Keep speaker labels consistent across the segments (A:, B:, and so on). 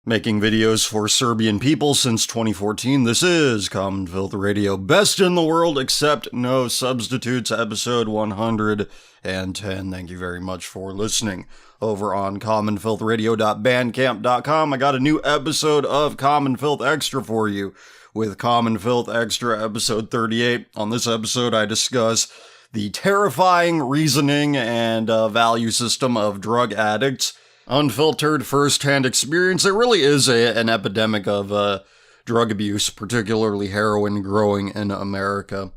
A: Making videos for Serbian people since 2014, this is Common Filth Radio, best in the world except no substitutes, episode 110. Thank you very much for listening. Over on commonfilthradio.bandcamp.com, I got a new episode of Common Filth Extra for you, with Common Filth Extra episode 38. On this episode, I discuss the terrifying reasoning and value system of drug addicts. Unfiltered first-hand experience. It really is an epidemic of drug abuse, particularly heroin, growing in America.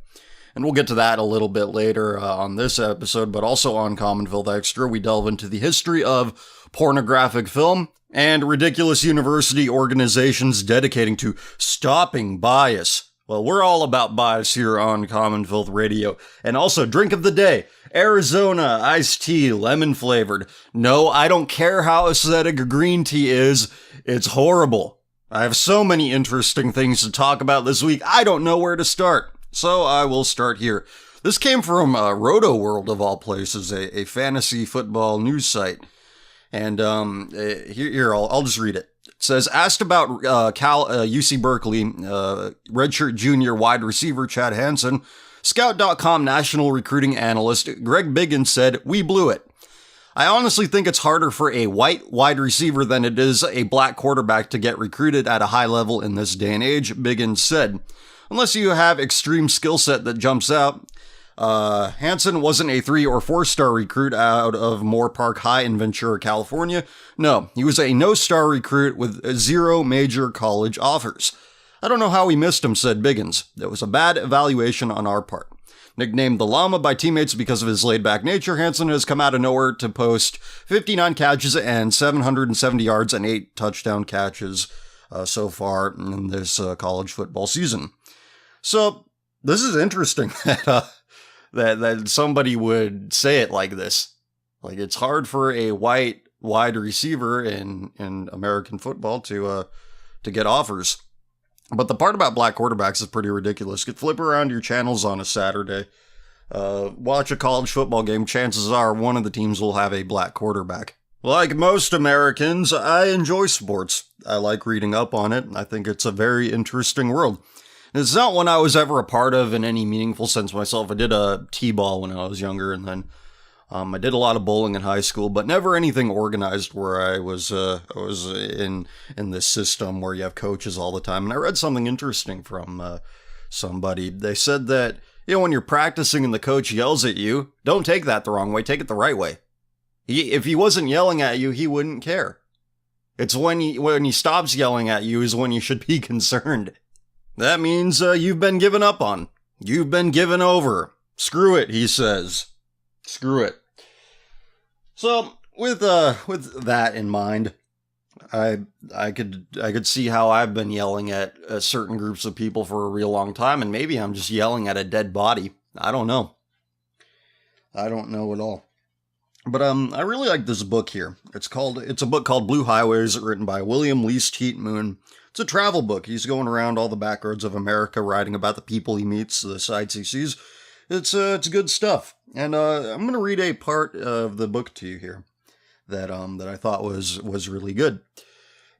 A: And we'll get to that a little bit later on this episode, but also on Common Filth Extra, we delve into the history of pornographic film and ridiculous university organizations dedicating to stopping bias. Well, we're all about bias here on Common Filth Radio. And also, drink of the day. Arizona iced tea, lemon flavored. No, I don't care how aesthetic green tea is. It's horrible. I have so many interesting things to talk about this week. I don't know where to start. So I will start here. This came from Roto World of all places, a fantasy football news site. And here I'll just read it. It says, asked about UC Berkeley, redshirt junior wide receiver Chad Hansen, Scout.com national recruiting analyst Greg Biggins said, "We blew it. I honestly think it's harder for a white wide receiver than it is a black quarterback to get recruited at a high level in this day and age," Biggins said. "Unless you have extreme skill set that jumps out." Hansen wasn't a 3 or 4-star recruit out of Moore Park High in Ventura, California. No, he was a no-star recruit with 0 major college offers. "I don't know how we missed him," said Biggins. "It was a bad evaluation on our part." Nicknamed the Llama by teammates because of his laid-back nature, Hansen has come out of nowhere to post 59 catches and 770 yards and 8 touchdown catches so far in this college football season. So, this is interesting that somebody would say it like this. Like, it's hard for a white wide receiver in American football to get offers. But the part about black quarterbacks is pretty ridiculous. You could flip around your channels on a Saturday, watch a college football game, chances are one of the teams will have a black quarterback. Like most Americans, I enjoy sports. I like reading up on it. I think it's a very interesting world. It's not one I was ever a part of in any meaningful sense myself. I did a t-ball when I was younger, and then I did a lot of bowling in high school, but never anything organized where I was in this system where you have coaches all the time. And I read something interesting from somebody. They said that, when you're practicing and the coach yells at you, don't take that the wrong way, take it the right way. If he wasn't yelling at you, he wouldn't care. It's when he stops yelling at you is when you should be concerned. That means you've been given up on. You've been given over. Screw it, he says. Screw it. So, with that in mind, I could see how I've been yelling at certain groups of people for a real long time, and maybe I'm just yelling at a dead body. I don't know. I don't know at all. But I really like this book here. It's a book called Blue Highways, written by William Least Heaton. It's a travel book. He's going around all the back roads of America, writing about the people he meets, the sights he sees. It's good stuff. And I'm going to read a part of the book to you here that I thought was really good.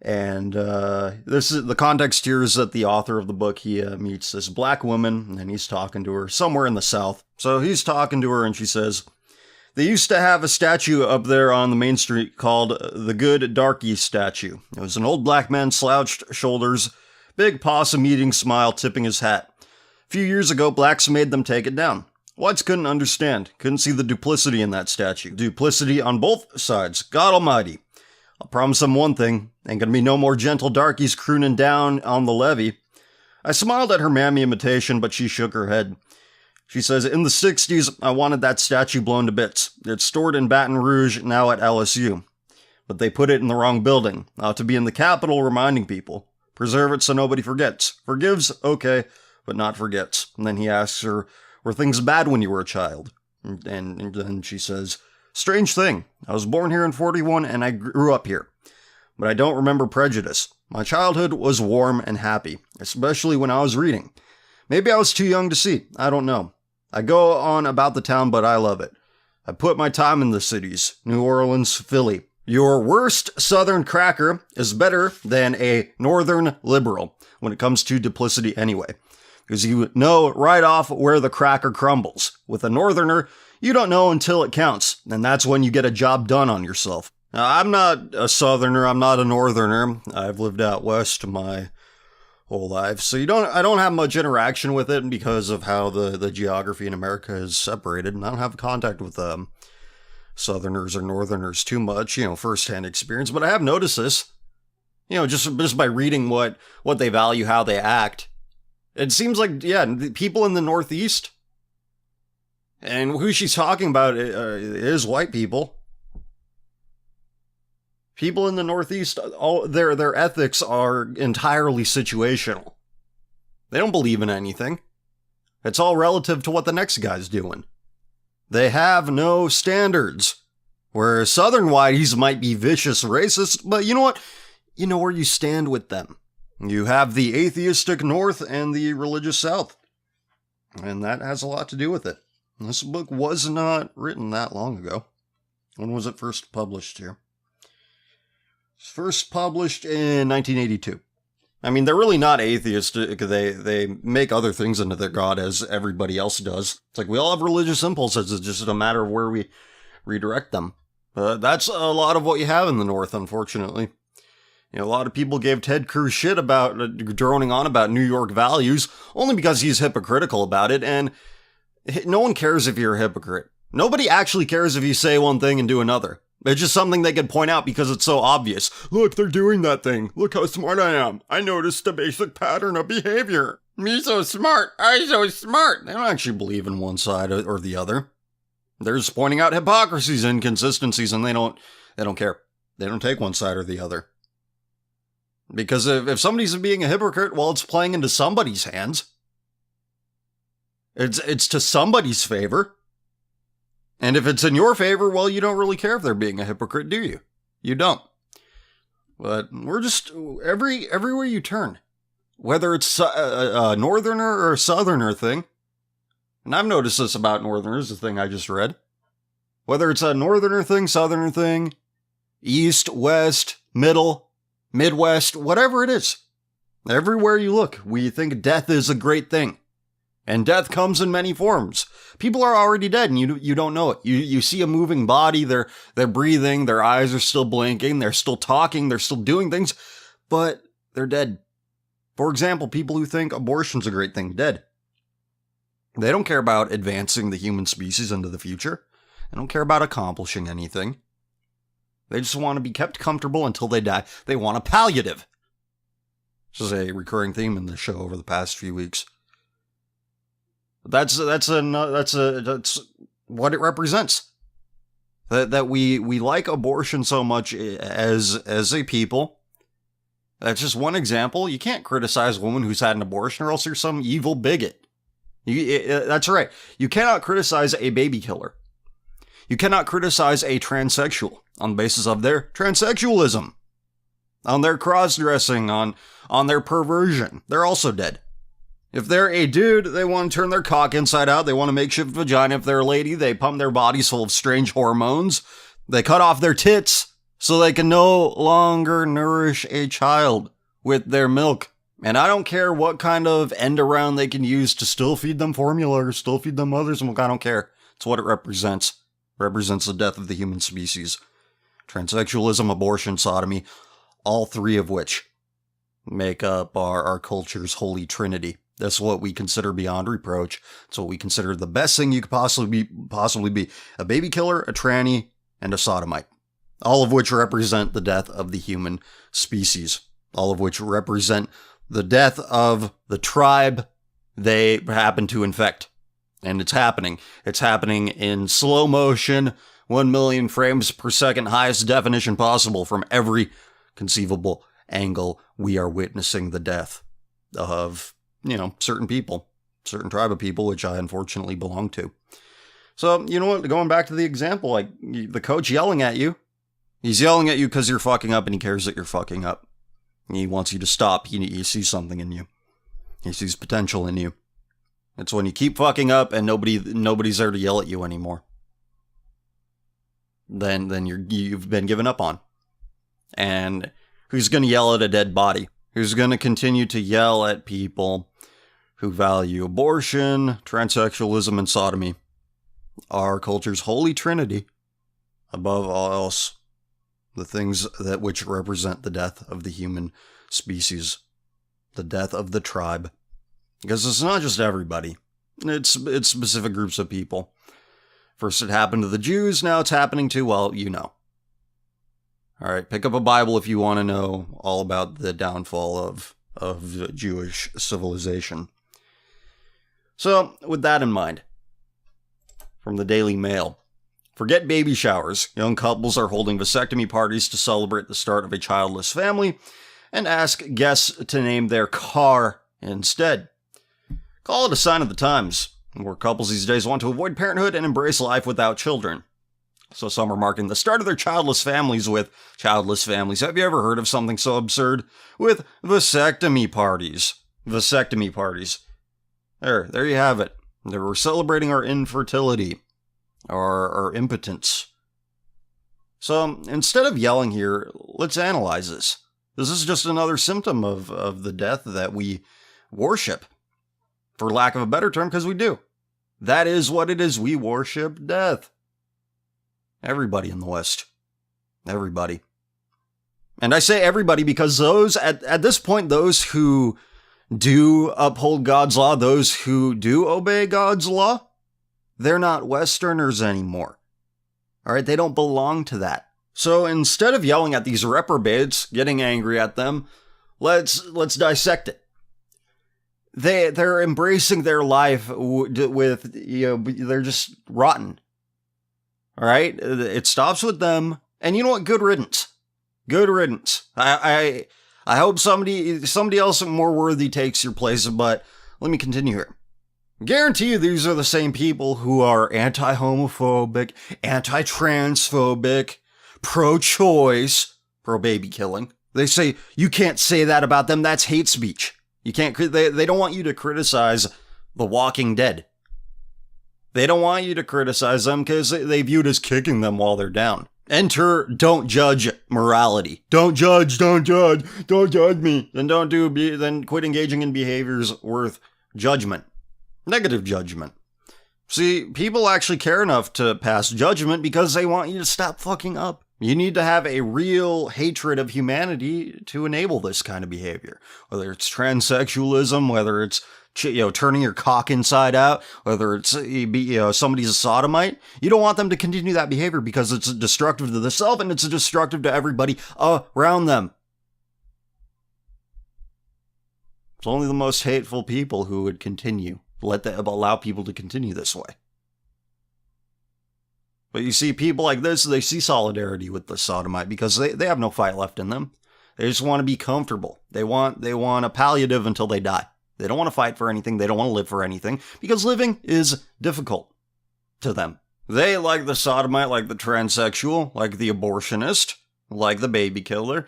A: And this is the context here is that the author of the book, he meets this black woman, and he's talking to her somewhere in the South. So he's talking to her, and she says, "They used to have a statue up there on the main street called the Good Darky statue. It was an old black man, slouched shoulders, big possum-eating smile, tipping his hat. A few years ago, blacks made them take it down. Whites couldn't understand, couldn't see the duplicity in that statue. Duplicity on both sides, God almighty. I'll promise them one thing, ain't gonna be no more gentle darkies crooning down on the levee." I smiled at her mammy imitation, but she shook her head. She says, "In the 60s, I wanted that statue blown to bits. It's stored in Baton Rouge, now at LSU. But they put it in the wrong building. Ought to be in the Capitol reminding people. Preserve it so nobody forgets. Forgives, okay, but not forgets." And then he asks her, "Were things bad when you were a child?" And then she says, "Strange thing. I was born here in 41 and I grew up here. But I don't remember prejudice. My childhood was warm and happy, especially when I was reading. Maybe I was too young to see. I don't know. I go on about the town, but I love it. I put my time in the cities. New Orleans, Philly. Your worst Southern cracker is better than a Northern liberal when it comes to duplicity anyway. Because you know right off where the cracker crumbles. With a Northerner, you don't know until it counts, and that's when you get a job done on yourself. Now, I'm not a Southerner, I'm not a Northerner. I've lived out west my whole life, so I don't have much interaction with it because of how the geography in America is separated, and I don't have contact with Southerners or Northerners too much, firsthand experience, but I have noticed this, just by reading what they value, how they act. It seems like, the people in the Northeast, and who she's talking about is white people. People in the Northeast, all their ethics are entirely situational. They don't believe in anything. It's all relative to what the next guy's doing. They have no standards. Whereas Southern whiteys might be vicious racists, but you know what? You know where you stand with them. You have the atheistic North and the religious South. And that has a lot to do with it. This book was not written that long ago. When was it first published here? It was first published in 1982. I mean, they're really not atheistic. They make other things into their god as everybody else does. It's like we all have religious impulses. It's just a matter of where we redirect them. That's a lot of what you have in the North, unfortunately. A lot of people gave Ted Cruz shit about droning on about New York values only because he's hypocritical about it, and no one cares if you're a hypocrite. Nobody actually cares if you say one thing and do another. It's just something they could point out because it's so obvious. Look, they're doing that thing. Look how smart I am. I noticed a basic pattern of behavior. Me so smart. I so smart. They don't actually believe in one side or the other. They're just pointing out hypocrisies and inconsistencies, and they don't care. They don't take one side or the other. Because if somebody's being a hypocrite, well, it's playing into somebody's hands. It's to somebody's favor. And if it's in your favor, well, you don't really care if they're being a hypocrite, do you? You don't. But we're just, everywhere you turn, whether it's a Northerner or a Southerner thing, and I've noticed this about Northerners, the thing I just read, whether it's a Northerner thing, Southerner thing, East, West, Middle, Midwest, whatever it is. Everywhere you look, we think death is a great thing. And death comes in many forms. People are already dead and you don't know it. You see a moving body, they're breathing, their eyes are still blinking, they're still talking, they're still doing things, but they're dead. For example, people who think abortion's a great thing, dead. They don't care about advancing the human species into the future. They don't care about accomplishing anything. They just want to be kept comfortable until they die. They want a palliative. This is a recurring theme in the show over the past few weeks. That's what it represents. That we like abortion so much as a people. That's just one example. You can't criticize a woman who's had an abortion or else you're some evil bigot. That's right. You cannot criticize a baby killer. You cannot criticize a transsexual on the basis of their transsexualism, on their cross-dressing, on their perversion. They're also dead. If they're a dude, they want to turn their cock inside out. They want a makeshift vagina. If they're a lady, they pump their bodies full of strange hormones. They cut off their tits so they can no longer nourish a child with their milk. And I don't care what kind of end around they can use to still feed them formula or still feed them mothers milk. I don't care. It's what it represents. It represents the death of the human species. Transsexualism, abortion, sodomy, all three of which make up our culture's holy trinity. That's what we consider beyond reproach. It's what we consider the best thing you could possibly be. A baby killer, a tranny, and a sodomite. All of which represent the death of the human species. All of which represent the death of the tribe they happen to infect. And it's happening. It's happening in slow motion, 1 million frames per second, highest definition possible from every conceivable angle. We are witnessing the death of, certain people, certain tribe of people, which I unfortunately belong to. So, you know what, going back to the example, like the coach yelling at you, he's yelling at you because you're fucking up and he cares that you're fucking up. He wants you to stop. He sees something in you. He sees potential in you. It's when you keep fucking up and nobody's there to yell at you anymore. then you've been given up on. And who's going to yell at a dead body? Who's going to continue to yell at people who value abortion, transsexualism, and sodomy? Our culture's holy trinity, above all else, the things that which represent the death of the human species, the death of the tribe. Because it's not just everybody. It's specific groups of people. First it happened to the Jews, now it's happening to, well, you know. Alright, pick up a Bible if you want to know all about the downfall of Jewish civilization. So, with that in mind, from the Daily Mail, forget baby showers. Young couples are holding vasectomy parties to celebrate the start of a childless family and ask guests to name their car instead. Call it a sign of the times, where couples these days want to avoid parenthood and embrace life without children. So some are marking the start of their childless families with childless families. Have you ever heard of something so absurd? With vasectomy parties. Vasectomy parties. There you have it. We're celebrating our infertility, our impotence. So instead of yelling here, let's analyze this. This is just another symptom of the death that we worship. For lack of a better term, because we do. That is what it is. We worship death. Everybody in the West. Everybody. And I say everybody because those, at this point, those who do uphold God's law, those who do obey God's law, they're not Westerners anymore. Alright, they don't belong to that. So instead of yelling at these reprobates, getting angry at them, let's dissect it. They're embracing their life with, they're just rotten. All right? It stops with them. And you know what? Good riddance. Good riddance. I hope somebody else more worthy takes your place, but let me continue here. Guarantee you these are the same people who are anti-homophobic, anti-transphobic, pro-choice, pro-baby killing. They say, you can't say that about them. That's hate speech. You can't. They don't want you to criticize The Walking Dead. They don't want you to criticize them because they view it as kicking them while they're down. Enter don't judge morality. Don't judge me. Then quit engaging in behaviors worth judgment. Negative judgment. See, people actually care enough to pass judgment because they want you to stop fucking up. You need to have a real hatred of humanity to enable this kind of behavior. Whether it's transsexualism, whether it's turning your cock inside out, whether it's somebody's a sodomite, you don't want them to continue that behavior because it's destructive to the self and it's destructive to everybody around them. It's only the most hateful people who would allow people to continue this way. But you see people like this, they see solidarity with the sodomite because they have no fight left in them. They just want to be comfortable. They want a palliative until they die. They don't want to fight for anything. They don't want to live for anything because living is difficult to them. They, like the sodomite, like the transsexual, like the abortionist, like the baby killer.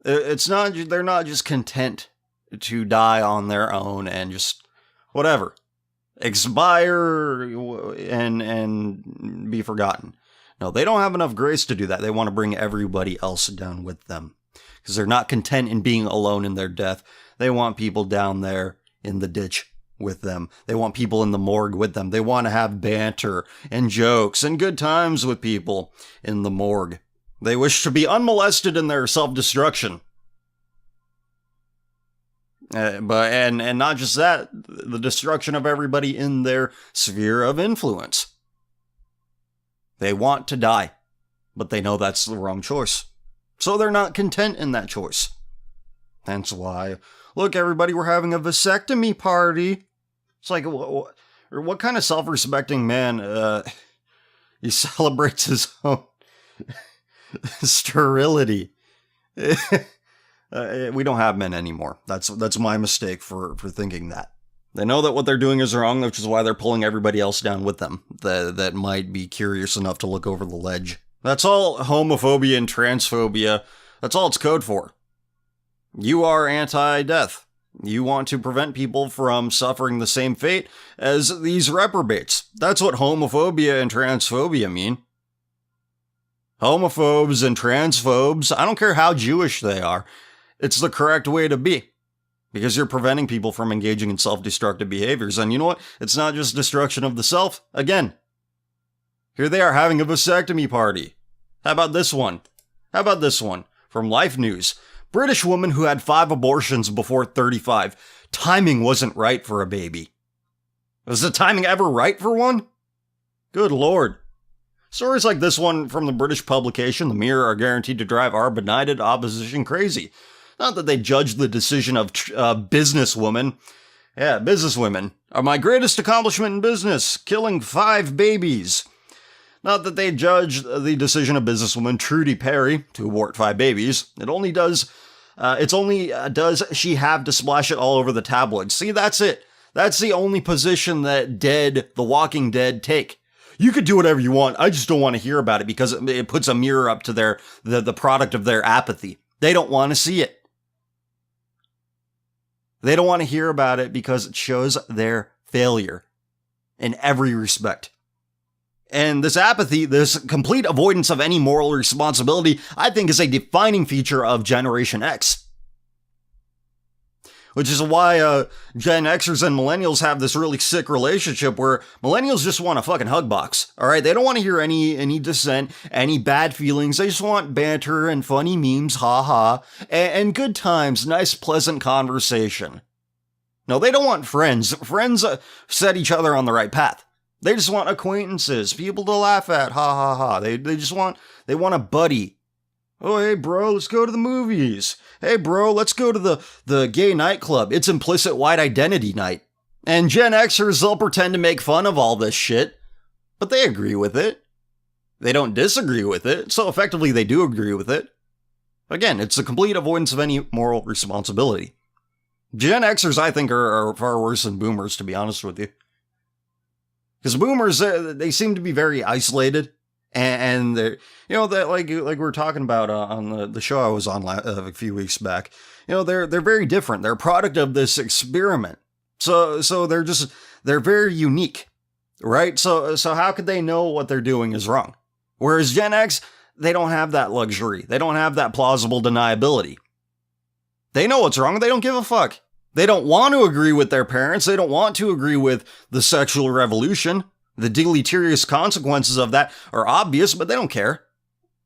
A: They're not just content to die on their own and just whatever. Expire and be forgotten. No, they don't have enough grace to do that. They want to bring everybody else down with them because they're not content in being alone in their death. They want people down there in the ditch with them. They want people in the morgue with them. They want to have banter and jokes and good times with people in the morgue. They wish to be unmolested in their self-destruction. And not just that, the destruction of everybody in their sphere of influence. They want to die, but they know that's the wrong choice. So they're not content in that choice. That's why, look everybody, we're having a vasectomy party. It's like, what kind of self-respecting man, he celebrates his own sterility? We don't have men anymore. That's my mistake for thinking that. They know that what they're doing is wrong, which is why they're pulling everybody else down with them that might be curious enough to look over the ledge. That's all homophobia and transphobia. That's all it's code for. You are anti-death. You want to prevent people from suffering the same fate as these reprobates. That's what homophobia and transphobia mean. Homophobes and transphobes, I don't care how Jewish they are, it's the correct way to be. Because you're preventing people from engaging in self-destructive behaviors. And you know what? It's not just destruction of the self. Again, here they are having a vasectomy party. How about this one? From Life News. British woman who had 5 abortions before 35. Timing wasn't right for a baby. Was the timing ever right for one? Good Lord. Stories like this one from the British publication The Mirror are guaranteed to drive our benighted opposition crazy. Not that they judge the decision of businesswomen. Yeah, businesswomen are my greatest accomplishment in business, killing 5 babies. Not that they judge the decision of businesswoman Trudy Perry to abort 5 babies. It's only does she have to splash it all over the tabloids. See, that's it. That's the only position that The Walking Dead take. You could do whatever you want. I just don't want to hear about it because it puts a mirror up to the product of their apathy. They don't want to see it. They don't want to hear about it because it shows their failure in every respect. And this apathy, this complete avoidance of any moral responsibility, I think is a defining feature of Generation X. Which is why Gen Xers and Millennials have this really sick relationship where Millennials just want a fucking hug box, alright? They don't want to hear any dissent, any bad feelings. They just want banter and funny memes, haha, and good times, nice pleasant conversation. No, they don't want friends. Friends set each other on the right path. They just want acquaintances, people to laugh at, ha ha ha. They want a buddy. Oh, hey, bro, let's go to the movies. Hey, bro, let's go to the gay nightclub. It's implicit white identity night. And Gen Xers, they'll pretend to make fun of all this shit, but they agree with it. They don't disagree with it, so effectively they do agree with it. Again, it's the complete avoidance of any moral responsibility. Gen Xers, I think, are far worse than boomers, to be honest with you. Because boomers, they seem to be very isolated. And they're, that like we were talking about on the show I was on a few weeks back. They're very different. They're a product of this experiment. So they're very unique, right? So how could they know what they're doing is wrong? Whereas Gen X, they don't have that luxury. They don't have that plausible deniability. They know what's wrong. They don't give a fuck. They don't want to agree with their parents. They don't want to agree with the sexual revolution. The deleterious consequences of that are obvious, but they don't care.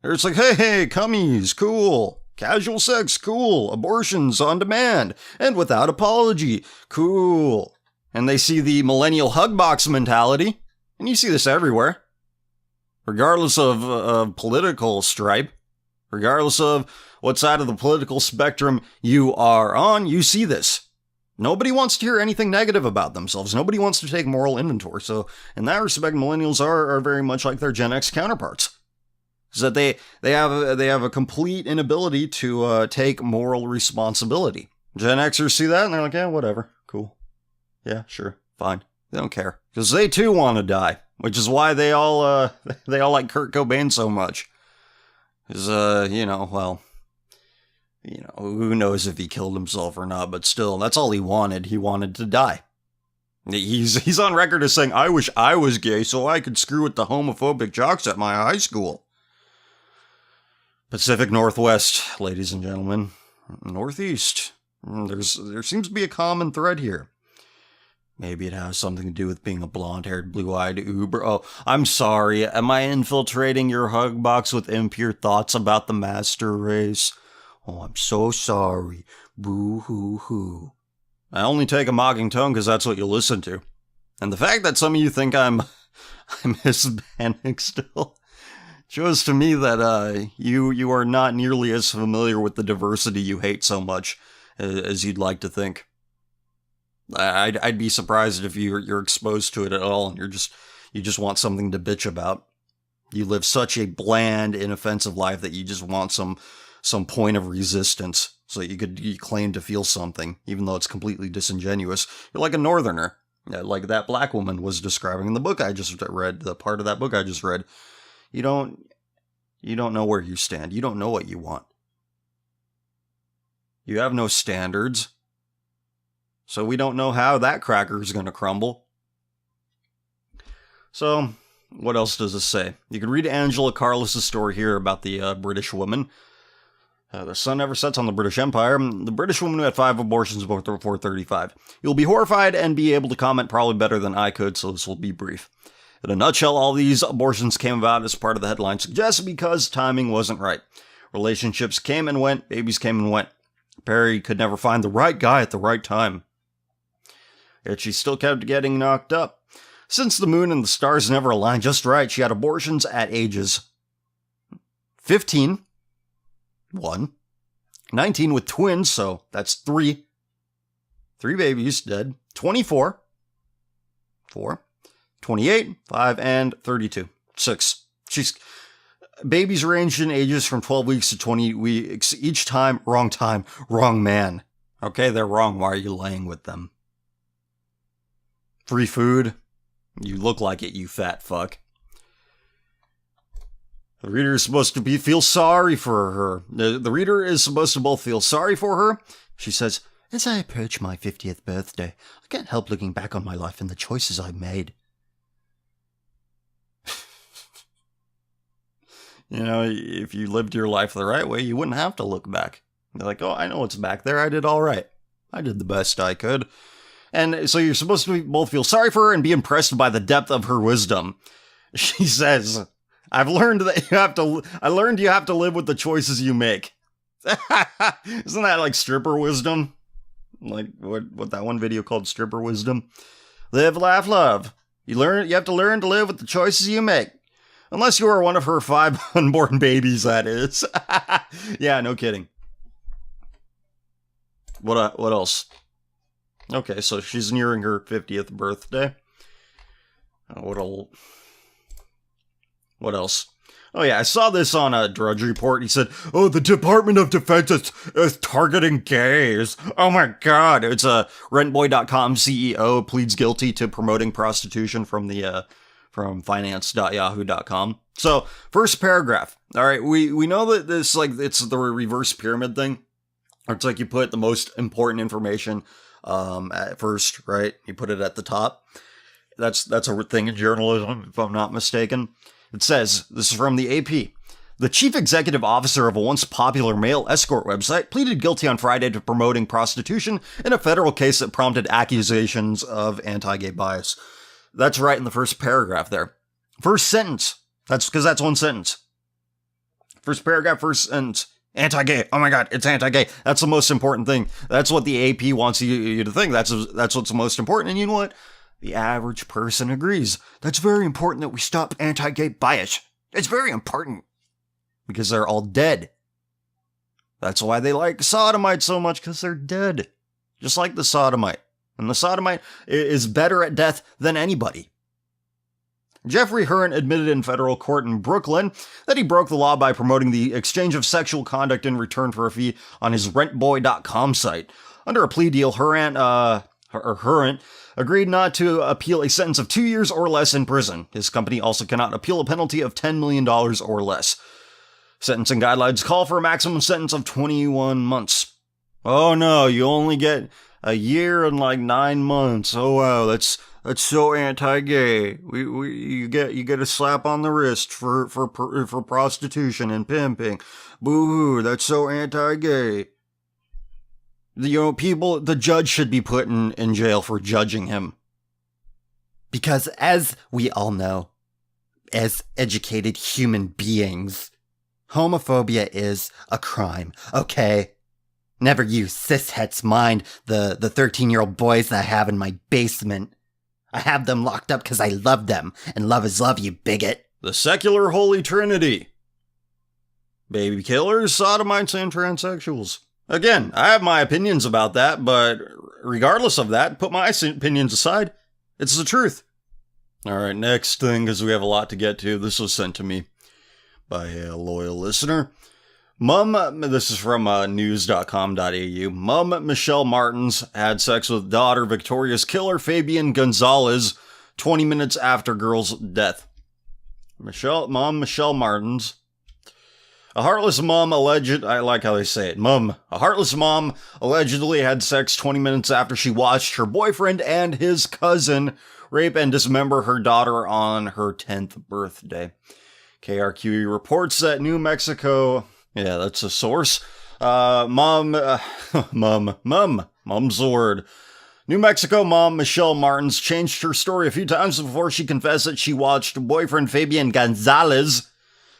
A: They're just like, hey, cummies, cool. Casual sex, cool. Abortions on demand and without apology, cool. And they see the millennial hug box mentality, and you see this everywhere. Regardless of political stripe, regardless of what side of the political spectrum you are on, you see this. Nobody wants to hear anything negative about themselves. Nobody wants to take moral inventory. So in that respect, millennials are very much like their Gen X counterparts. Is that they have a complete inability to take moral responsibility. Gen Xers see that and they're like, yeah, whatever, cool. Yeah, sure, fine. They don't care. Because they too want to die. Which is why they all like Kurt Cobain so much. Because, who knows if he killed himself or not, but still, that's all he wanted. He wanted to die. He's on record as saying, I wish I was gay so I could screw with the homophobic jocks at my high school. Pacific Northwest, ladies and gentlemen. Northeast. There seems to be a common thread here. Maybe it has something to do with being a blonde-haired, blue-eyed Uber. Oh, I'm sorry. Am I infiltrating your hug box with impure thoughts about the master race? Oh, I'm so sorry. Boo-hoo-hoo. I only take a mocking tone because that's what you listen to. And the fact that some of you think I'm Hispanic still shows to me that you are not nearly as familiar with the diversity you hate so much as you'd like to think. I'd be surprised if you're exposed to it at all and you just want something to bitch about. You live such a bland, inoffensive life that you just want some point of resistance so you claim to feel something, even though it's completely disingenuous. You're like a northerner, like that black woman was describing in the book I just read, the part of that book I just read. You don't know where you stand. You don't know what you want. You have no standards. So we don't know how that cracker is going to crumble. So, What else does it say? You can read Angela Carlos's story here about the British woman. The sun never sets on the British Empire. The British woman who had 5 abortions before 35. You'll be horrified and be able to comment probably better than I could, so this will be brief. In a nutshell, all these abortions came about, as part of the headline suggests, because timing wasn't right. Relationships came and went, babies came and went. Perry could never find the right guy at the right time. Yet she still kept getting knocked up. Since the moon and the stars never aligned just right, she had abortions at ages 15, 1, 19 with twins, so that's 3. 3 babies dead. 24, 4, 28, 5, and 32, 6. Babies ranged in ages from 12 weeks to 20 weeks. Each time, wrong man. Okay, they're wrong. Why are you laying with them? Free food. You look like it, you fat fuck. The reader is supposed to feel sorry for her. The reader is supposed to both feel sorry for her. She says, as I approach my 50th birthday, I can't help looking back on my life and the choices I made. You know, if you lived your life the right way, you wouldn't have to look back. You're like, oh, I know what's back there. I did all right. I did the best I could. And so you're supposed to both feel sorry for her and be impressed by the depth of her wisdom. She says, I learned you have to live with the choices you make. Isn't that like stripper wisdom? Like what that one video called stripper wisdom? Live, laugh, love. You have to learn to live with the choices you make. Unless you are one of her 5 unborn babies, that is. Yeah, no kidding. What else? Okay, so she's nearing her 50th birthday. What else? Oh yeah, I saw this on a Drudge Report. He said, oh, the Department of Defense is targeting gays. Oh my god. It's a rentboy.com CEO pleads guilty to promoting prostitution from finance.yahoo.com. So, first paragraph. All right, we know that this, like, it's the reverse pyramid thing. It's like you put the most important information at first, right? You put it at the top. That's a thing in journalism, if I'm not mistaken. It says, this is from the AP. The chief executive officer of a once popular male escort website pleaded guilty on Friday to promoting prostitution in a federal case that prompted accusations of anti-gay bias. That's right in the first paragraph there. First sentence. That's because that's one sentence. First paragraph, first sentence. Anti-gay. Oh my god, it's anti-gay. That's the most important thing. That's what the AP wants you to think. That's what's the most important. And you know what? The average person agrees. That's very important that we stop anti-gay bias. It's very important. Because they're all dead. That's why they like sodomites so much, because they're dead. Just like the sodomite. And the sodomite is better at death than anybody. Jeffrey Hearn admitted in federal court in Brooklyn that he broke the law by promoting the exchange of sexual conduct in return for a fee on his rentboy.com site. Under a plea deal, Hearn agreed not to appeal a sentence of 2 years or less in prison. His company also cannot appeal a penalty of $10 million or less. Sentencing guidelines call for a maximum sentence of 21 months. Oh no, you only get a year and like 9 months. Oh wow, that's so anti-gay. You get a slap on the wrist for prostitution and pimping. Boo-hoo, that's so anti-gay. The judge should be put in jail for judging him. Because as we all know, as educated human beings, homophobia is a crime, okay? Never you cishets mind the 13-year-old boys that I have in my basement. I have them locked up because I love them, and love is love, you bigot. The secular holy trinity. Baby killers, sodomites, and transsexuals. Again, I have my opinions about that, but regardless of that, put my opinions aside. It's the truth. Alright, next thing, because we have a lot to get to. This was sent to me by a loyal listener. This is from news.com.au. Mom Michelle Martins had sex with daughter Victoria's killer Fabian Gonzalez 20 minutes after girl's death. Michelle Martins. A heartless mom I like how they say it, mum. A heartless mom allegedly had sex 20 minutes after she watched her boyfriend and his cousin rape and dismember her daughter on her 10th birthday. KRQE reports that New Mexico, yeah, that's a source. Mom's the word. New Mexico mom Michelle Martins changed her story a few times before she confessed that she watched boyfriend Fabian Gonzalez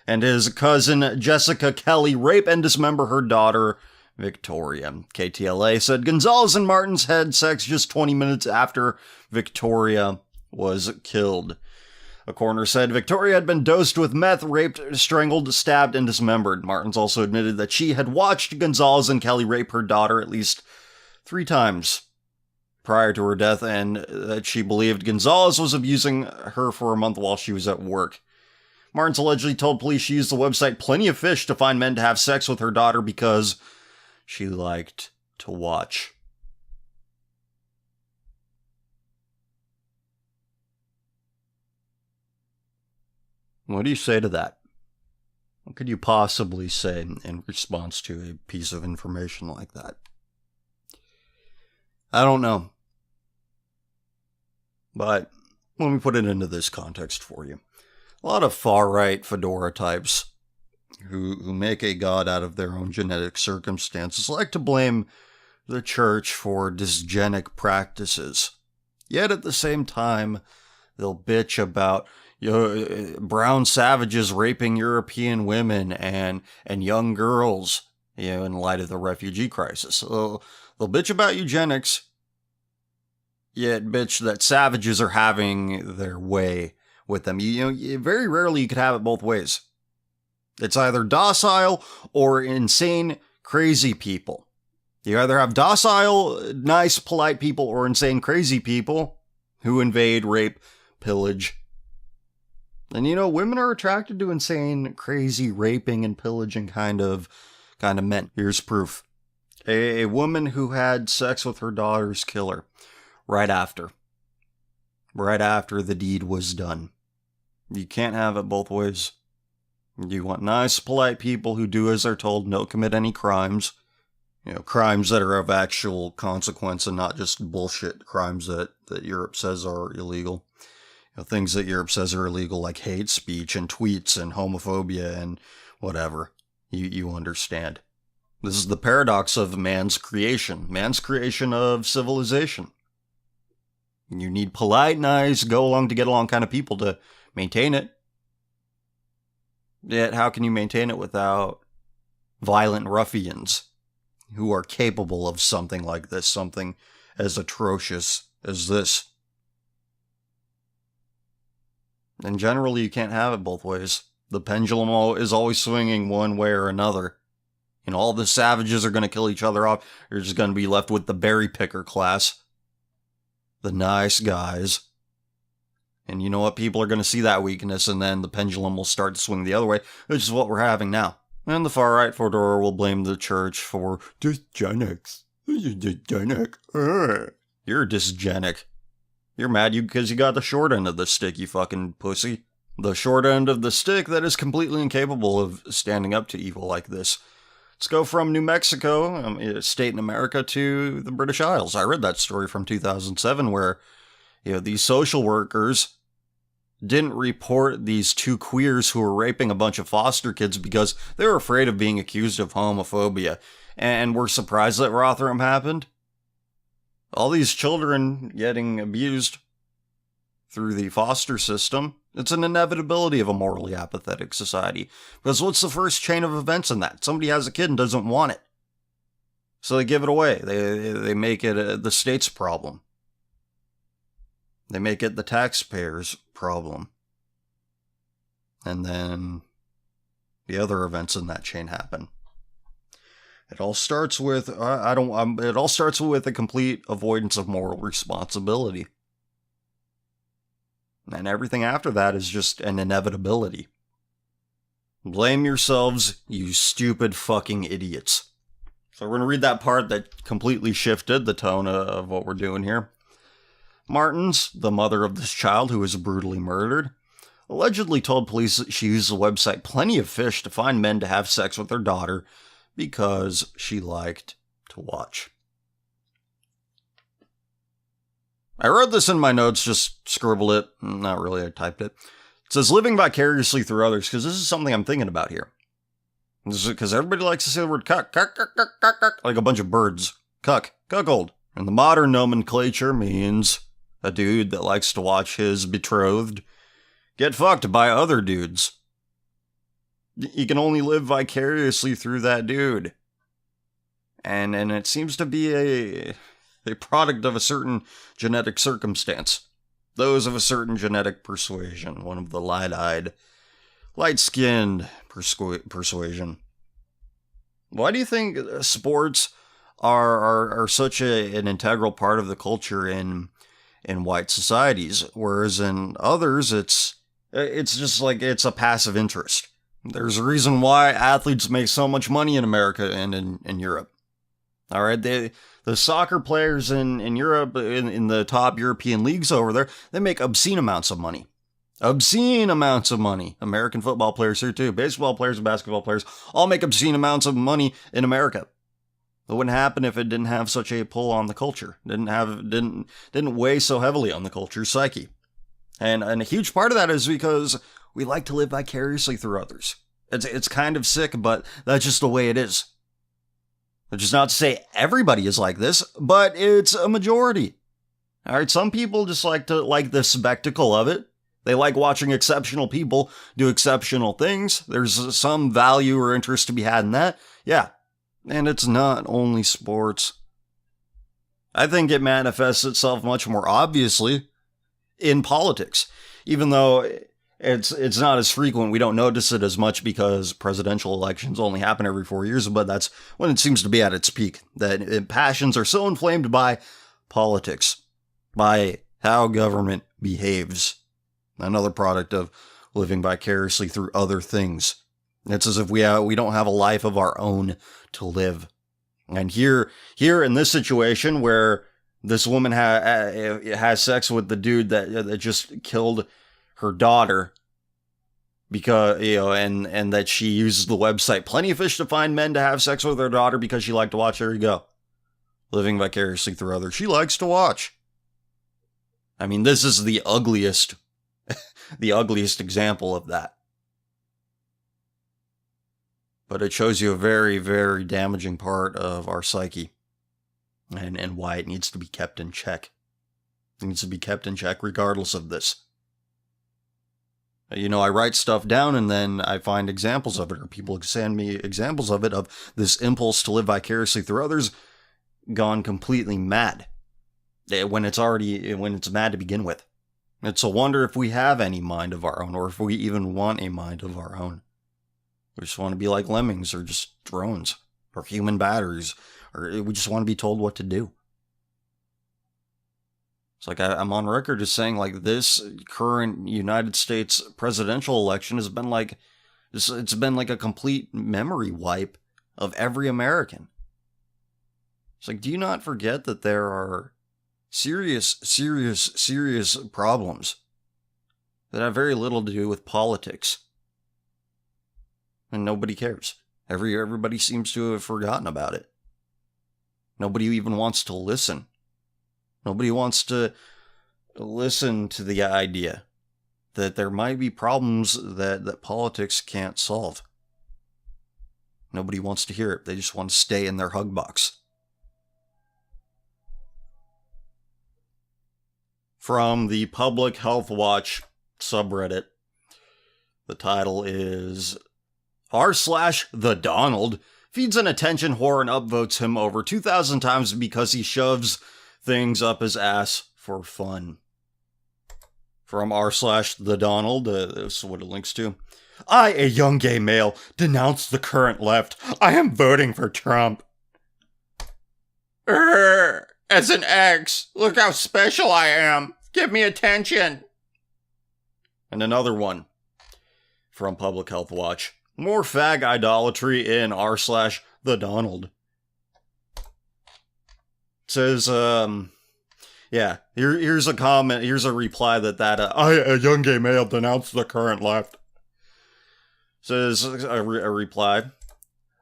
A: and his cousin Jessica Kelly rape and dismember her daughter, Victoria. KTLA said Gonzalez and Martins had sex just 20 minutes after Victoria was killed. A coroner said Victoria had been dosed with meth, raped, strangled, stabbed, and dismembered. Martins also admitted that she had watched Gonzalez and Kelly rape her daughter at least 3 times prior to her death, and that she believed Gonzalez was abusing her for a month while she was at work. Martins allegedly told police she used the website Plenty of Fish to find men to have sex with her daughter because she liked to watch. What do you say to that? What could you possibly say in response to a piece of information like that? I don't know. But let me put it into this context for you. A lot of far-right fedora types who make a god out of their own genetic circumstances like to blame the church for dysgenic practices. Yet at the same time, they'll bitch about brown savages raping European women and young girls, in light of the refugee crisis. They'll bitch about eugenics, yet bitch that savages are having their way with them. Very rarely you could have it both ways. It's either docile or insane, crazy people. You either have docile, nice, polite people or insane, crazy people who invade, rape, pillage. And women are attracted to insane, crazy, raping and pillaging kind of men. Here's proof. A woman who had sex with her daughter's killer right after the deed was done. You can't have it both ways. You want nice, polite people who do as they're told, don't commit any crimes. Crimes that are of actual consequence and not just bullshit crimes that Europe says are illegal. Things that Europe says are illegal, like hate speech and tweets and homophobia and whatever. You understand. This is the paradox of man's creation of civilization. You need polite, nice, go along to get along kind of people to maintain it. Yet how can you maintain it without violent ruffians who are capable of something like this, something as atrocious as this? And generally, you can't have it both ways. The pendulum is always swinging one way or another. All the savages are going to kill each other off. You're just going to be left with the berry picker class. The nice guys. And you know what? People are going to see that weakness, and then the pendulum will start to swing the other way, which is what we're having now. And the far-right fedora will blame the church for dysgenics. Dysgenic. You're dysgenic. You're mad because you got the short end of the stick, you fucking pussy. The short end of the stick that is completely incapable of standing up to evil like this. Let's go from New Mexico, a state in America, to the British Isles. I read that story from 2007 where, these social workers didn't report these 2 queers who were raping a bunch of foster kids because they were afraid of being accused of homophobia. And were surprised that Rotherham happened. All these children getting abused through the foster system, it's an inevitability of a morally apathetic society. Because what's the first chain of events in that? Somebody has a kid and doesn't want it. So they give it away. They make it the state's problem. They make it the taxpayers' problem. And then the other events in that chain happen. It all starts with it all starts with a complete avoidance of moral responsibility. And everything after that is just an inevitability. Blame yourselves, you stupid fucking idiots. So we're going to read that part that completely shifted the tone of what we're doing here. Martins, the mother of this child who was brutally murdered, allegedly told police that she used the website Plenty of Fish to find men to have sex with her daughter because she liked to watch. I wrote this in my notes, just scribbled it. Not really, I typed it. It says, living vicariously through others, because this is something I'm thinking about here. This is because everybody likes to say the word cuck, cuck, cuck, cuck, cuck, cuck, like a bunch of birds. Cuck, cuckold. And the modern nomenclature means a dude that likes to watch his betrothed get fucked by other dudes. You can only live vicariously through that dude. And it seems to be a product of a certain genetic circumstance. Those of a certain genetic persuasion. One of the light-eyed, light-skinned persuasion. Why do you think sports are such an integral part of the culture in white societies, whereas in others it's just like it's a passive interest? There's a reason why athletes make so much money in America and in Europe. All right, the soccer players in Europe, in the top European leagues over there, they make obscene amounts of money. Obscene amounts of money. American football players here too. Baseball players and basketball players all make obscene amounts of money in America. It wouldn't happen if it didn't have such a pull on the culture. Didn't weigh so heavily on the culture's psyche. And a huge part of that is because we like to live vicariously through others. It's kind of sick, but that's just the way it is. Which is not to say everybody is like this, but it's a majority. All right, some people just like the spectacle of it. They like watching exceptional people do exceptional things. There's some value or interest to be had in that. Yeah. And it's not only sports. I think it manifests itself much more obviously in politics. Even though it's not as frequent, we don't notice it as much because presidential elections only happen every 4 years, but that's when it seems to be at its peak. That passions are so inflamed by politics, by how government behaves. Another product of living vicariously through other things. It's as if we don't have a life of our own to live. And here in this situation where this woman has sex with the dude that just killed her daughter, because and that she uses the website Plenty of Fish to find men to have sex with her daughter because she liked to watch. There you go. Living vicariously through others. She likes to watch. I mean, this is the ugliest example of that. But it shows you a very, very damaging part of our psyche and why it needs to be kept in check. It needs to be kept in check regardless of this. I write stuff down and then I find examples of it, or people send me examples of it, of this impulse to live vicariously through others gone completely mad. When it's mad to begin with. It's a wonder if we have any mind of our own, or if we even want a mind of our own. We just want to be like lemmings, or just drones, or human batteries, or we just want to be told what to do. It's like I'm on record as saying, like, this current United States presidential election has been like, it's been like a complete memory wipe of every American. It's like, do you not forget that there are serious problems that have very little to do with politics? And nobody cares. Everybody seems to have forgotten about it. Nobody even wants to listen. Nobody wants to listen to the idea that there might be problems that politics can't solve. Nobody wants to hear it. They just want to stay in their hug box. From the Public Health Watch subreddit, the title is r/the Donald feeds an attention whore and upvotes him over 2,000 times because he shoves things up his ass for fun. From r/the Donald, this is what it links to. I, a young gay male, denounce the current left. I am voting for Trump. As an ex, look how special I am. Give me attention. And another one from Public Health Watch. More fag idolatry in r/the Donald. It says, Yeah, here's a comment, here's a reply that a young gay male denounced the current left. Says a reply.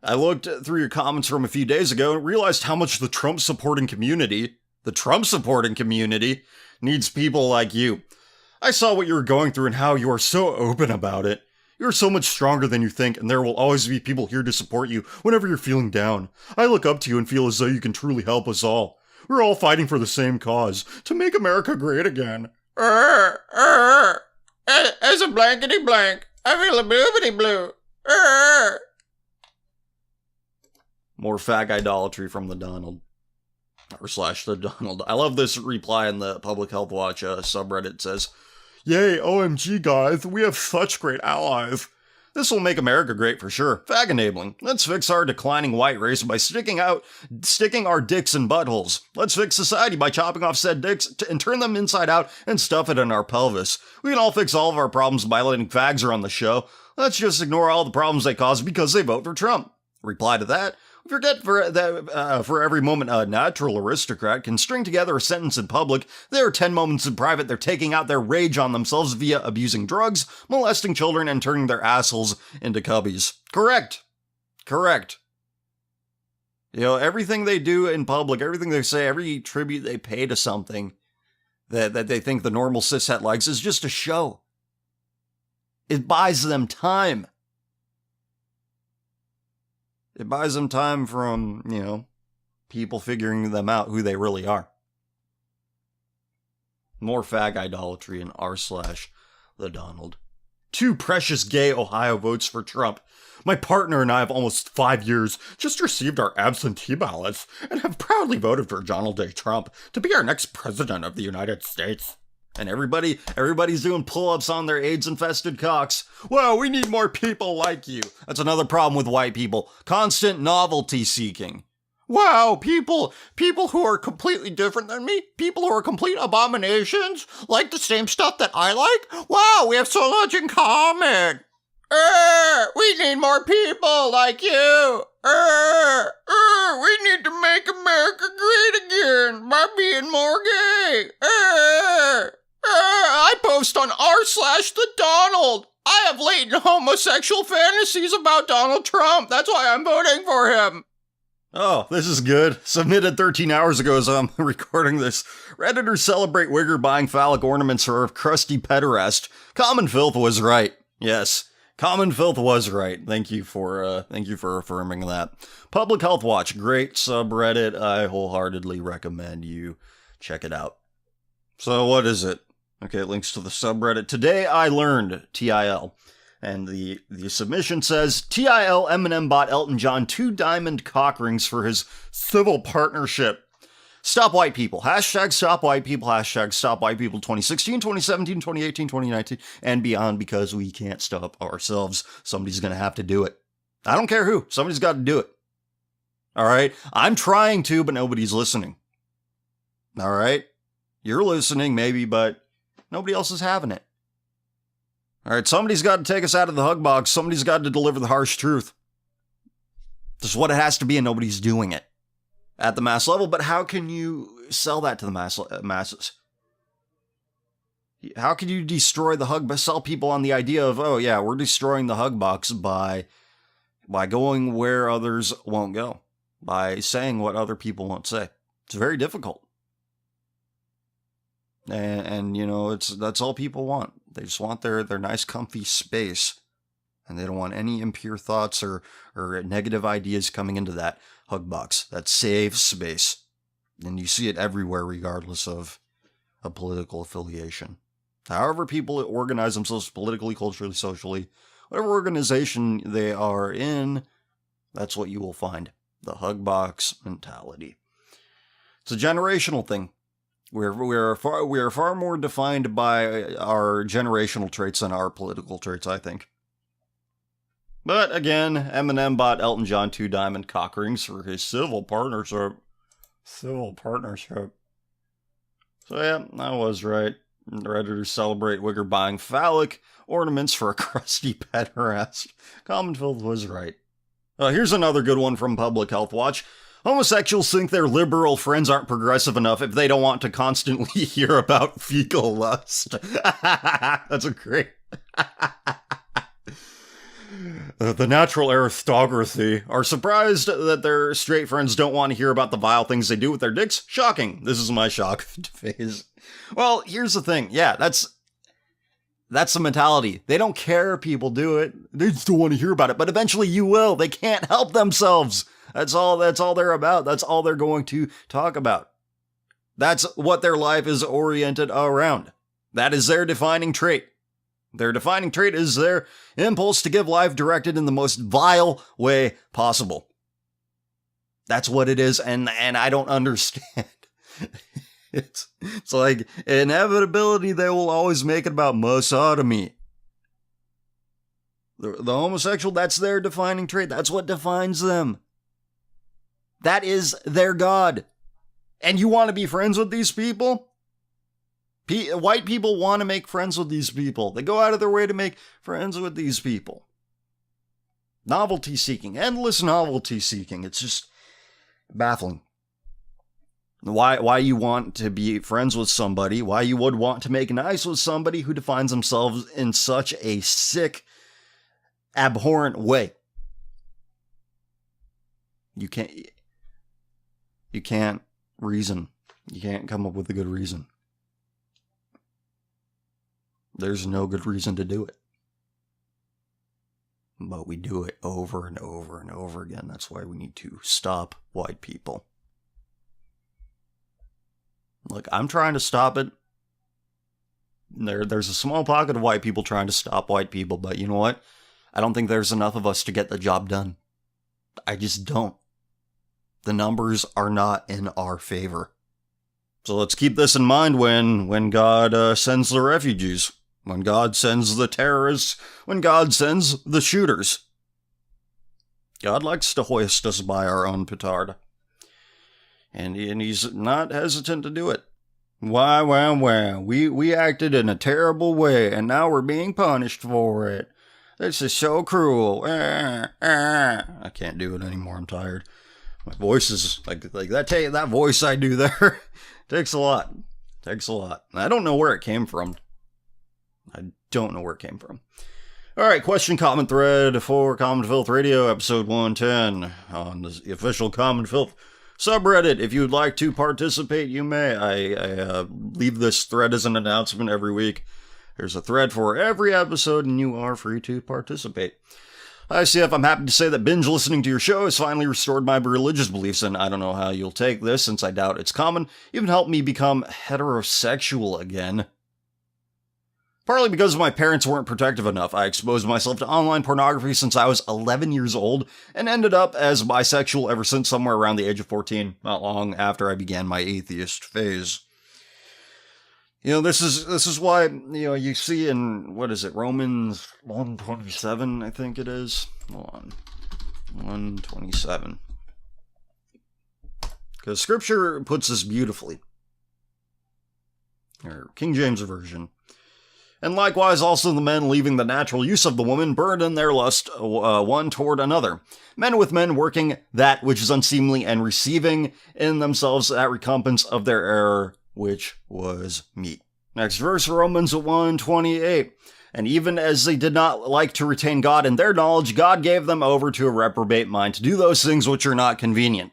A: I looked through your comments from a few days ago and realized how much the Trump-supporting community, needs people like you. I saw what you were going through and how you are so open about it. You are so much stronger than you think, and there will always be people here to support you whenever you're feeling down. I look up to you and feel as though you can truly help us all. We're all fighting for the same cause, to make America great again.
B: As a blankety blank, I feel a bloobity blue.
A: More fag idolatry from the Donald. / the Donald. I love this reply in the Public Health Watch subreddit. It says, "Yay, OMG guys, we have such great allies. This will make America great for sure. Fag enabling. Let's fix our declining white race by sticking our dicks in buttholes. Let's fix society by chopping off said dicks and turn them inside out and stuff it in our pelvis. We can all fix all of our problems by letting fags are on the show. Let's just ignore all the problems they cause because they vote for Trump." Reply to that. Forget for every moment a natural aristocrat can string together a sentence in public, there are 10 moments in private they're taking out their rage on themselves via abusing drugs, molesting children, and turning their assholes into cubbies. Correct. You know, everything they do in public, everything they say, every tribute they pay to something that they think the normal cishet likes is just a show. It buys them time. It buys them time from, people figuring them out who they really are. More fag idolatry in r/the Donald. 2 precious gay Ohio votes for Trump. My partner and I have almost 5 years just received our absentee ballots and have proudly voted for Donald J. Trump to be our next president of the United States. And everybody's doing pull-ups on their AIDS-infested cocks. Well, we need more people like you. That's another problem with white people. Constant novelty seeking.
B: Wow, people who are completely different than me, people who are complete abominations, like the same stuff that I like. Wow, we have so much in common. We need more people like you. We need to make America great again by being more gay. I post on r/the Donald. I have latent homosexual fantasies about Donald Trump. That's why I'm voting for him.
A: Oh, this is good. Submitted 13 hours ago as I'm recording this. Redditors celebrate wigger buying phallic ornaments for a crusty pederast. Common Filth was right. Yes, Common Filth was right. Thank you for affirming that. Public Health Watch, great subreddit. I wholeheartedly recommend you check it out. So what is it? Okay, it links to the subreddit. Today I learned TIL. And the submission says, TIL Eminem bought Elton John 2 diamond cock rings for his civil partnership. Stop white people. Hashtag stop white people. Hashtag stop white people 2016, 2017, 2018, 2019, and beyond, because we can't stop ourselves. Somebody's going to have to do it. I don't care who. Somebody's got to do it. All right? I'm trying to, but nobody's listening. All right? You're listening, maybe, but nobody else is having it. All right, somebody's got to take us out of the hug box. Somebody's got to deliver the harsh truth. This is what it has to be, and nobody's doing it at the mass level. But how can you sell that to the masses? How can you destroy the hug, sell people on the idea of, oh yeah, we're destroying the hug box by going where others won't go, by saying what other people won't say? It's very difficult. And you know, that's all people want. They just want their nice comfy space. And they don't want any impure thoughts or negative ideas coming into that hug box, that safe space. And you see it everywhere, regardless of a political affiliation. However people organize themselves politically, culturally, socially, whatever organization they are in, that's what you will find. The hug box mentality. It's a generational thing. We are far more defined by our generational traits than our political traits, I think. But again, Eminem bought Elton John 2 diamond cock rings for his civil partnership. So yeah, I was right. Redditors celebrate wigger buying phallic ornaments for a crusty pederast. Common Filth was right. Here's another good one from Public Health Watch. Homosexuals think their liberal friends aren't progressive enough if they don't want to constantly hear about fecal lust. That's a great... The natural aristocracy are surprised that their straight friends don't want to hear about the vile things they do with their dicks. Shocking. This is my shock phase. Well, here's the thing. Yeah, that's the mentality. They don't care if people do it. They just don't want to hear about it. But eventually you will. They can't help themselves. That's all they're about. That's all they're going to talk about. That's what their life is oriented around. That is their defining trait. Their defining trait is their impulse to give life directed in the most vile way possible. That's what it is, and I don't understand. It's like inevitability, they will always make it about misogyny. The homosexual, that's their defining trait. That's what defines them. That is their God. And you want to be friends with these people? White people want to make friends with these people. They go out of their way to make friends with these people. Novelty seeking, endless novelty seeking. It's just baffling. Why you want to be friends with somebody, why you would want to make nice with somebody who defines themselves in such a sick, abhorrent way. You can't reason. You can't come up with a good reason. There's no good reason to do it. But we do it over and over and over again. That's why we need to stop white people. Look, I'm trying to stop it. There's a small pocket of white people trying to stop white people, but you know what? I don't think there's enough of us to get the job done. I just don't. The numbers are not in our favor. So let's keep this in mind when God sends the refugees, when God sends the terrorists, when God sends the shooters. God likes to hoist us by our own petard. And he's not hesitant to do it. Why, we acted in a terrible way, and now we're being punished for it. This is so cruel. I can't do it anymore, I'm tired. My voice is like that voice I do there takes a lot. I don't know where it came from. Alright, question comment thread for Common Filth Radio, episode 110, on the official Common Filth subreddit. If you'd like to participate, you may. I leave this thread as an announcement every week. There's a thread for every episode, and you are free to participate. Hi, CF, I'm happy to say that binge listening to your show has finally restored my religious beliefs, and I don't know how you'll take this, since I doubt it's common. Even helped me become heterosexual again. Partly because my parents weren't protective enough, I exposed myself to online pornography since I was 11 years old, and ended up as bisexual ever since somewhere around the age of 14, not long after I began my atheist phase. You know, this is why, you know, you see in, Romans 1:27, I think it is. Hold on. 1:27. Because Scripture puts this beautifully. Or King James Version. And likewise also the men, leaving the natural use of the woman, burden their lust one toward another. Men with men, working that which is unseemly, and receiving in themselves that recompense of their error, which was meat. Next verse, Romans 1:28. And even as they did not like to retain God in their knowledge, God gave them over to a reprobate mind to do those things which are not convenient.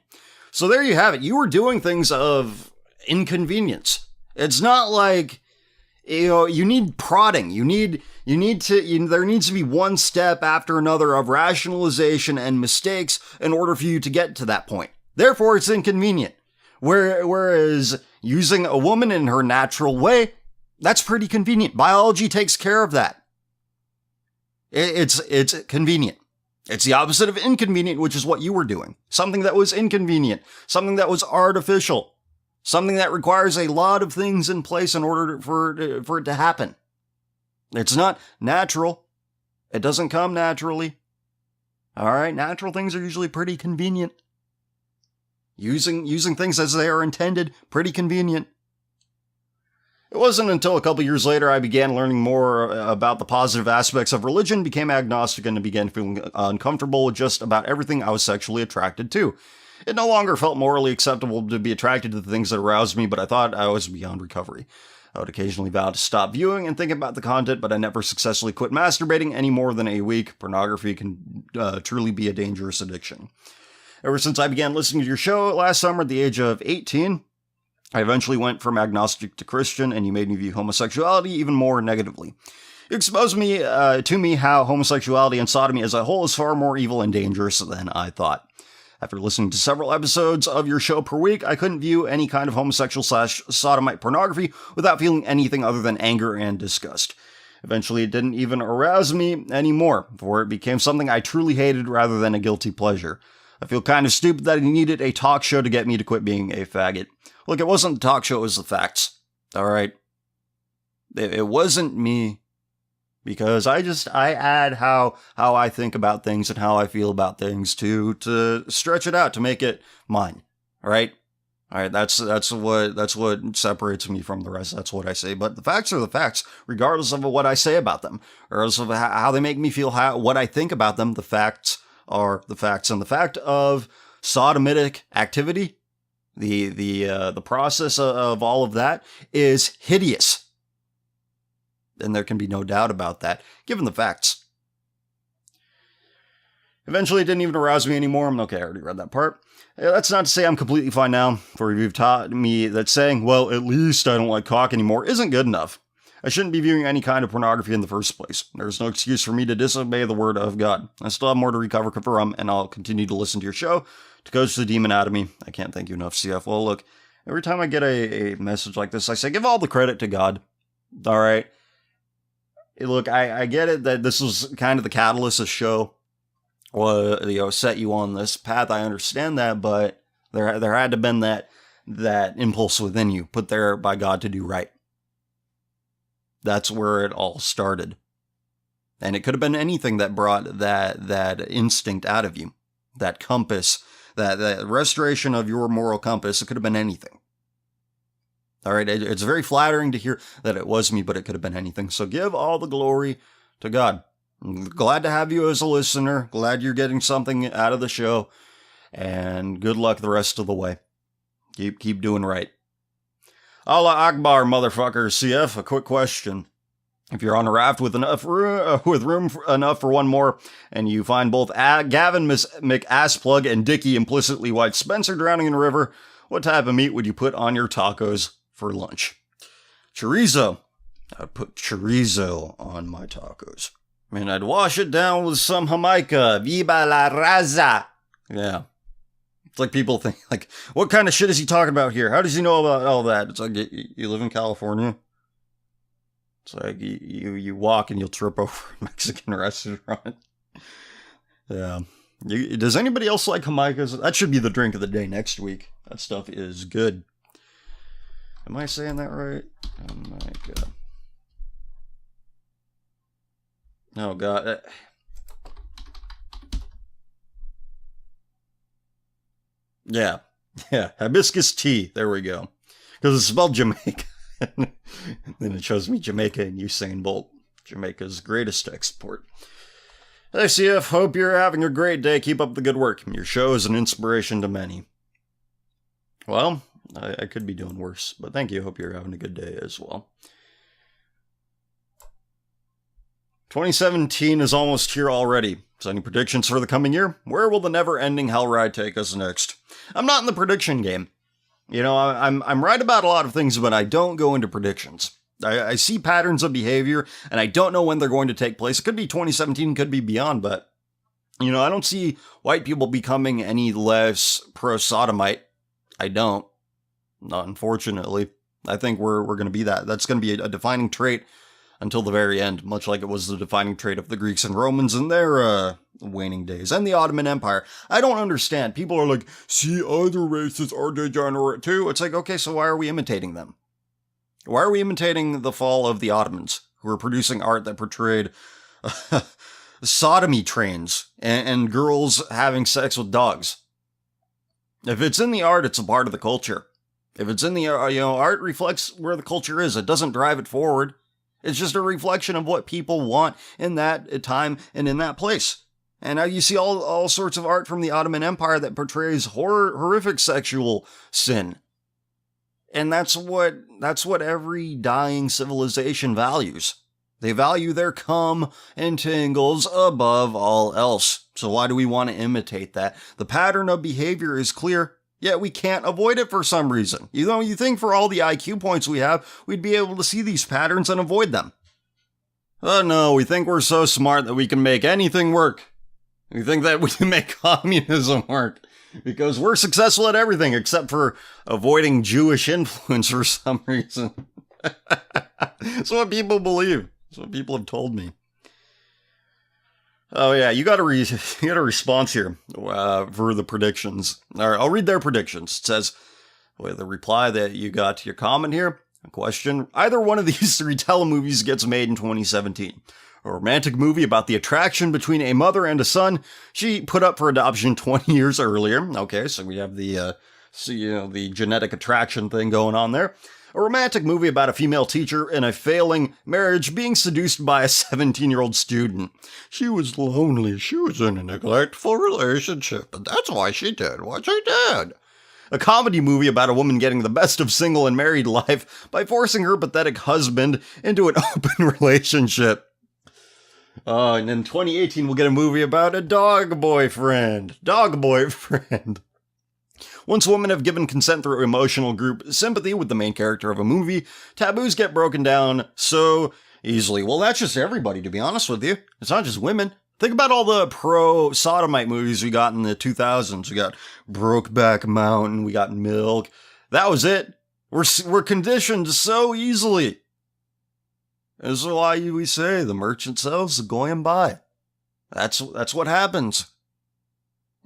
A: So there you have it. You were doing things of inconvenience. It's not like, you know, you need prodding. There needs to be one step after another of rationalization and mistakes in order for you to get to that point. Therefore, it's inconvenient. Whereas using a woman in her natural way, that's pretty convenient. Biology takes care of that. It's convenient. It's the opposite of inconvenient, which is what you were doing. Something that was inconvenient. Something that was artificial. Something that requires a lot of things in place in order for it to happen. It's not natural. It doesn't come naturally. Alright, natural things are usually pretty convenient. Using things as they are intended, pretty convenient. It wasn't until a couple years later I began learning more about the positive aspects of religion, became agnostic, and began feeling uncomfortable with just about everything I was sexually attracted to. It no longer felt morally acceptable to be attracted to the things that aroused me, but I thought I was beyond recovery. I would occasionally vow to stop viewing and think about the content, but I never successfully quit masturbating any more than a week. Pornography can truly be a dangerous addiction. Ever since I began listening to your show last summer at the age of 18, I eventually went from agnostic to Christian, and you made me view homosexuality even more negatively. You exposed me to me how homosexuality and sodomy as a whole is far more evil and dangerous than I thought. After listening to several episodes of your show per week, I couldn't view any kind of homosexual/sodomite pornography without feeling anything other than anger and disgust. Eventually, it didn't even arouse me anymore, for it became something I truly hated rather than a guilty pleasure. I feel kind of stupid that I needed a talk show to get me to quit being a faggot. Look, it wasn't the talk show, it was the facts. Alright? It wasn't me. Because I add how I think about things and how I feel about things to stretch it out, to make it mine. Alright? Alright, that's what separates me from the rest. That's what I say. But the facts are the facts, regardless of what I say about them. Regardless of how they make me feel, what I think about them, the facts are the facts. And the fact of sodomitic activity, the process of all of that is hideous. And there can be no doubt about that, given the facts. Eventually, it didn't even arouse me anymore. Okay, I already read that part. That's not to say I'm completely fine now, for you've taught me that saying, well, at least I don't like cock anymore, isn't good enough. I shouldn't be viewing any kind of pornography in the first place. There's no excuse for me to disobey the word of God. I still have more to recover from, and I'll continue to listen to your show to coach the demon out of me. I can't thank you enough, CF. Well, look, every time I get a message like this, I say, give all the credit to God. All right? Look, I get it that this was kind of the catalyst of the show, set you on this path. I understand that, but there had to have been that impulse within you, put there by God to do right. That's where it all started. And it could have been anything that brought that instinct out of you, that compass, that restoration of your moral compass. It could have been anything. All right, it's very flattering to hear that it was me, but it could have been anything. So give all the glory to God. I'm glad to have you as a listener. Glad you're getting something out of the show. And good luck the rest of the way. Keep doing right. Allah Akbar, motherfucker. CF, a quick question. If you're on a raft with room enough for one more, and you find both Gavin McAssplug and Dickie implicitly white Spencer drowning in a river, what type of meat would you put on your tacos for lunch? Chorizo. I'd put chorizo on my tacos. I mean, I'd wash it down with some Jamaica. Viva la raza. Yeah. It's like people think, like, what kind of shit is he talking about here? How does he know about all that? It's like, you live in California? It's like, you walk and you'll trip over a Mexican restaurant. Yeah. Does anybody else like Jamaicas? That should be the drink of the day next week. That stuff is good. Am I saying that right? Jamaica. Oh, God. Yeah. Hibiscus tea. There we go. Because it's spelled Jamaica. Then it shows me Jamaica and Usain Bolt. Jamaica's greatest export. Hey, CF. Hope you're having a great day. Keep up the good work. Your show is an inspiration to many. Well, I could be doing worse, but thank you. Hope you're having a good day as well. 2017 is almost here already. So any predictions for the coming year? Where will the never-ending hell ride take us next? I'm not in the prediction game. You know, I'm right about a lot of things, but I don't go into predictions. I see patterns of behavior, and I don't know when they're going to take place. It could be 2017, could be beyond, but, you know, I don't see white people becoming any less pro-sodomite. I don't. Not unfortunately. I think we're going to be that. That's going to be a defining trait until the very end, much like it was the defining trait of the Greeks and Romans in their waning days, and the Ottoman Empire. I don't understand. People are like, see, other races are degenerate too. It's like, okay, so why are we imitating them? Why are we imitating the fall of the Ottomans, who were producing art that portrayed sodomy trains and girls having sex with dogs? If it's in the art, it's a part of the culture. If it's in the, art reflects where the culture is. It doesn't drive it forward. It's just a reflection of what people want in that time and in that place. And now you see all sorts of art from the Ottoman Empire that portrays horrific sexual sin. And that's what every dying civilization values. They value their cum and tingles above all else. So why do we want to imitate that? The pattern of behavior is clear, yet we can't avoid it for some reason. You know, you think for all the IQ points we have, we'd be able to see these patterns and avoid them. Oh no, we think we're so smart that we can make anything work. We think that we can make communism work. Because we're successful at everything except for avoiding Jewish influence for some reason. That's what people believe. That's what people have told me. Oh yeah, you got a response here for the predictions. All right, I'll read their predictions. It says, the reply that you got to your comment here, a question, either one of these three telemovies gets made in 2017. A romantic movie about the attraction between a mother and a son she put up for adoption 20 years earlier. Okay, so we have the genetic attraction thing going on there. A romantic movie about a female teacher in a failing marriage being seduced by a 17-year-old student. She was lonely. She was in a neglectful relationship, and that's why she did what she did. A comedy movie about a woman getting the best of single and married life by forcing her pathetic husband into an open relationship. And in 2018, we'll get a movie about a dog boyfriend. Once women have given consent through emotional group sympathy with the main character of a movie, taboos get broken down so easily. Well, that's just everybody, to be honest with you. It's not just women. Think about all the pro-sodomite movies we got in the 2000s. We got Brokeback Mountain, we got Milk. That was it. We're conditioned so easily. This is why we say the merchant sells the goyim buy. That's what happens.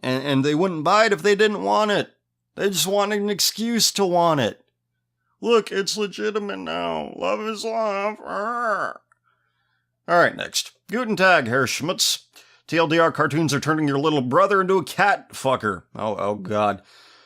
A: And they wouldn't buy it if they didn't want it. They just wanted an excuse to want it. Look, it's legitimate now. Love is love. Alright, next. Guten Tag, Herr Schmutz. TLDR cartoons are turning your little brother into a cat fucker. Oh god.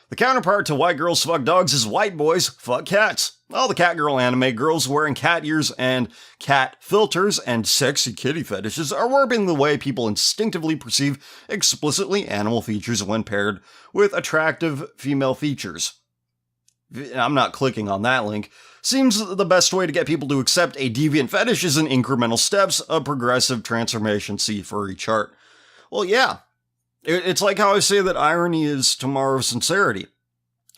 A: The counterpart to white girls fuck dogs is white boys fuck cats. All the Catgirl anime girls wearing cat ears and cat filters and sexy kitty fetishes are warping the way people instinctively perceive explicitly animal features when paired with attractive female features. I'm not clicking on that link. Seems the best way to get people to accept a deviant fetish is in incremental steps of progressive transformation. See furry chart. Well, yeah. It's like how I say that irony is tomorrow's sincerity.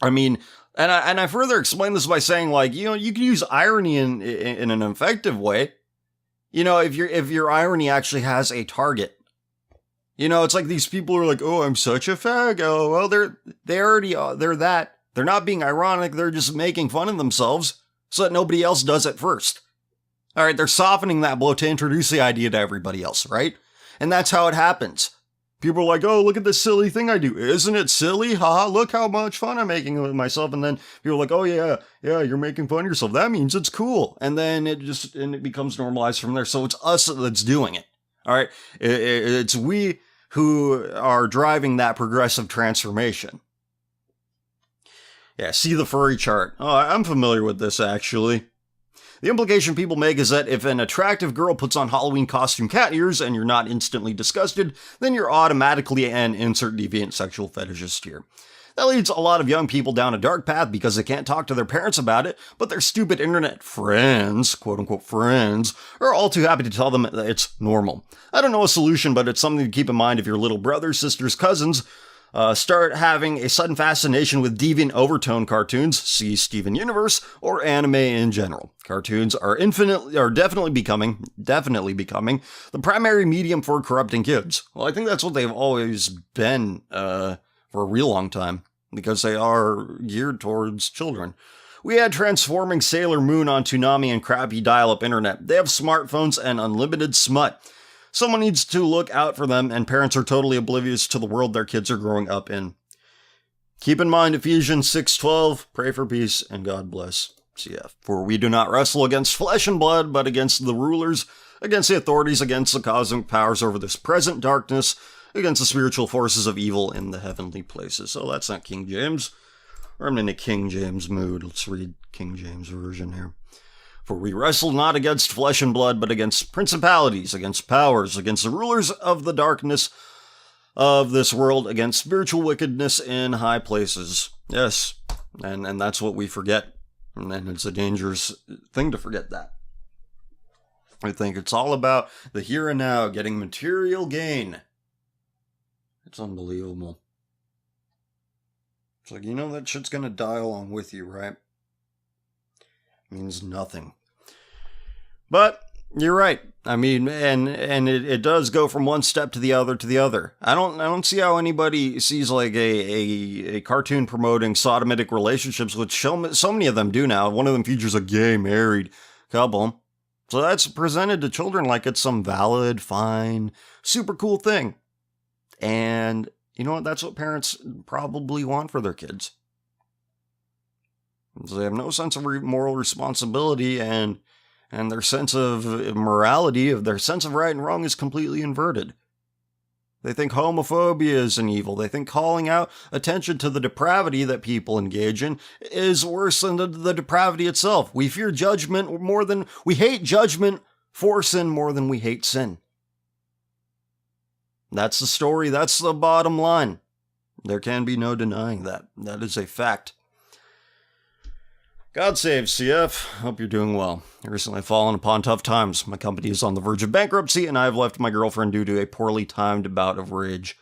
A: I mean, and I further explain this by saying, like, you know, you can use irony in an effective way. You know, if your irony actually has a target. You know, it's like these people are like, oh, I'm such a fag. Oh, well, they're that. They're not being ironic. They're just making fun of themselves so that nobody else does it first. All right, they're softening that blow to introduce the idea to everybody else, right? And that's how it happens. People are like, oh, look at this silly thing I do. Isn't it silly? Haha, look how much fun I'm making with myself. And then people are like, oh, yeah, you're making fun of yourself. That means it's cool. And then it becomes normalized from there. So it's us that's doing it. All right. It's we who are driving that progressive transformation. Yeah, see the furry chart. Oh, I'm familiar with this, actually. The implication people make is that if an attractive girl puts on Halloween costume cat ears and you're not instantly disgusted, then you're automatically an insert deviant sexual fetishist here. That leads a lot of young people down a dark path because they can't talk to their parents about it, but their stupid internet friends, quote-unquote friends, are all too happy to tell them that it's normal. I don't know a solution, but it's something to keep in mind if your little brothers, sisters, cousins start having a sudden fascination with deviant overtone cartoons, see Steven Universe, or anime in general. Cartoons are definitely becoming the primary medium for corrupting kids. Well, I think that's what they've always been for a real long time, because they are geared towards children. We had transforming Sailor Moon on Toonami and crappy dial-up internet. They have smartphones and unlimited smut. Someone needs to look out for them, and parents are totally oblivious to the world their kids are growing up in. Keep in mind Ephesians 6:12, pray for peace and God bless. CF. For we do not wrestle against flesh and blood, but against the rulers, against the authorities, against the cosmic powers over this present darkness, against the spiritual forces of evil in the heavenly places. So that's not King James. I'm in a King James mood. Let's read King James version here. For we wrestle not against flesh and blood, but against principalities, against powers, against the rulers of the darkness of this world against spiritual wickedness in high places. Yes, and that's what we forget. And it's a dangerous thing to forget that. I think it's all about the here and now, getting material gain. It's unbelievable. It's like, that shit's gonna die along with you, right? It means nothing. But you're right. I mean, and it does go from one step to the other. I don't see how anybody sees like a cartoon promoting sodomitic relationships, which so many of them do now. One of them features a gay married couple. So that's presented to children like it's some valid, fine, super cool thing. And you know what? That's what parents probably want for their kids. So they have no sense of moral responsibility, and their sense of morality, their sense of right and wrong is completely inverted. They think homophobia is an evil. They think calling out attention to the depravity that people engage in is worse than the depravity itself. We fear judgment more than we hate judgment for sin more than we hate sin. That's the story. That's the bottom line. There can be no denying that. That is a fact. God save CF. Hope you're doing well. I recently fallen upon tough times. My company is on the verge of bankruptcy, and I have left my girlfriend due to a poorly timed bout of rage.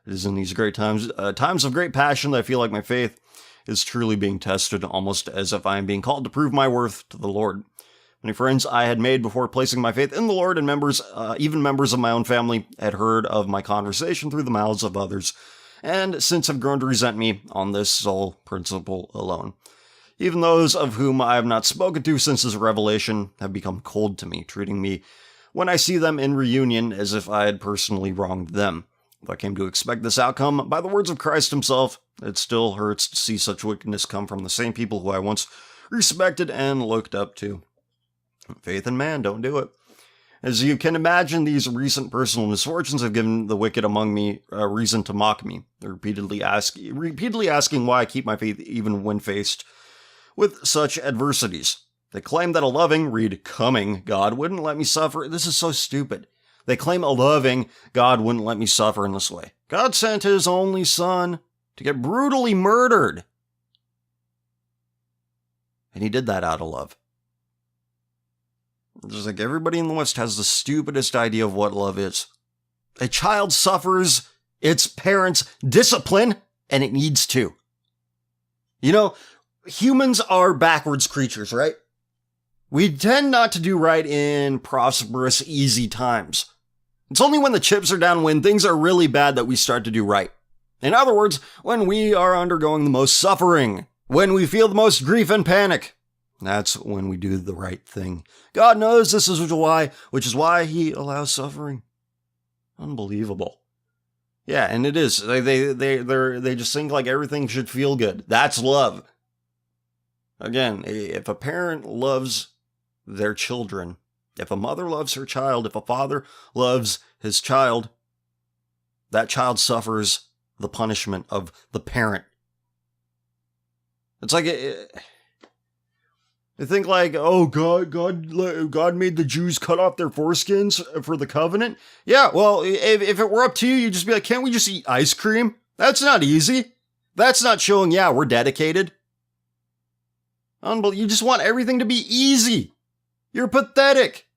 A: It is in these great times, times of great passion, that I feel like my faith is truly being tested, almost as if I am being called to prove my worth to the Lord. Many friends I had made before placing my faith in the Lord, and even members of my own family, had heard of my conversation through the mouths of others, and since have grown to resent me on this sole principle alone. Even those of whom I have not spoken to since this revelation have become cold to me, treating me, when I see them in reunion, as if I had personally wronged them. If I came to expect this outcome, by the words of Christ himself, it still hurts to see such wickedness come from the same people who I once respected and looked up to. Faith in man, don't do it. As you can imagine, these recent personal misfortunes have given the wicked among me a reason to mock me, repeatedly asking why I keep my faith even when faced with such adversities. They claim that a loving, read coming, God wouldn't let me suffer. This is so stupid. They claim a loving God wouldn't let me suffer in this way. God sent his only son to get brutally murdered. And he did that out of love. It's like everybody in the West has the stupidest idea of what love is. A child suffers its parents' discipline, and it needs to. Humans are backwards creatures, right? We tend not to do right in prosperous, easy times. It's only when the chips are down, when things are really bad, that we start to do right. In other words, when we are undergoing the most suffering, when we feel the most grief and panic, that's when we do the right thing. God knows this is which is why he allows suffering. Unbelievable. Yeah, and it is. They just think like everything should feel good. That's love. Again, if a parent loves their children, if a mother loves her child, if a father loves his child, that child suffers the punishment of the parent. It's like I think like, oh, God made the Jews cut off their foreskins for the covenant. Yeah, well, if it were up to you, you'd just be like, can't we just eat ice cream? That's not easy. That's not showing, yeah, we're dedicated. You just want everything to be easy. You're pathetic.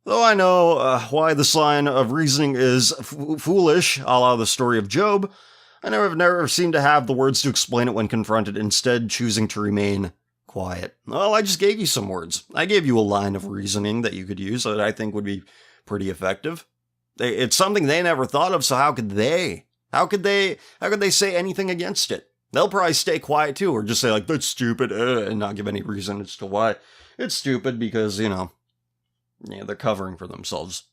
A: Though I know why this line of reasoning is foolish, a la the story of Job, I never seem to have the words to explain it when confronted, instead choosing to remain quiet. Well, I just gave you some words. I gave you a line of reasoning that you could use that I think would be pretty effective. It's something they never thought of, so how could they say anything against it? They'll probably stay quiet too, or just say like, that's stupid, and not give any reason as to why it's stupid, because, they're covering for themselves.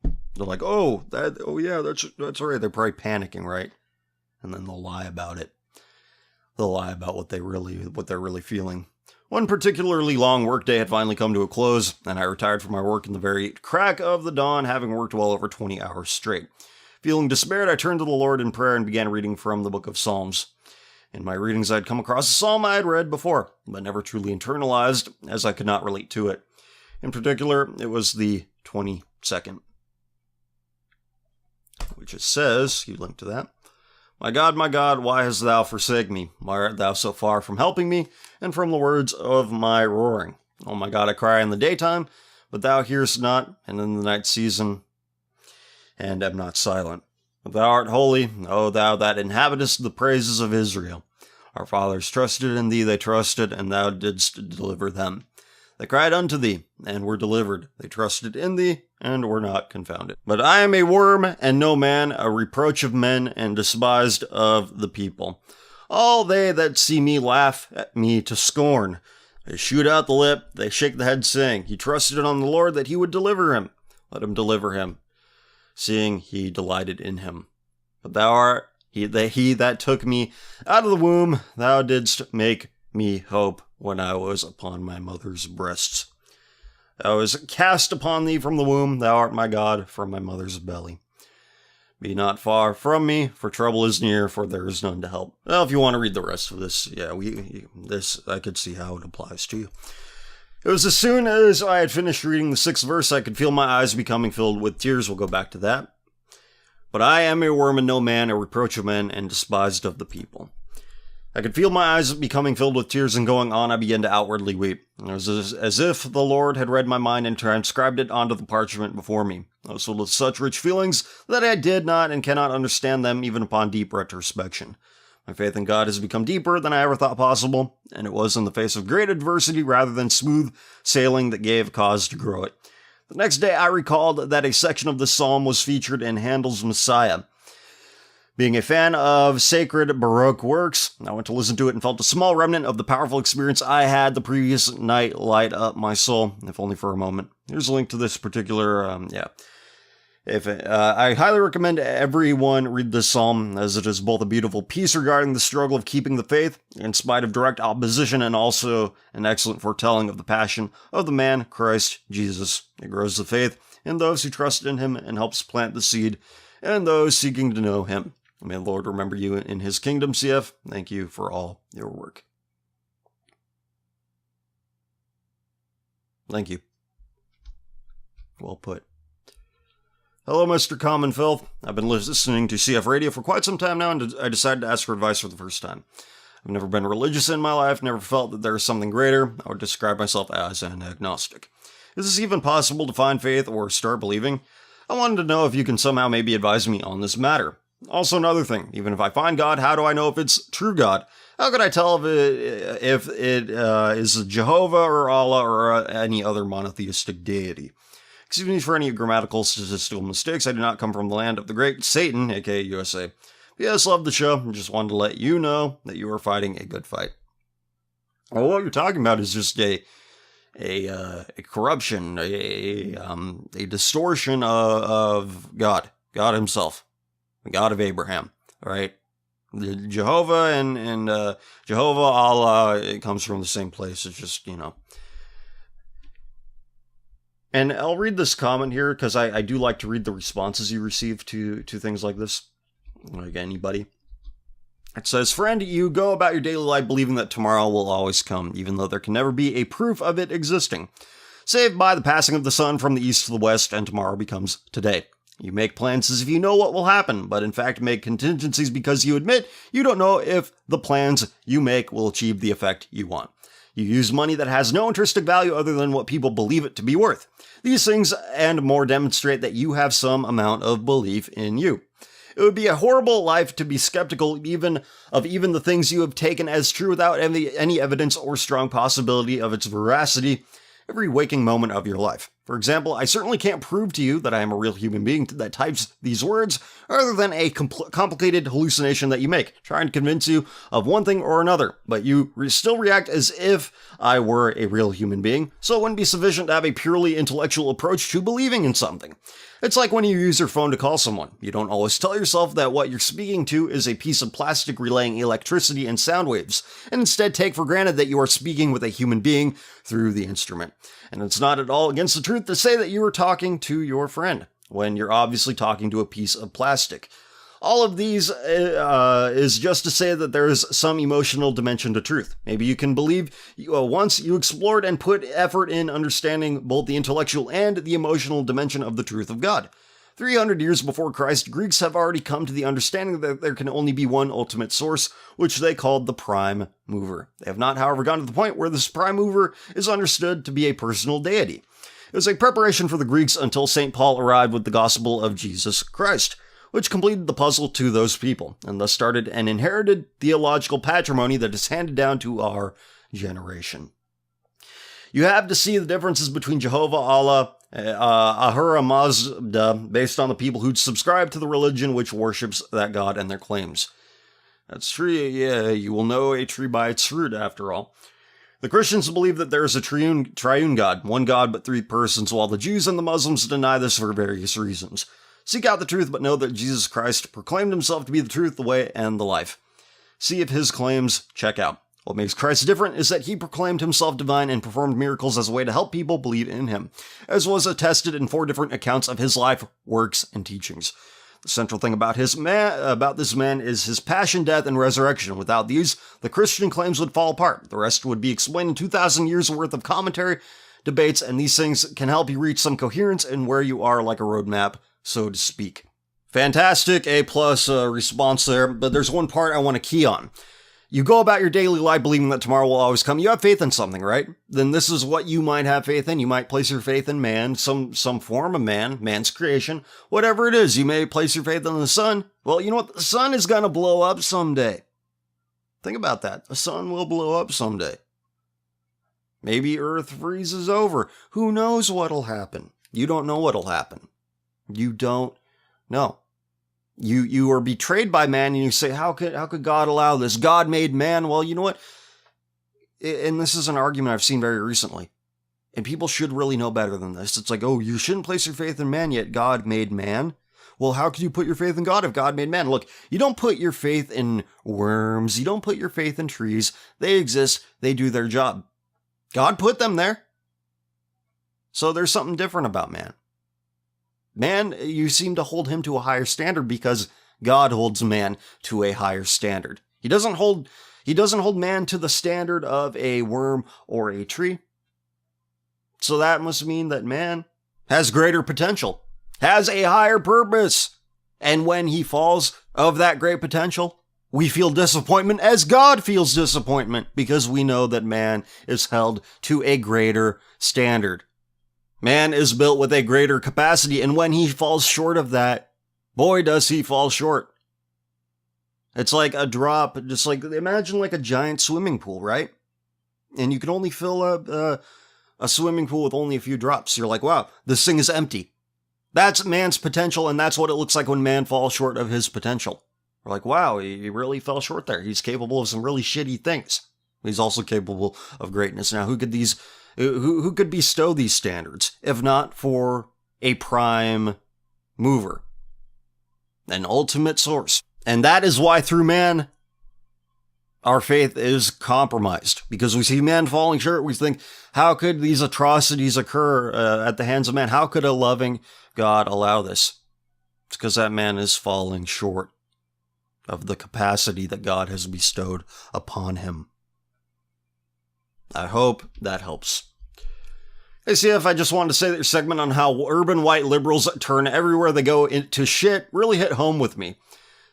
A: They're like, that's right. They're probably panicking, right? And then they'll lie about it. They'll lie about what they're really feeling. One particularly long workday had finally come to a close, and I retired from my work in the very crack of the dawn, having worked well over 20 hours straight. Feeling despaired, I turned to the Lord in prayer and began reading from the book of Psalms. In my readings, I had come across a psalm I had read before, but never truly internalized, as I could not relate to it. In particular, it was the 22nd. which it says, you link to that, my God, why hast thou forsaken me? Why art thou so far from helping me, and from the words of my roaring? Oh my God, I cry in the daytime, but thou hearest not, and in the night season, and am not silent. But thou art holy, O thou that inhabitest the praises of Israel. Our fathers trusted in thee, they trusted, and thou didst deliver them. They cried unto thee, and were delivered. They trusted in thee, and were not confounded. But I am a worm, and no man, a reproach of men, and despised of the people. All they that see me laugh at me to scorn. They shoot out the lip, they shake the head, saying, He trusted on the Lord that he would deliver him. Let him deliver him, seeing he delighted in him. But thou art he that took me out of the womb. Thou didst make me hope when I was upon my mother's breasts. Thou was cast upon thee from the womb. Thou art my God from my mother's belly. Be not far from me, for trouble is near, for there is none to help. Well, if you want to read the rest of this, this I could see how it applies to you. It was as soon as I had finished reading the 6th verse, I could feel my eyes becoming filled with tears. We'll go back to that. But I am a worm and no man, a reproach of men, and despised of the people. I could feel my eyes becoming filled with tears, and going on, I began to outwardly weep. It was as if the Lord had read my mind and transcribed it onto the parchment before me. I was filled with such rich feelings that I did not and cannot understand them even upon deep retrospection. My faith in God has become deeper than I ever thought possible, and it was in the face of great adversity rather than smooth sailing that gave cause to grow it. The next day I recalled that a section of this psalm was featured in Handel's Messiah. Being a fan of sacred Baroque works, I went to listen to it and felt a small remnant of the powerful experience I had the previous night light up my soul, if only for a moment. Here's a link to this particular, I highly recommend everyone read this psalm, as it is both a beautiful piece regarding the struggle of keeping the faith, in spite of direct opposition, and also an excellent foretelling of the passion of the man, Christ Jesus. It grows the faith in those who trust in him and helps plant the seed in those seeking to know him. May the Lord remember you in his kingdom, CF. Thank you for all your work. Thank you. Well put. Hello, Mr. Common Filth. I've been listening to CF Radio for quite some time now, and I decided to ask for advice for the first time. I've never been religious in my life, never felt that there is something greater. I would describe myself as an agnostic. Is this even possible to find faith or start believing? I wanted to know if you can somehow maybe advise me on this matter. Also, another thing, even if I find God, how do I know if it's true God? How could I tell if it is Jehovah or Allah or any other monotheistic deity? Excuse me for any grammatical statistical mistakes. I do not come from the land of the great Satan, aka USA. P.S. Love the show. Just wanted to let you know that you are fighting a good fight. Well, what you're talking about is just a corruption, a distortion of God himself, the God of Abraham, right? The Jehovah and Jehovah, Allah, it comes from the same place. It's just, And I'll read this comment here because I do like to read the responses you receive to things like this, like anybody. It says, friend, you go about your daily life believing that tomorrow will always come, even though there can never be a proof of it existing. Save by the passing of the sun from the east to the west, and tomorrow becomes today. You make plans as if you know what will happen, but in fact make contingencies because you admit you don't know if the plans you make will achieve the effect you want. You use money that has no intrinsic value other than what people believe it to be worth. These things and more demonstrate that you have some amount of belief in you. It would be a horrible life to be skeptical even the things you have taken as true without any evidence or strong possibility of its veracity every waking moment of your life. For example, I certainly can't prove to you that I am a real human being that types these words, other than a complicated hallucination that you make, trying to convince you of one thing or another, but you still react as if I were a real human being, so it wouldn't be sufficient to have a purely intellectual approach to believing in something. It's like when you use your phone to call someone. You don't always tell yourself that what you're speaking to is a piece of plastic relaying electricity and sound waves, and instead take for granted that you are speaking with a human being through the instrument. And it's not at all against the truth to say that you are talking to your friend, when you're obviously talking to a piece of plastic. All of these is just to say that there is some emotional dimension to truth. Maybe you can believe once you explored and put effort in understanding both the intellectual and the emotional dimension of the truth of God. 300 years before Christ, Greeks have already come to the understanding that there can only be one ultimate source, which they called the prime mover. They have not, however, gotten to the point where this prime mover is understood to be a personal deity. It was a preparation for the Greeks until St. Paul arrived with the gospel of Jesus Christ, which completed the puzzle to those people, and thus started an inherited theological patrimony that is handed down to our generation. You have to see the differences between Jehovah, Allah, Ahura Mazda, based on the people who subscribe to the religion which worships that God and their claims. That's true, yeah, you will know a tree by its fruit, after all. The Christians believe that there is a triune God, one God but three persons, while the Jews and the Muslims deny this for various reasons. Seek out the truth, but know that Jesus Christ proclaimed himself to be the truth, the way, and the life. See if his claims check out. What makes Christ different is that he proclaimed himself divine and performed miracles as a way to help people believe in him, as was attested in 4 different accounts of his life, works, and teachings. The central thing about this man is his passion, death, and resurrection. Without these, the Christian claims would fall apart. The rest would be explained in 2,000 years worth of commentary, debates, and these things can help you reach some coherence in where you are, like a roadmap, so to speak. Fantastic, A+ response there, but there's one part I want to key on. You go about your daily life believing that tomorrow will always come. You have faith in something, right? Then this is what you might have faith in. You might place your faith in man, some form of man, man's creation, whatever it is. You may place your faith in the sun. Well, you know what? The sun is going to blow up someday. Think about that. The sun will blow up someday. Maybe Earth freezes over. Who knows what'll happen? You don't know what'll happen. You don't know. You are betrayed by man, and you say, how could God allow this? God made man. Well, you know what? And this is an argument I've seen very recently. And people should really know better than this. It's like, oh, you shouldn't place your faith in man, yet God made man. Well, how could you put your faith in God if God made man? Look, you don't put your faith in worms. You don't put your faith in trees. They exist. They do their job. God put them there. So there's something different about man. Man, you seem to hold him to a higher standard because God holds man to a higher standard. He doesn't hold man to the standard of a worm or a tree. So that must mean that man has greater potential, has a higher purpose. And when he falls of that great potential, we feel disappointment as God feels disappointment because we know that man is held to a greater standard. Man is built with a greater capacity, and when he falls short of that, boy, does he fall short. It's like a drop, just like, imagine like a giant swimming pool, right? And you can only fill a swimming pool with only a few drops. You're like, wow, this thing is empty. That's man's potential, and that's what it looks like when man falls short of his potential. We're like, wow, he really fell short there. He's capable of some really shitty things. He's also capable of greatness. Now, who could bestow these standards, if not for a prime mover, an ultimate source? And that is why through man, our faith is compromised. Because we see man falling short, we think, how could these atrocities occur at the hands of man? How could a loving God allow this? It's because that man is falling short of the capacity that God has bestowed upon him. I hope that helps. Hey, CF, I just wanted to say that your segment on how urban white liberals turn everywhere they go into shit really hit home with me.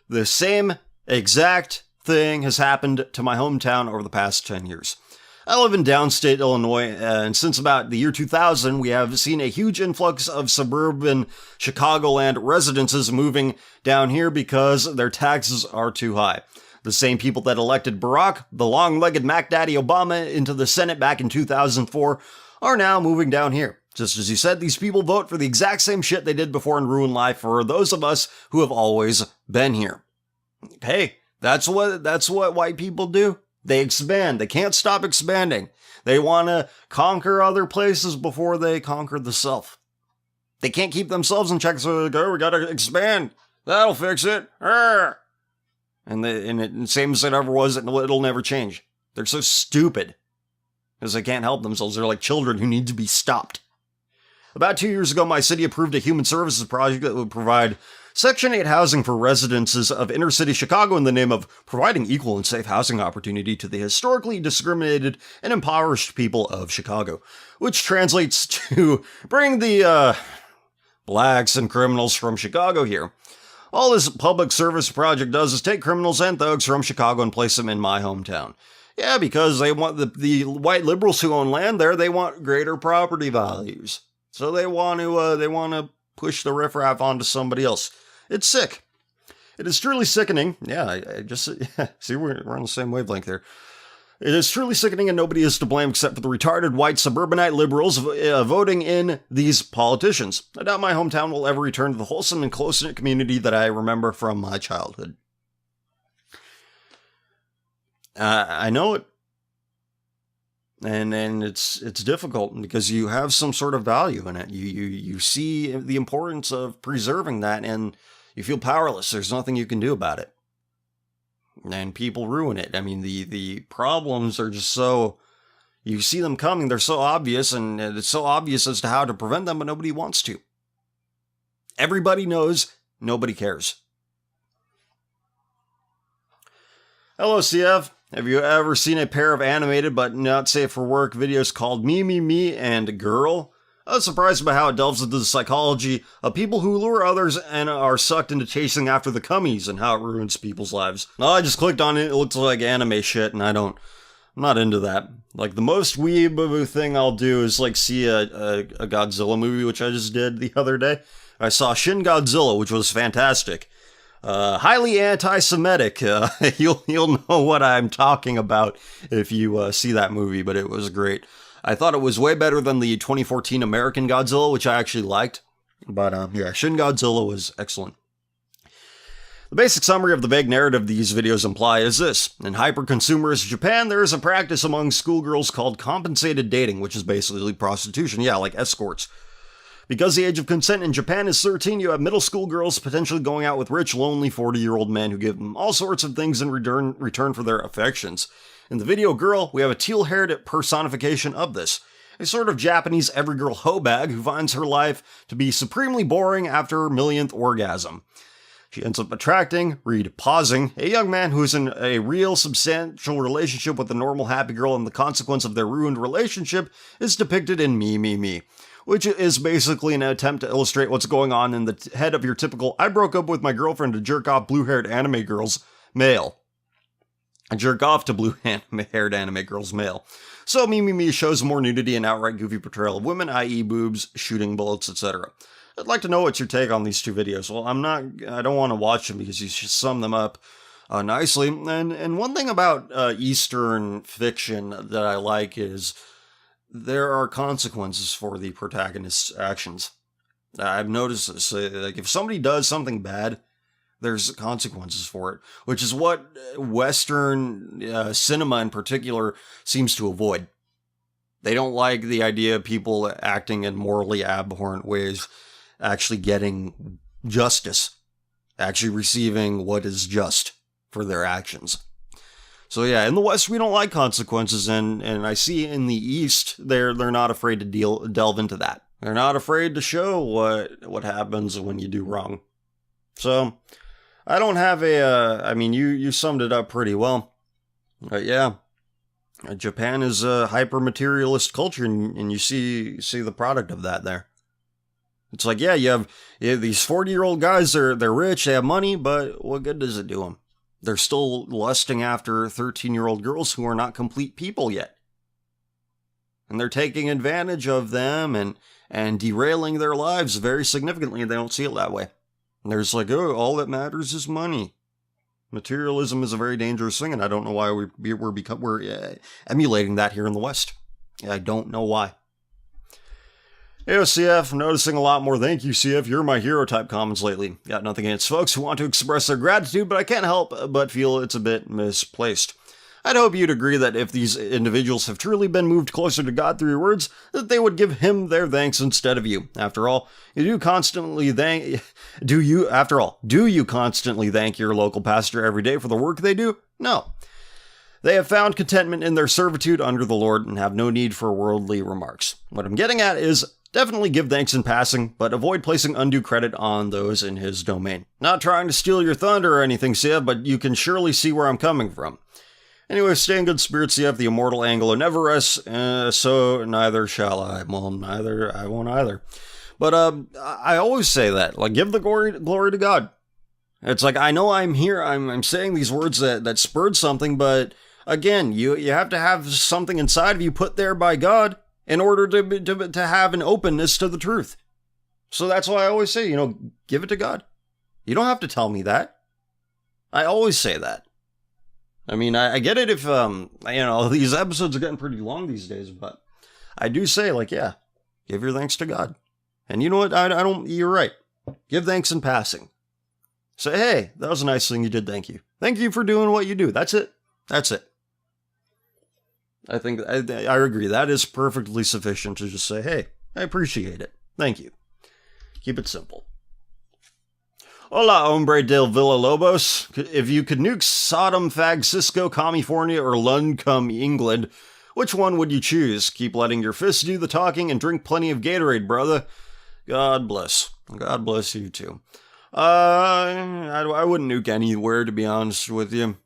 A: The same exact thing has happened to my hometown over the past 10 years. I live in downstate Illinois, and since about the year 2000, we have seen a huge influx of suburban Chicagoland residences moving down here because their taxes are too high. The same people that elected Barack, the long-legged Mac Daddy Obama, into the Senate back in 2004 are now moving down here. Just as you said, these people vote for the exact same shit they did before and ruin life for those of us who have always been here. Hey, that's what white people do. They expand. They can't stop expanding. They want to conquer other places before they conquer the self. They can't keep themselves in check, so they go, we gotta expand. That'll fix it. Arr! And same as it ever was, it'll never change. They're so stupid because they can't help themselves. They're like children who need to be stopped. About 2 years ago, my city approved a human services project that would provide Section 8 housing for residences of inner-city Chicago in the name of providing equal and safe housing opportunity to the historically discriminated and impoverished people of Chicago, which translates to bring the lax and criminals from Chicago here. All this public service project does is take criminals and thugs from Chicago and place them in my hometown. Yeah, because they want the white liberals who own land there, they want greater property values. So they want to push the riffraff onto somebody else. It's sick. It is truly sickening. Yeah, I just see we're on the same wavelength there. It is truly sickening, and nobody is to blame except for the retarded white suburbanite liberals voting in these politicians. I doubt my hometown will ever return to the wholesome and close-knit community that I remember from my childhood. I know it, and it's difficult because you have some sort of value in it. You see the importance of preserving that, and you feel powerless. There's nothing you can do about it. And people ruin it. I mean, the problems are just so... You see them coming, they're so obvious, and it's so obvious as to how to prevent them, but nobody wants to. Everybody knows, nobody cares. Hello, CF. Have you ever seen a pair of animated but not safe for work videos called Me, Me, Me, and Girl? I was surprised by how it delves into the psychology of people who lure others and are sucked into chasing after the cummies and how it ruins people's lives. Oh, I just clicked on it, it looks like anime shit, and I'm not into that. Like, the most weeb thing I'll do is, like, see a Godzilla movie, which I just did the other day. I saw Shin Godzilla, which was fantastic. Highly anti-Semitic. You'll know what I'm talking about if you see that movie, but it was great. I thought it was way better than the 2014 American Godzilla, which I actually liked. But yeah, Shin Godzilla was excellent. The basic summary of the vague narrative these videos imply is this. In hyper-consumerist Japan, there is a practice among schoolgirls called compensated dating, which is basically prostitution. Yeah, like escorts. Because the age of consent in Japan is 13, you have middle school girls potentially going out with rich, lonely 40-year-old men who give them all sorts of things in return for their affections. In the video Girl, we have a teal-haired personification of this. A sort of Japanese every-girl hoe bag who finds her life to be supremely boring after her millionth orgasm. She ends up attracting, pausing, a young man who is in a real, substantial relationship with a normal happy girl, and the consequence of their ruined relationship is depicted in Me, Me, Me, which is basically an attempt to illustrate what's going on in the head of your typical I broke up with my girlfriend to jerk off blue-haired anime girls male. I jerk off to blue-haired anime girls male. So Me, Me, Me shows more nudity and outright goofy portrayal of women, i.e. boobs, shooting bullets, etc. I'd like to know what's your take on these two videos. Well, I don't want to watch them because you just sum them up nicely. And one thing about Eastern fiction that I like is there are consequences for the protagonist's actions. I've noticed this. Like, if somebody does something bad, there's consequences for it, which is what Western cinema in particular seems to avoid. They don't like the idea of people acting in morally abhorrent ways, actually getting justice, actually receiving what is just for their actions. So yeah, in the West, we don't like consequences, and I see in the East, they're not afraid to delve into that. They're not afraid to show what happens when you do wrong. So, I don't have I mean, you summed it up pretty well. But yeah, Japan is a hyper-materialist culture, and you see the product of that there. It's like, yeah, you have these 40-year-old guys, they're rich, they have money, but what good does it do them? They're still lusting after 13-year-old girls who are not complete people yet. And they're taking advantage of them and derailing their lives very significantly, and they don't see it that way. And there's like, oh, all that matters is money. Materialism is a very dangerous thing, and I don't know why we're emulating that here in the West. I don't know why. Hey, CF, noticing a lot more thank you, CF, you're my hero type comments lately. Got nothing against folks who want to express their gratitude, but I can't help but feel it's a bit misplaced. I'd hope you'd agree that if these individuals have truly been moved closer to God through your words, that they would give him their thanks instead of you. After all, do you constantly thank your local pastor every day for the work they do? No. They have found contentment in their servitude under the Lord and have no need for worldly remarks. What I'm getting at is, definitely give thanks in passing, but avoid placing undue credit on those in his domain. Not trying to steal your thunder or anything, CF, but you can surely see where I'm coming from. Anyway, stay in good spirits, CF. The immortal angler never rests, so neither shall I. Well, I won't either. But I always say that, like, give the glory to God. It's like, I know I'm here, I'm saying these words that spurred something, but again, you have to have something inside of you put there by God in order to have an openness to the truth. So that's why I always say, give it to God. You don't have to tell me that. I always say that. I mean, I get it if, these episodes are getting pretty long these days, but I do say, like, yeah, give your thanks to God. And you know what? You're right. Give thanks in passing. Say, hey, that was a nice thing you did. Thank you. Thank you for doing what you do. That's it. That's it. I think I agree. That is perfectly sufficient to just say, hey, I appreciate it. Thank you. Keep it simple. Hola, hombre del Villalobos. If you could nuke Sodom, Fag, Cisco, California, or Lundcombe, England, which one would you choose? Keep letting your fists do the talking and drink plenty of Gatorade, brother. God bless. God bless you too. I wouldn't nuke anywhere, to be honest with you.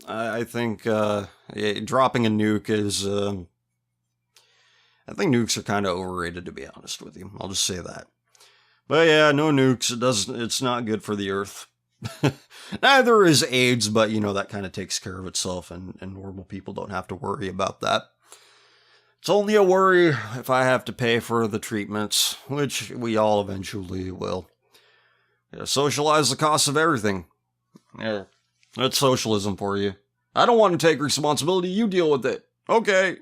A: I think dropping a nuke is... I think nukes are kind of overrated, to be honest with you. I'll just say that. But yeah, no nukes. It's not good for the earth. Neither is AIDS, but that kind of takes care of itself, and normal people don't have to worry about that. It's only a worry if I have to pay for the treatments, which we all eventually will. Yeah, socialize the cost of everything. Yeah, that's socialism for you. I don't want to take responsibility, you deal with it. Okay.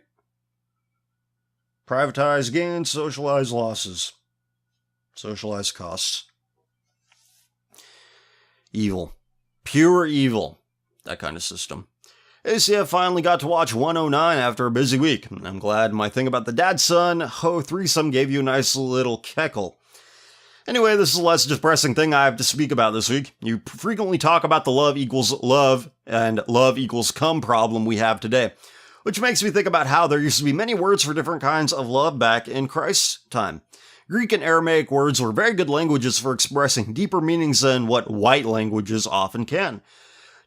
A: Privatize gains, socialize losses. Socialize costs. Evil. Pure evil. That kind of system. ACF finally got to watch 109 after a busy week. I'm glad my thing about the dad-son ho threesome gave you a nice little keckle. Anyway, this is a less depressing thing I have to speak about this week. You frequently talk about the love equals love and love equals cum problem we have today, which makes me think about how there used to be many words for different kinds of love back in Christ's time. Greek and Aramaic words were very good languages for expressing deeper meanings than what white languages often can.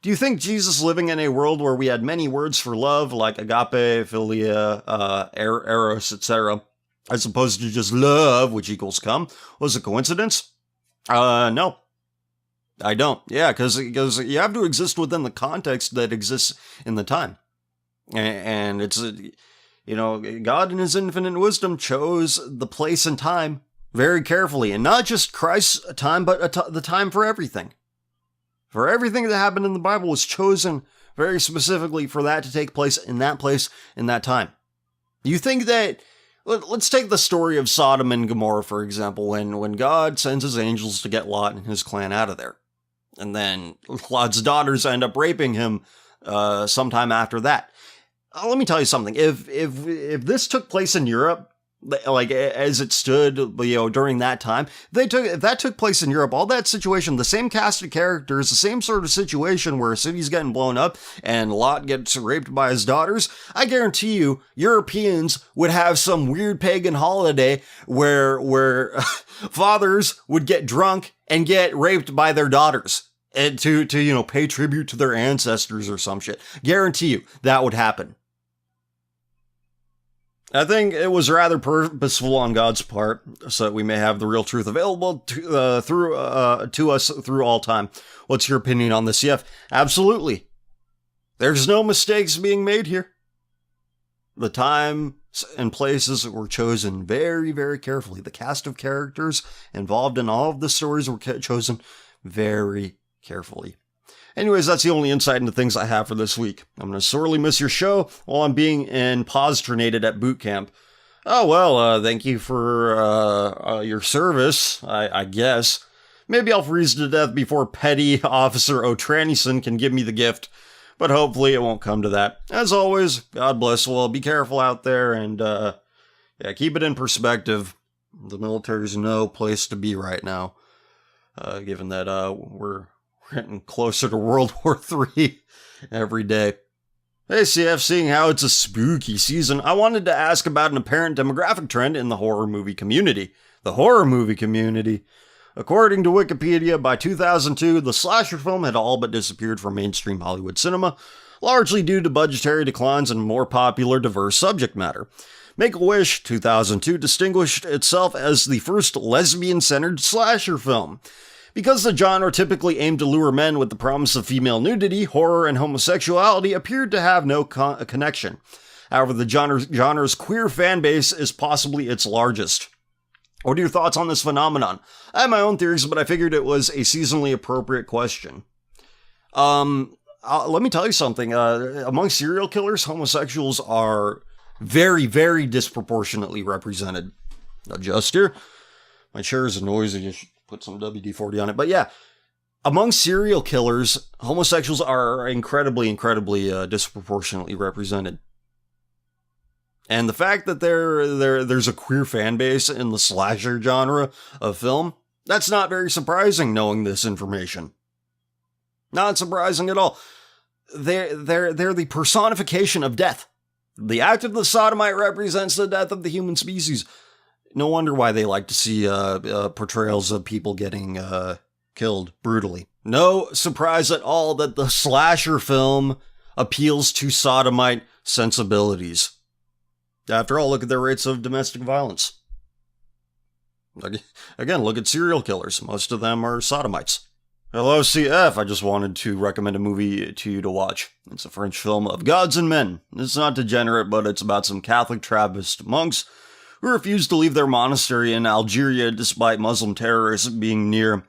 A: Do you think Jesus living in a world where we had many words for love, like agape, philia, eros, etc., as opposed to just love, which equals cum, was a coincidence? No. I don't. Yeah, because you have to exist within the context that exists in the time. And it's, God in his infinite wisdom chose the place and time very carefully. And not just Christ's time, but the time for everything. For everything that happened in the Bible was chosen very specifically for that to take place in that time. You think that... Let's take the story of Sodom and Gomorrah, for example, when God sends his angels to get Lot and his clan out of there. And then Lot's daughters end up raping him sometime after that. Let me tell you something. If this took place in Europe, like as it stood, during that time, if that took place in Europe, all that situation, the same cast of characters, the same sort of situation where a city's getting blown up and Lot gets raped by his daughters, I guarantee you, Europeans would have some weird pagan holiday where fathers would get drunk and get raped by their daughters. And to pay tribute to their ancestors or some shit. Guarantee you, that would happen. I think it was rather purposeful on God's part, so that we may have the real truth available to us through all time. What's your opinion on this, Yef? Absolutely. There's no mistakes being made here. The times and places were chosen very, very carefully. The cast of characters involved in all of the stories were chosen very carefully. Anyways, that's the only insight into things I have for this week. I'm going to sorely miss your show while I'm being impostrinated at boot camp. Oh, well, thank you for your service, I guess. Maybe I'll freeze to death before Petty Officer O'Tranison can give me the gift. But hopefully it won't come to that. As always, God bless. Well, be careful out there and, keep it in perspective. The military's no place to be right now. Given that, we're getting closer to World War III every day. Hey CF, seeing how it's a spooky season, I wanted to ask about an apparent demographic trend in the horror movie community. The horror movie community. According to Wikipedia, by 2002, the slasher film had all but disappeared from mainstream Hollywood cinema, largely due to budgetary declines and more popular, diverse subject matter. Make-A-Wish 2002 distinguished itself as the first lesbian-centered slasher film. Because the genre typically aimed to lure men with the promise of female nudity, horror and homosexuality appeared to have no connection. However, the genre's queer fan base is possibly its largest. What are your thoughts on this phenomenon? I have my own theories, but I figured it was a seasonally appropriate question. Let me tell you something. Among serial killers, homosexuals are very, very disproportionately represented. Adjust here. My chair is noisy. I should put some WD-40 on it. But yeah, among serial killers, homosexuals are incredibly disproportionately represented. And the fact that there's a queer fan base in the slasher genre of film, that's not very surprising knowing this information. Not surprising at all. They're the personification of death. The act of the sodomite represents the death of the human species. No wonder why they like to see portrayals of people getting killed brutally. No surprise at all that the slasher film appeals to sodomite sensibilities. After all, look at their rates of domestic violence. Again, look at serial killers. Most of them are sodomites. Hello, CF. I just wanted to recommend a movie to you to watch. It's a French film of gods and men. It's not degenerate, but it's about some Catholic Trappist monks who refused to leave their monastery in Algeria despite Muslim terrorists being near,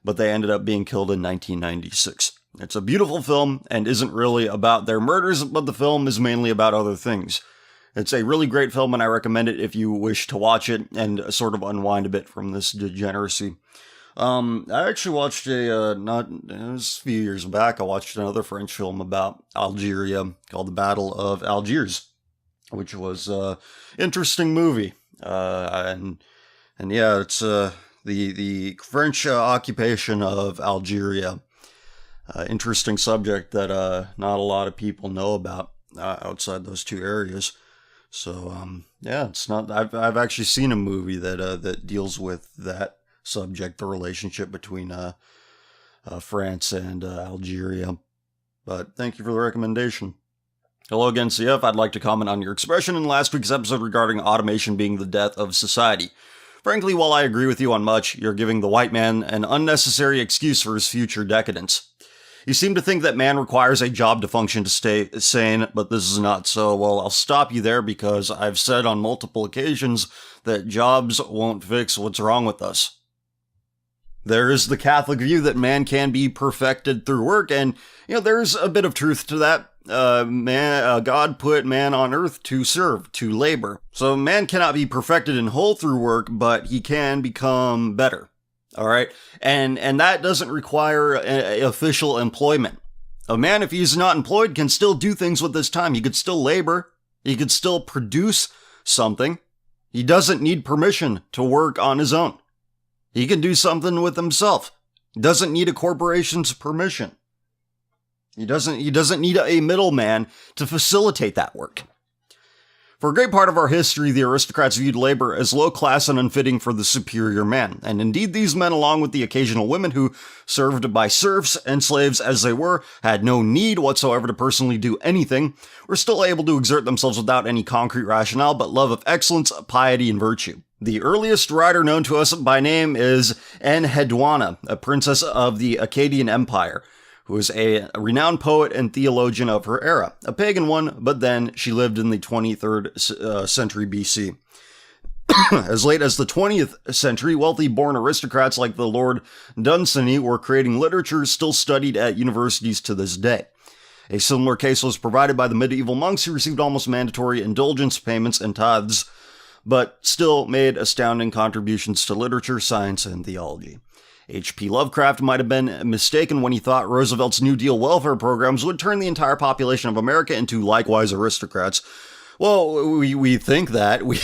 A: but they ended up being killed in 1996. It's a beautiful film and isn't really about their murders, but the film is mainly about other things. It's a really great film, and I recommend it if you wish to watch it and sort of unwind a bit from this degeneracy. I actually watched it was a few years back, I watched another French film about Algeria called The Battle of Algiers, which was an interesting movie. And yeah, it's the French occupation of Algeria. Interesting subject that not a lot of people know about outside those two areas. So yeah, it's not. I've actually seen a movie that deals with that subject, the relationship between France and Algeria. But thank you for the recommendation. Hello again, CF. I'd like to comment on your expression in last week's episode regarding automation being the death of society. Frankly, while I agree with you on much, you're giving the white man an unnecessary excuse for his future decadence. You seem to think that man requires a job to function to stay sane, but this is not so. Well, I'll stop you there because I've said on multiple occasions that jobs won't fix what's wrong with us. There is the Catholic view that man can be perfected through work, and there's a bit of truth to that. God put man on earth to serve, to labor. So man cannot be perfected in whole through work, but he can become better. All right, and that doesn't require official employment. A man, if he's not employed, can still do things with his time. He could still labor. He could still produce something. He doesn't need permission to work on his own. He can do something with himself. He doesn't need a corporation's permission. He doesn't need a middleman to facilitate that work. For a great part of our history, the aristocrats viewed labor as low class and unfitting for the superior man. And indeed, these men, along with the occasional women who served by serfs and slaves as they were, had no need whatsoever to personally do anything, were still able to exert themselves without any concrete rationale but love of excellence, piety, and virtue. The earliest writer known to us by name is Enheduanna, a princess of the Akkadian Empire, who was a renowned poet and theologian of her era, a pagan one, but then she lived in the 23rd century BC. As late as the 20th century, wealthy-born aristocrats like the Lord Dunsany were creating literature still studied at universities to this day. A similar case was provided by the medieval monks who received almost mandatory indulgence payments and tithes, but still made astounding contributions to literature, science, and theology. H.P. Lovecraft might have been mistaken when he thought Roosevelt's New Deal welfare programs would turn the entire population of America into likewise aristocrats. Well, we think that. We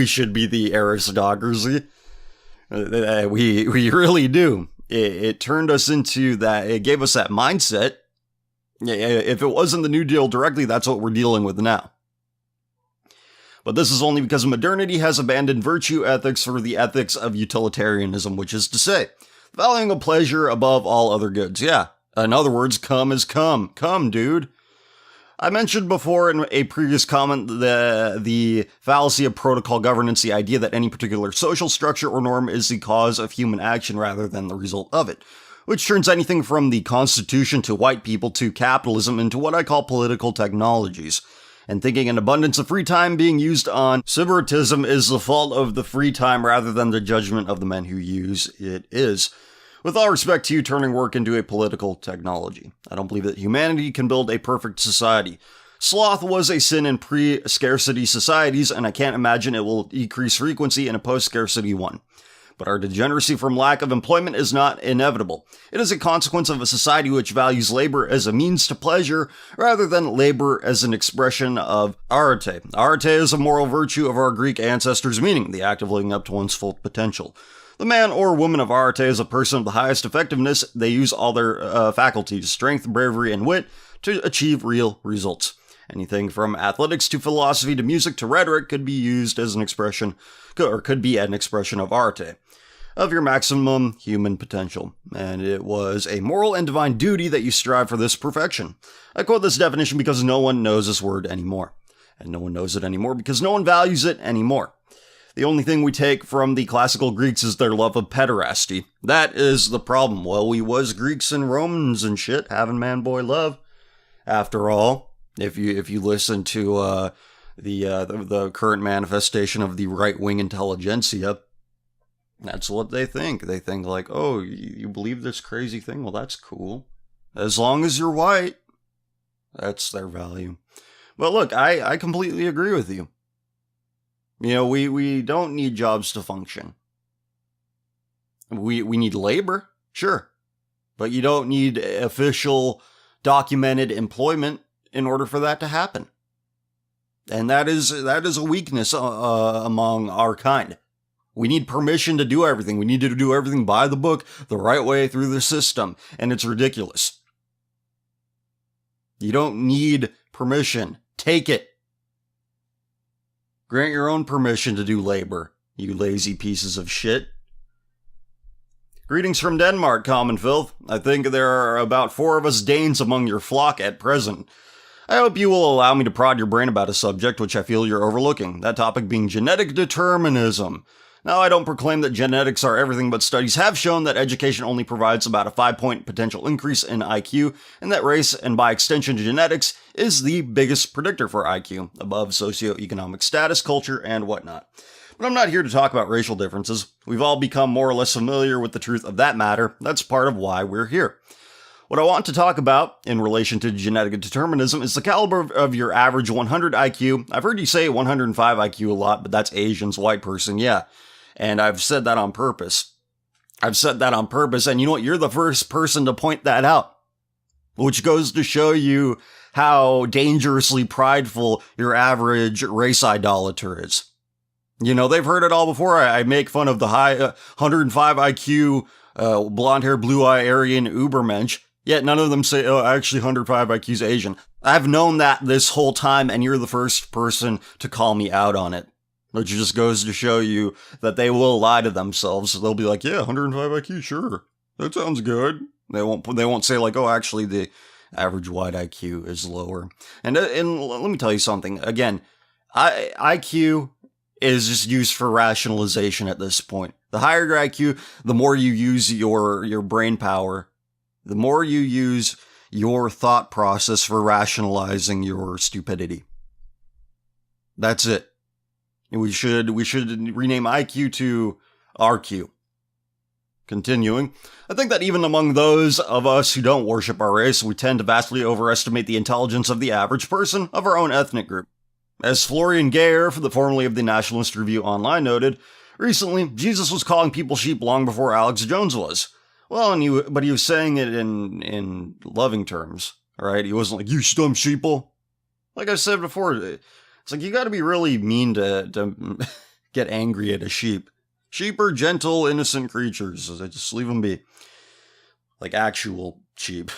A: should be the aristocracy. We really do. It turned us into that. It gave us that mindset. If it wasn't the New Deal directly, that's what we're dealing with now. But this is only because modernity has abandoned virtue ethics for the ethics of utilitarianism, which is to say, valuing a pleasure above all other goods. Yeah, in other words, come is come. Come, dude. I mentioned before in a previous comment the fallacy of protocol governance, the idea that any particular social structure or norm is the cause of human action rather than the result of it, which turns anything from the Constitution to white people to capitalism into what I call political technologies. And thinking an abundance of free time being used on sybaritism is the fault of the free time rather than the judgment of the men who use it is. With all respect to you turning work into a political technology, I don't believe that humanity can build a perfect society. Sloth was a sin in pre-scarcity societies, and I can't imagine it will decrease frequency in a post-scarcity one. But our degeneracy from lack of employment is not inevitable. It is a consequence of a society which values labor as a means to pleasure, rather than labor as an expression of arete. Arete is a moral virtue of our Greek ancestors, meaning the act of living up to one's full potential. The man or woman of arete is a person of the highest effectiveness. They use all their faculties, strength, bravery, and wit to achieve real results. Anything from athletics to philosophy to music to rhetoric could be used as an expression, or could be an expression of arete, of your maximum human potential. And it was a moral and divine duty that you strive for this perfection. I quote this definition because no one knows this word anymore. And no one knows it anymore because no one values it anymore. The only thing we take from the classical Greeks is their love of pederasty. That is the problem. Well, we was Greeks and Romans and shit, having man-boy love. After all, if you listen to the current manifestation of the right-wing intelligentsia, that's what they think. They think like, oh, you believe this crazy thing? Well, that's cool. As long as you're white, that's their value. But look, I completely agree with you. You know, we don't need jobs to function. We need labor, sure. But you don't need official, documented employment in order for that to happen. And that is a weakness among our kind. We need permission to do everything. We need to do everything by the book, the right way through the system. And it's ridiculous. You don't need permission. Take it. Grant your own permission to do labor, you lazy pieces of shit. Greetings from Denmark, Common Filth. I think there are about 4 of us Danes among your flock at present. I hope you will allow me to prod your brain about a subject which I feel you're overlooking, that topic being genetic determinism. Now, I don't proclaim that genetics are everything, but studies have shown that education only provides about a 5-point potential increase in IQ, and that race, and by extension genetics, is the biggest predictor for IQ, above socioeconomic status, culture, and whatnot. But I'm not here to talk about racial differences. We've all become more or less familiar with the truth of that matter. That's part of why we're here. What I want to talk about in relation to genetic determinism is the caliber of your average 100 IQ. I've heard you say 105 IQ a lot, but that's Asians, white person, yeah. And I've said that on purpose. And you know what? You're the first person to point that out. Which goes to show you how dangerously prideful your average race idolater is. You know, they've heard it all before. I make fun of the high 105 IQ, blonde hair, blue eye, Aryan Ubermensch. Yet none of them say, oh, actually 105 IQ's Asian. I've known that this whole time, and you're the first person to call me out on it. Which just goes to show you that they will lie to themselves. They'll be like, yeah, 105 IQ, sure. That sounds good. They won't say like, oh, actually the average white IQ is lower. And let me tell you something. Again, IQ is just used for rationalization at this point. The higher your IQ, the more you use your brain power. The more you use your thought process for rationalizing your stupidity. That's it. We should rename IQ to RQ. Continuing, I think that even among those of us who don't worship our race, we tend to vastly overestimate the intelligence of the average person of our own ethnic group. As Florian Geyer, formerly of the Nationalist Review Online, noted, recently, Jesus was calling people sheep long before Alex Jones was. Well, but he was saying it in loving terms, right? He wasn't like, you dumb sheeple. Like I said before, it's like you gotta be really mean to get angry at a sheep. Sheep are gentle, innocent creatures. So just leave them be. Like actual sheep.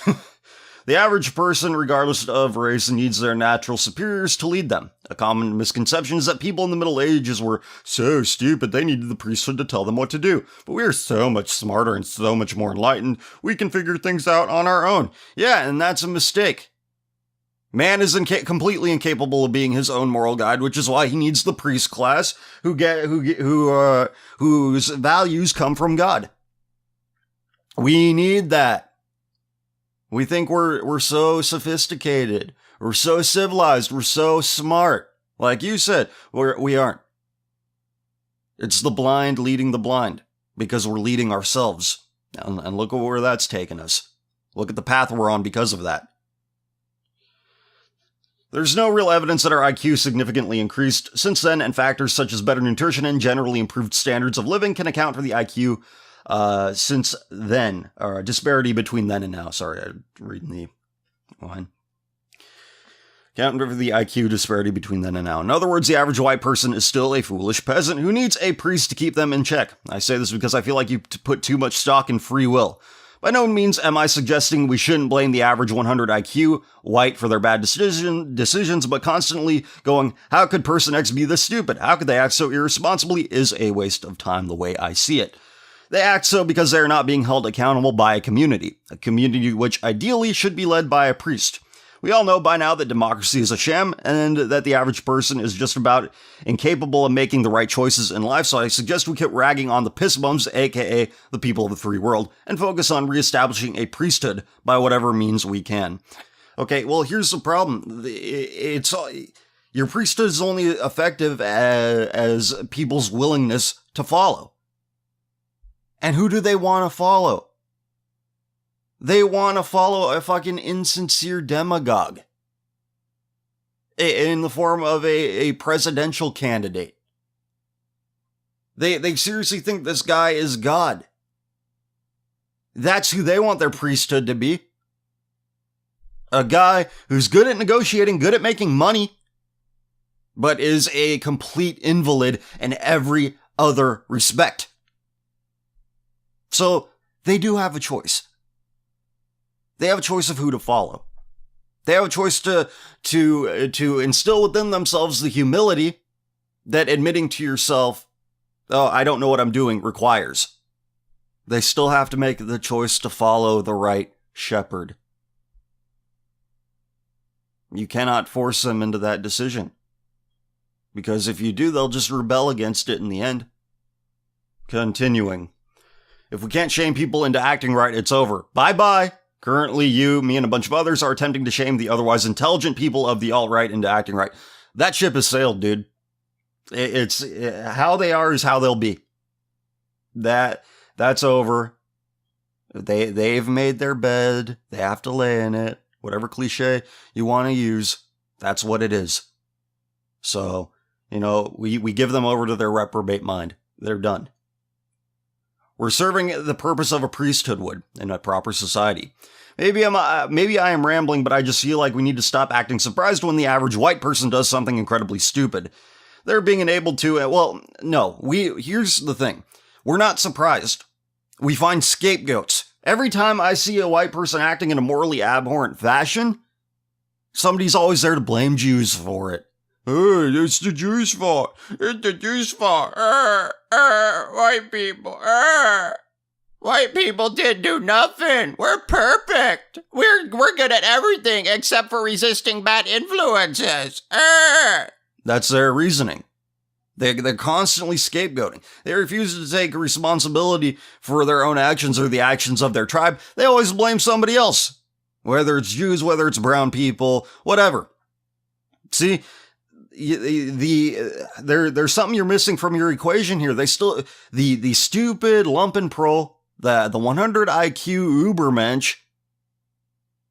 A: The average person, regardless of race, needs their natural superiors to lead them. A common misconception is that people in the Middle Ages were so stupid they needed the priesthood to tell them what to do. But we are so much smarter and so much more enlightened, we can figure things out on our own. Yeah, and that's a mistake. Man is completely incapable of being his own moral guide, which is why he needs the priest class whose values come from God. We need that. We think we're so sophisticated, we're so civilized, we're so smart. Like you said, we aren't. It's the blind leading the blind because we're leading ourselves. And look at where that's taken us. Look at the path we're on because of that. There's no real evidence that our IQ significantly increased since then, and factors such as better nutrition and generally improved standards of living can account for the IQ since then, or disparity between then and now. Sorry, I'm reading the line. Account for the IQ disparity between then and now. In other words, the average white person is still a foolish peasant who needs a priest to keep them in check. I say this because I feel like you put too much stock in free will. By no means am I suggesting we shouldn't blame the average 100 IQ white for their bad decisions, but constantly going, how could person X be this stupid? How could they act so irresponsibly? Is a waste of time the way I see it. They act so because they are not being held accountable by a community which ideally should be led by a priest. We all know by now that democracy is a sham and that the average person is just about incapable of making the right choices in life, so I suggest we quit ragging on the piss bums, aka the people of the free world, and focus on reestablishing a priesthood by whatever means we can. Okay, well, here's the problem. Your priesthood is only effective as people's willingness to follow. And who do they want to follow? They want to follow a fucking insincere demagogue in the form of a presidential candidate. They seriously think this guy is God. That's who they want their priesthood to be. A guy who's good at negotiating, good at making money, but is a complete invalid in every other respect. So they do have a choice. They have a choice of who to follow. They have a choice to instill within themselves the humility that admitting to yourself, oh, I don't know what I'm doing, requires. They still have to make the choice to follow the right shepherd. You cannot force them into that decision. Because if you do, they'll just rebel against it in the end. Continuing. If we can't shame people into acting right, it's over. Bye-bye. Currently, you, me, and a bunch of others are attempting to shame the otherwise intelligent people of the alt-right into acting right. That ship has sailed, dude. It's how they are is how they'll be. That's over. They've made their bed. They have to lay in it. Whatever cliche you want to use, that's what it is. So, we give them over to their reprobate mind. They're done. We're serving the purpose of a priesthood would in a proper society. Maybe I am rambling, but I just feel like we need to stop acting surprised when the average white person does something incredibly stupid. They're being enabled to, here's the thing. We're not surprised. We find scapegoats. Every time I see a white person acting in a morally abhorrent fashion, somebody's always there to blame Jews for it. Oh, it's the Jews' fault. It's the Jews' fault.
B: White people. White people did do nothing. We're perfect. We're good at everything except for resisting bad influences.
A: That's their reasoning. They're constantly scapegoating. They refuse to take responsibility for their own actions or the actions of their tribe. They always blame somebody else. Whether it's Jews, whether it's brown people, whatever. See, there's something you're missing from your equation here. The stupid lumpenproll, the 100 IQ Ubermensch,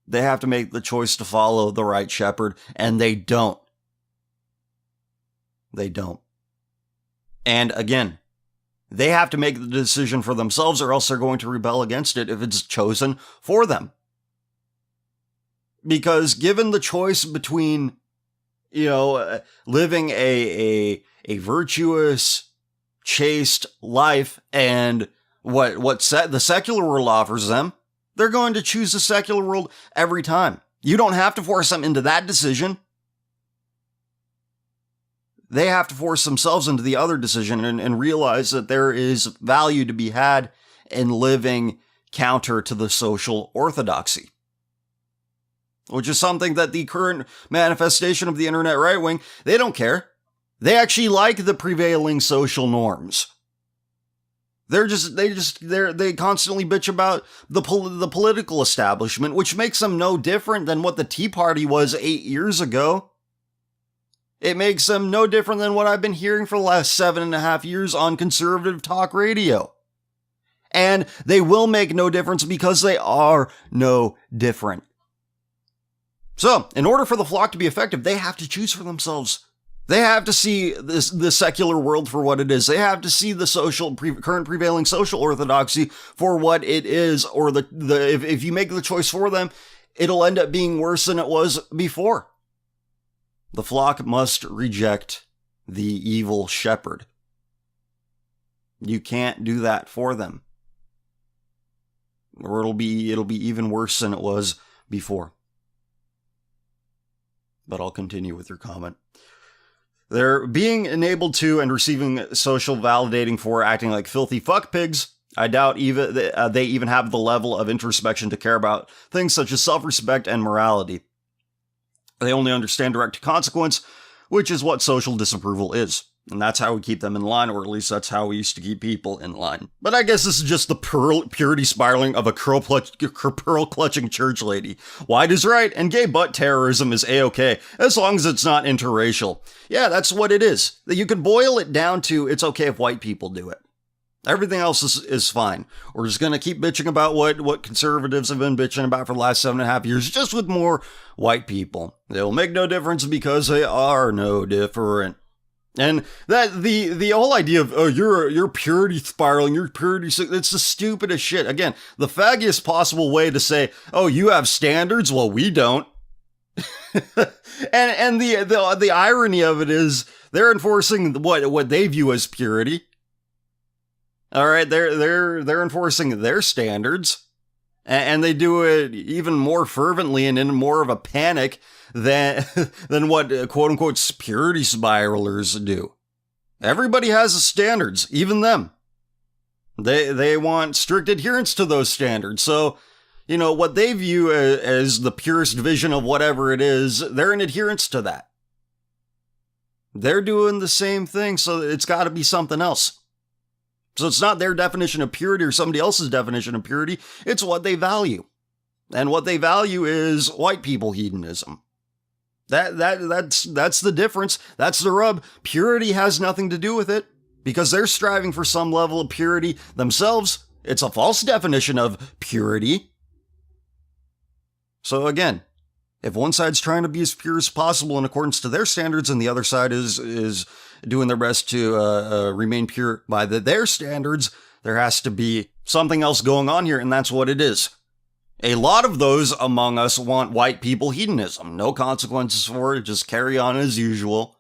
A: they have to make the choice to follow the right shepherd, and they don't. They don't. And again, they have to make the decision for themselves, or else they're going to rebel against it if it's chosen for them. Because given the choice between, living a virtuous, chaste life and what the secular world offers them, they're going to choose the secular world every time. You don't have to force them into that decision. They have to force themselves into the other decision and realize that there is value to be had in living counter to the social orthodoxy. which is something that the current manifestation of the internet right wing, they don't care. They actually like the prevailing social norms. They constantly bitch about the political establishment, which makes them no different than what the Tea Party was 8 years ago. It makes them no different than what I've been hearing for the last 7.5 years on conservative talk radio. And they will make no difference because they are no different. So, in order for the flock to be effective, they have to choose for themselves. They have to see the secular world for what it is. They have to see the current prevailing social orthodoxy for what it is, or if you make the choice for them, it'll end up being worse than it was before. The flock must reject the evil shepherd. You can't do that for them, or it'll be even worse than it was before. But I'll continue with your comment. They're being enabled to and receiving social validating for acting like filthy fuck pigs. I doubt even they even have the level of introspection to care about things such as self-respect and morality. They only understand direct consequence, which is what social disapproval is. And that's how we keep them in line, or at least that's how we used to keep people in line. But I guess this is just the purity spiraling of a pearl-clutching church lady. White is right, and gay butt terrorism is a-okay, as long as it's not interracial. Yeah, that's what it is. You can boil it down to, it's okay if white people do it. Everything else is fine. We're just gonna keep bitching about what conservatives have been bitching about for the last 7.5 years, just with more white people. They'll make no difference because they are no different. And that the whole idea of, oh, you're purity spiraling, you're purity, it's the stupidest shit. Again, the faggiest possible way to say, oh, you have standards, well, we don't. and the irony of it is they're enforcing what they view as purity. All right, they're enforcing their standards, and they do it even more fervently and in more of a panic than what quote-unquote purity spiralers do. Everybody has standards, even them. They want strict adherence to those standards. So, what they view as the purest vision of whatever it is, they're in adherence to that. They're doing the same thing, so it's got to be something else. So it's not their definition of purity or somebody else's definition of purity, it's what they value. And what they value is white people hedonism. That's the difference. That's the rub. Purity has nothing to do with it because they're striving for some level of purity themselves. It's a false definition of purity. So again, if one side's trying to be as pure as possible in accordance to their standards and the other side is doing their best to remain pure by their standards, there has to be something else going on here, and that's what it is. A lot of those among us want white people hedonism. No consequences for it, just carry on as usual.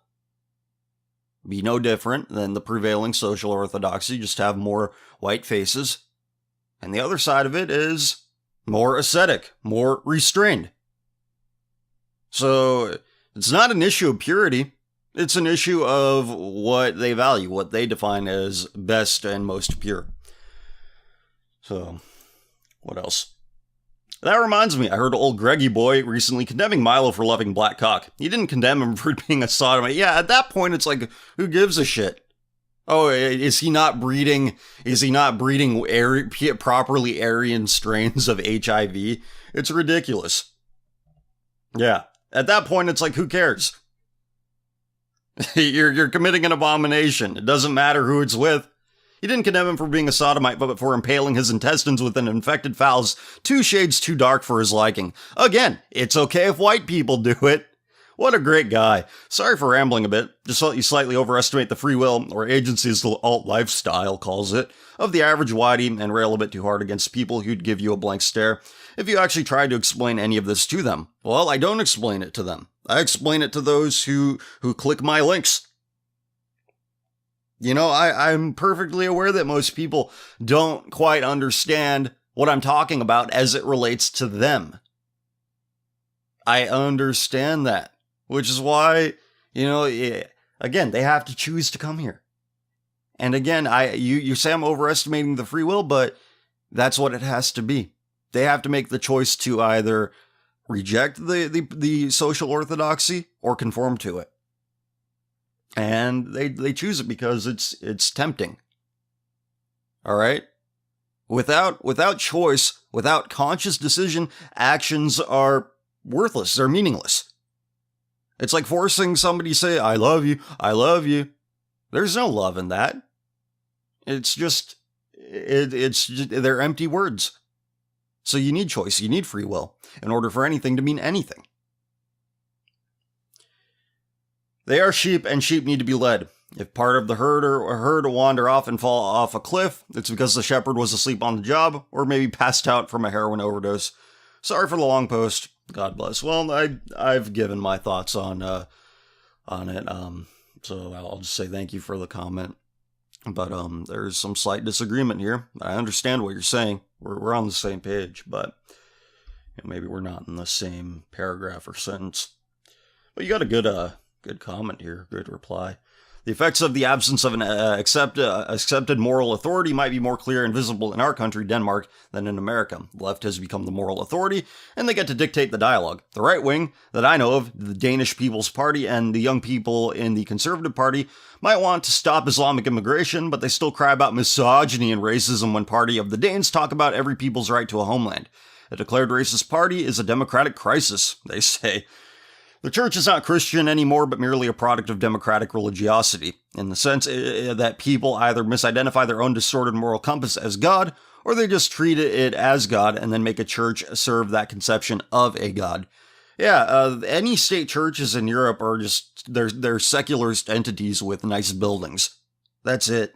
A: Be no different than the prevailing social orthodoxy, just have more white faces. And the other side of it is more ascetic, more restrained. So it's not an issue of purity. It's an issue of what they value, what they define as best and most pure. So, what else? That reminds me, I heard old Greggy Boy recently condemning Milo for loving black cock. He didn't condemn him for being a sodomite. Yeah, at that point, it's like, who gives a shit? Oh, is he not breeding properly Aryan strains of HIV? It's ridiculous. Yeah, at that point, it's like, who cares? You're committing an abomination. It doesn't matter who it's with. He didn't condemn him for being a sodomite, but for impaling his intestines with an infected fowls 2 shades too dark for his liking. Again, it's okay if white people do it. What a great guy. Sorry for rambling a bit. Just thought you slightly overestimate the free will, or agency as the alt lifestyle calls it, of the average whitey and rail a bit too hard against people who'd give you a blank stare if you actually tried to explain any of this to them. Well, I don't explain it to them. I explain it to those who click my links. I'm perfectly aware that most people don't quite understand what I'm talking about as it relates to them. I understand that, which is why, again, they have to choose to come here. And again, you say I'm overestimating the free will, but that's what it has to be. They have to make the choice to either reject the social orthodoxy or conform to it. And they choose it because it's tempting. All right? Without choice, without conscious decision, actions are worthless. They're meaningless. It's like forcing somebody to say, I love you, I love you. There's no love in that. It's just, they're empty words. So you need choice, you need free will in order for anything to mean anything. They are sheep, and sheep need to be led. If part of the herd wander off and fall off a cliff, it's because the shepherd was asleep on the job, or maybe passed out from a heroin overdose. Sorry for the long post. God bless. Well, I've given my thoughts on it. So I'll just say thank you for the comment. But there's some slight disagreement here. I understand what you're saying. We're on the same page, but maybe we're not in the same paragraph or sentence. But you got a good comment here, good reply. The effects of the absence of an accepted moral authority might be more clear and visible in our country, Denmark, than in America. The left has become the moral authority, and they get to dictate the dialogue. The right wing, that I know of, the Danish People's Party, and the young people in the Conservative Party, might want to stop Islamic immigration, but they still cry about misogyny and racism when Party of the Danes talk about every people's right to a homeland. A declared racist party is a democratic crisis, they say. The church is not Christian anymore, but merely a product of democratic religiosity, in the sense that people either misidentify their own distorted moral compass as God, or they just treat it as God and then make a church serve that conception of a God. Yeah, any state churches in Europe are just, they're secularist entities with nice buildings. That's it.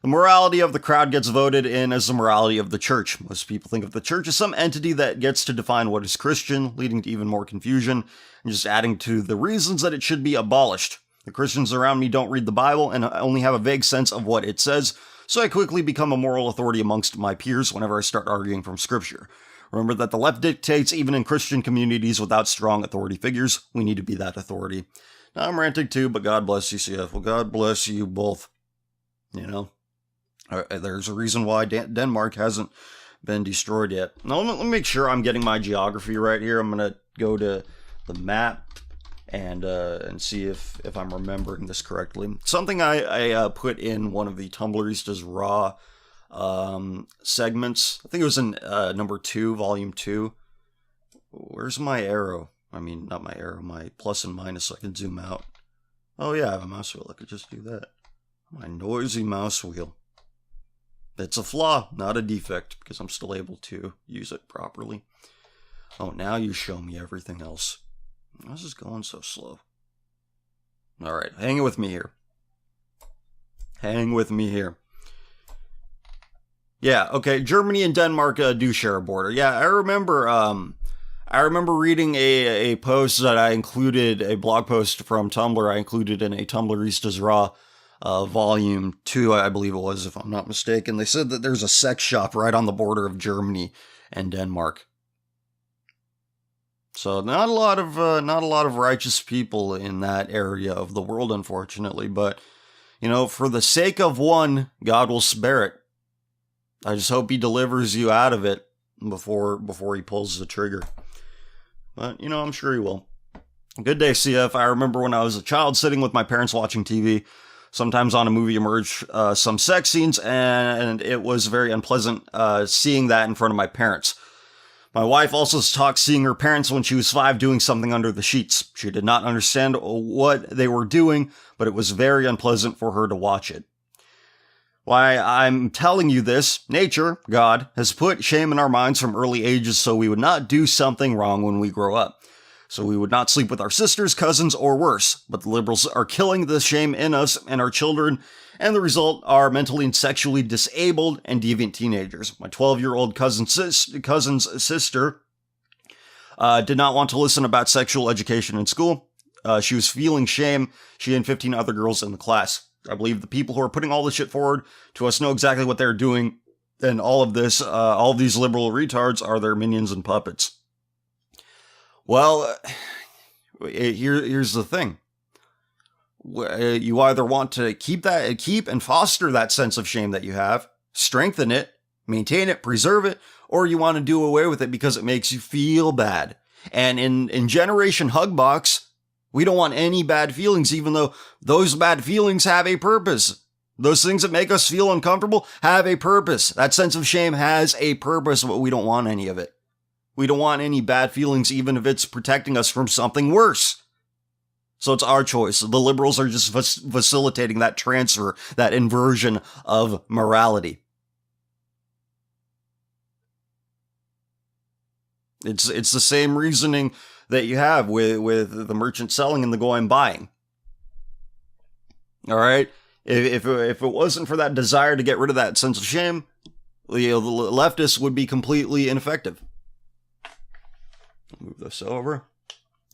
A: The morality of the crowd gets voted in as the morality of the church. Most people think of the church as some entity that gets to define what is Christian, leading to even more confusion, and just adding to the reasons that it should be abolished. The Christians around me don't read the Bible and only have a vague sense of what it says, so I quickly become a moral authority amongst my peers whenever I start arguing from Scripture. Remember that the left dictates even in Christian communities without strong authority figures. We need to be that authority. Now I'm ranting too, but God bless CCF. Well, God bless you both. You know? There's a reason why Denmark hasn't been destroyed yet. Now, let me make sure I'm getting my geography right here. I'm going to go to the map and see if I'm remembering this correctly. Something I put in one of the Tumblristas Raw segments. I think it was in number 2, volume 2. Where's my arrow? I mean, not my arrow, my plus and minus so I can zoom out. Oh yeah, I have a mouse wheel. I could just do that. My noisy mouse wheel. It's a flaw, not a defect, because I'm still able to use it properly. Oh, now you show me everything else. This is going so slow. Alright, hang with me here. Hang with me here. Yeah, okay, Germany and Denmark do share a border. Yeah, I remember reading a post that I included, a blog post from Tumblr I included in a Tumblristas Raw volume 2, I believe it was, if I'm not mistaken. They said that there's a sex shop right on the border of Germany and Denmark. So not a lot of righteous people in that area of the world, unfortunately. But for the sake of one, God will spare it. I just hope He delivers you out of it before He pulls the trigger. But I'm sure He will. Good day, CF. I remember when I was a child sitting with my parents watching TV. Sometimes on a movie emerged some sex scenes, and it was very unpleasant seeing that in front of my parents. My wife also talked seeing her parents when she was 5 doing something under the sheets. She did not understand what they were doing, but it was very unpleasant for her to watch it. Why I'm telling you this, nature, God, has put shame in our minds from early ages so we would not do something wrong when we grow up. So we would not sleep with our sisters, cousins, or worse. But the liberals are killing the shame in us and our children, and the result are mentally and sexually disabled and deviant teenagers. My 12-year-old cousin's sister did not want to listen about sexual education in school. She was feeling shame, she and 15 other girls in the class. I believe the people who are putting all this shit forward to us know exactly what they're doing, and all of these liberal retards are their minions and puppets. Well, here's the thing. You either want to keep and foster that sense of shame that you have, strengthen it, maintain it, preserve it, or you want to do away with it because it makes you feel bad. And in Generation Hugbox, we don't want any bad feelings, even though those bad feelings have a purpose. Those things that make us feel uncomfortable have a purpose. That sense of shame has a purpose, but we don't want any of it. We don't want any bad feelings, even if it's protecting us from something worse. So it's our choice. The liberals are just facilitating that transfer, that inversion of morality. It's the same reasoning that you have with the merchant selling and the going buying. All right? If it wasn't for that desire to get rid of that sense of shame, the leftists would be completely ineffective. Move this over.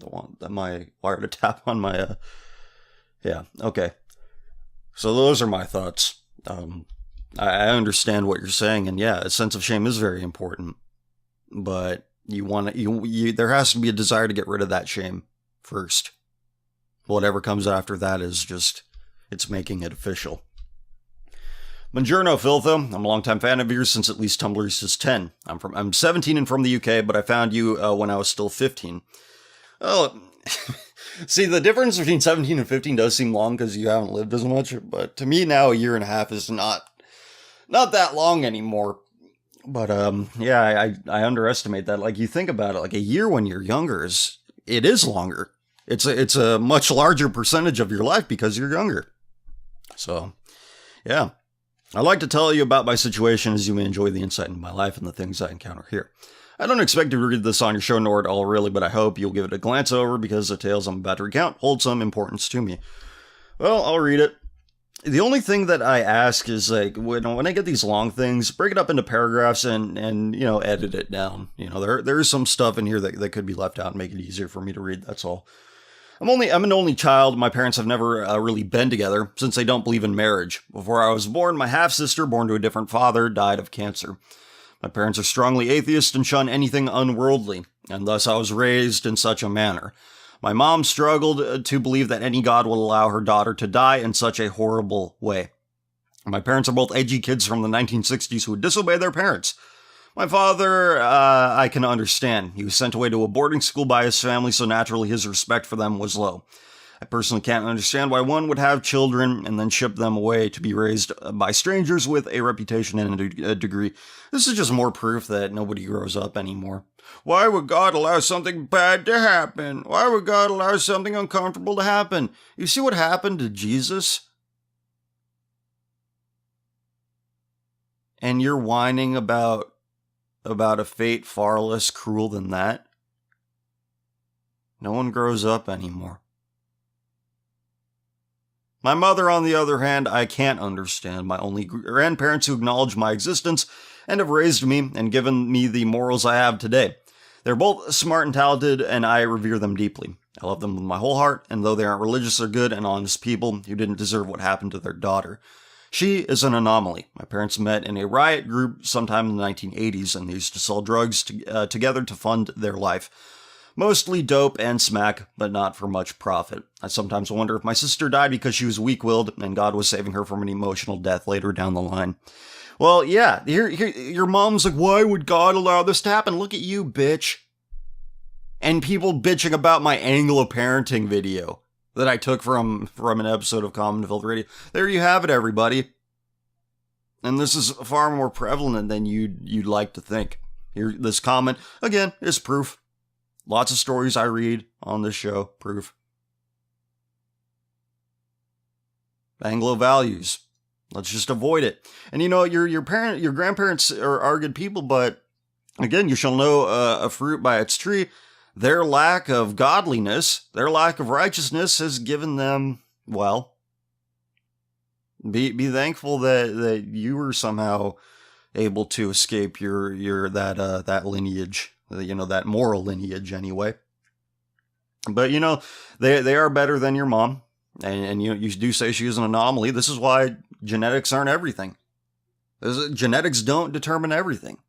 A: Don't want my wire to tap on my... Yeah, okay. So those are my thoughts. I understand what you're saying, and yeah, a sense of shame is very important. But there has to be a desire to get rid of that shame first. Whatever comes after that is just... it's making it official. Buongiorno, Filth. I'm a longtime fan of yours since at least Tumblr is 10. I'm 17 and from the UK, but I found you when I was still 15. Oh, see, the difference between 17 and 15 does seem long because you haven't lived as much, but to me now, a year and a half is not that long anymore. But yeah, I underestimate that. Like, you think about it, like a year when you're younger is longer. It's a much larger percentage of your life because you're younger. So, yeah. I'd like to tell you about my situation as you may enjoy the insight into my life and the things I encounter here. I don't expect you to read this on your show, nor at all really, but I hope you'll give it a glance over because the tales I'm about to recount hold some importance to me. Well, I'll read it. The only thing that I ask is, like, when I get these long things, break it up into paragraphs and edit it down. There's some stuff in here that could be left out and make it easier for me to read, that's all. I'm an only child. My parents have never really been together since they don't believe in marriage. Before I was born, my half-sister, born to a different father, died of cancer. My parents are strongly atheist and shun anything unworldly, and thus I was raised in such a manner. My mom struggled to believe that any god would allow her daughter to die in such a horrible way. My parents are both edgy kids from the 1960s who would disobey their parents. My father, I can understand. He was sent away to a boarding school by his family, so naturally his respect for them was low. I personally can't understand why one would have children and then ship them away to be raised by strangers with a reputation and a degree. This is just more proof that nobody grows up anymore. Why would God allow something bad to happen? Why would God allow something uncomfortable to happen? You see what happened to Jesus? And you're whining about a fate far less cruel than that? No one grows up anymore. My mother, on the other hand, I can't understand. My only grandparents who acknowledge my existence and have raised me and given me the morals I have today. They're both smart and talented, and I revere them deeply. I love them with my whole heart, and though they aren't religious, they're good and honest people who didn't deserve what happened to their daughter. She is an anomaly. My parents met in a riot group sometime in the 1980s, and they used to sell drugs together to fund their life. Mostly dope and smack, but not for much profit. I sometimes wonder if my sister died because she was weak-willed and God was saving her from an emotional death later down the line. Well, yeah, here, your mom's like, why would God allow this to happen? Look at you, bitch. And people bitching about my Anglo-parenting video that I took from an episode of Common Filth Radio. There you have it, everybody. And this is far more prevalent than you'd like to think. Here, this comment, again, is proof. Lots of stories I read on this show, proof. Anglo values. Let's just avoid it. And your grandparents are good people, but again, you shall know a fruit by its tree. Their lack of godliness, their lack of righteousness has given them, well, be thankful that you were somehow able to escape your that lineage. That moral lineage anyway. But, they are better than your mom. And you do say she is an anomaly. This is why genetics aren't everything. Genetics don't determine everything.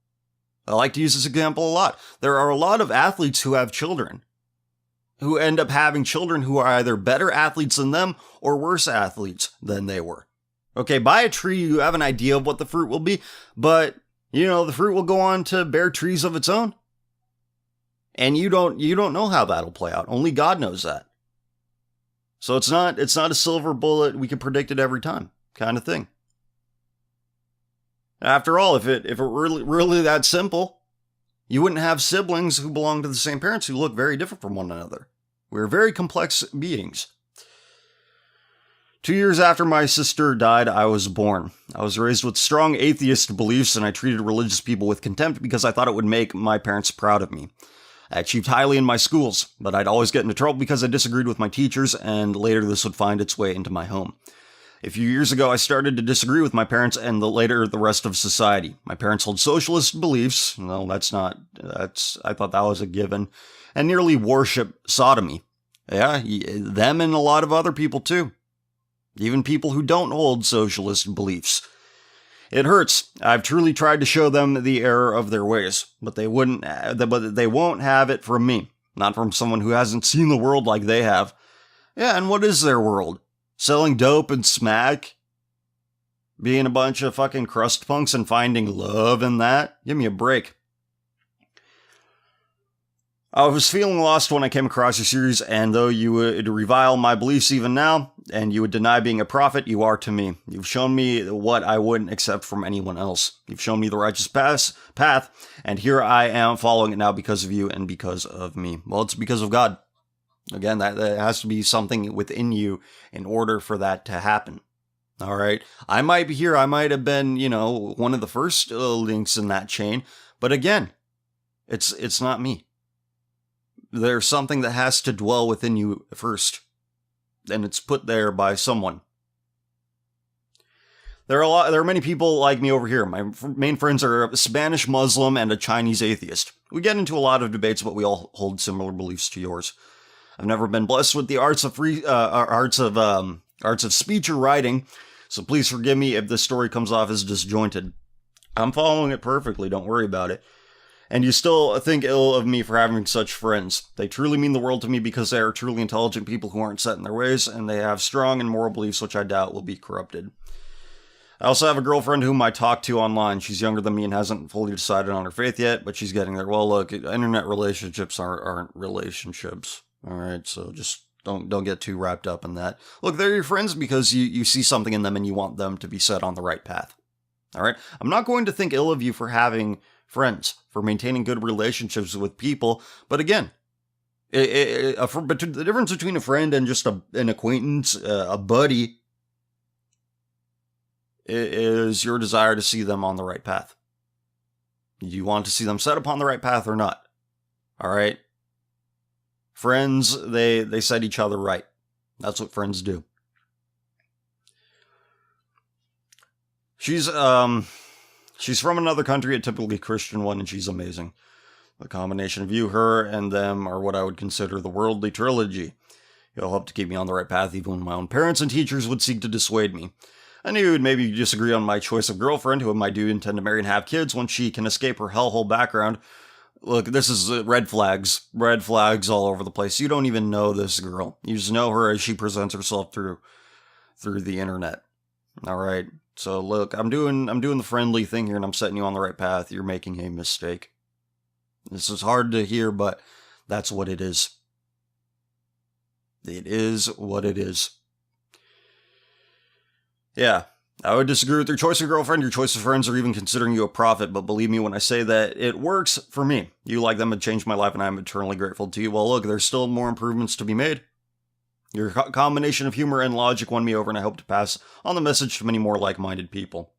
A: I like to use this example a lot. There are a lot of athletes who have children, who end up having children who are either better athletes than them or worse athletes than they were. Okay, by a tree, you have an idea of what the fruit will be, but the fruit will go on to bear trees of its own. And you don't know how that'll play out. Only God knows that. So it's not a silver bullet, we can predict it every time kind of thing. After all, if it were really that simple, you wouldn't have siblings who belong to the same parents who look very different from one another. We're very complex beings. 2 years after my sister died, I was born. I was raised with strong atheist beliefs, and I treated religious people with contempt because I thought it would make my parents proud of me. I achieved highly in my schools, but I'd always get into trouble because I disagreed with my teachers, and later this would find its way into my home. A few years ago, I started to disagree with my parents and later the rest of society. My parents hold socialist beliefs. No, I thought that was a given. And nearly worship sodomy. Yeah, them and a lot of other people too. Even people who don't hold socialist beliefs. It hurts. I've truly tried to show them the error of their ways, but they won't have it from me. Not from someone who hasn't seen the world like they have. Yeah, and what is their world? Selling dope and smack? Being a bunch of fucking crust punks and finding love in that? Give me a break. I was feeling lost when I came across your series, and though you would revile my beliefs even now, and you would deny being a prophet, you are to me. You've shown me what I wouldn't accept from anyone else. You've shown me the righteous path, and here I am following it now because of you and because of me. Well, it's because of God. Again, that has to be something within you in order for that to happen. All right? I might be here, I might have been, one of the first links in that chain, but again, it's not me. There's something that has to dwell within you first, and it's put there by someone. There are many people like me over here. My main friends are a Spanish Muslim and a Chinese atheist. We get into a lot of debates, but we all hold similar beliefs to yours. I've never been blessed with the arts of speech or writing, so please forgive me if this story comes off as disjointed. I'm following it perfectly, don't worry about it. And you still think ill of me for having such friends. They truly mean the world to me because they are truly intelligent people who aren't set in their ways, and they have strong and moral beliefs which I doubt will be corrupted. I also have a girlfriend whom I talk to online. She's younger than me and hasn't fully decided on her faith yet, but she's getting there. Well, look, internet relationships aren't relationships. Alright, so just don't get too wrapped up in that. Look, they're your friends because you see something in them and you want them to be set on the right path. Alright? I'm not going to think ill of you for having friends, for maintaining good relationships with people, but again, the difference between a friend and just an acquaintance, a buddy, is your desire to see them on the right path. Do you want to see them set upon the right path or not? Alright? Friends, they set each other right. That's what friends do. She's from another country, a typically Christian one, and she's amazing. The combination of you, her, and them are what I would consider the worldly trilogy. You'll help to keep me on the right path even when my own parents and teachers would seek to dissuade me. I knew you would maybe disagree on my choice of girlfriend, whom I do intend to marry and have kids once she can escape her hellhole background. Look, this is red flags all over the place. You don't even know this girl. You just know her as she presents herself through the internet. All right. So look, I'm doing the friendly thing here, and I'm setting you on the right path. You're making a mistake. This is hard to hear, but that's what it is. It is what it is. Yeah. I would disagree with your choice of girlfriend, your choice of friends, or even considering you a prophet, but believe me when I say that it works for me. You like them and changed my life, and I'm eternally grateful to you. Well, look, there's still more improvements to be made. Your combination of humor and logic won me over, and I hope to pass on the message to many more like-minded people.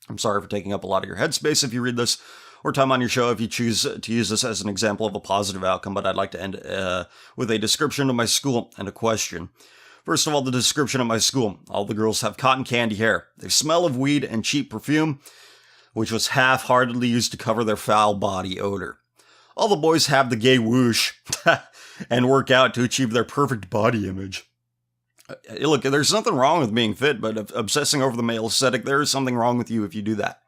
A: I'm sorry for taking up a lot of your headspace if you read this, or time on your show if you choose to use this as an example of a positive outcome, but I'd like to end with a description of my school and a question. First of all, the description of my school. All the girls have cotton candy hair. They smell of weed and cheap perfume, which was half-heartedly used to cover their foul body odor. All the boys have the gay whoosh and work out to achieve their perfect body image. Look, there's nothing wrong with being fit, but obsessing over the male aesthetic, there is something wrong with you if you do that.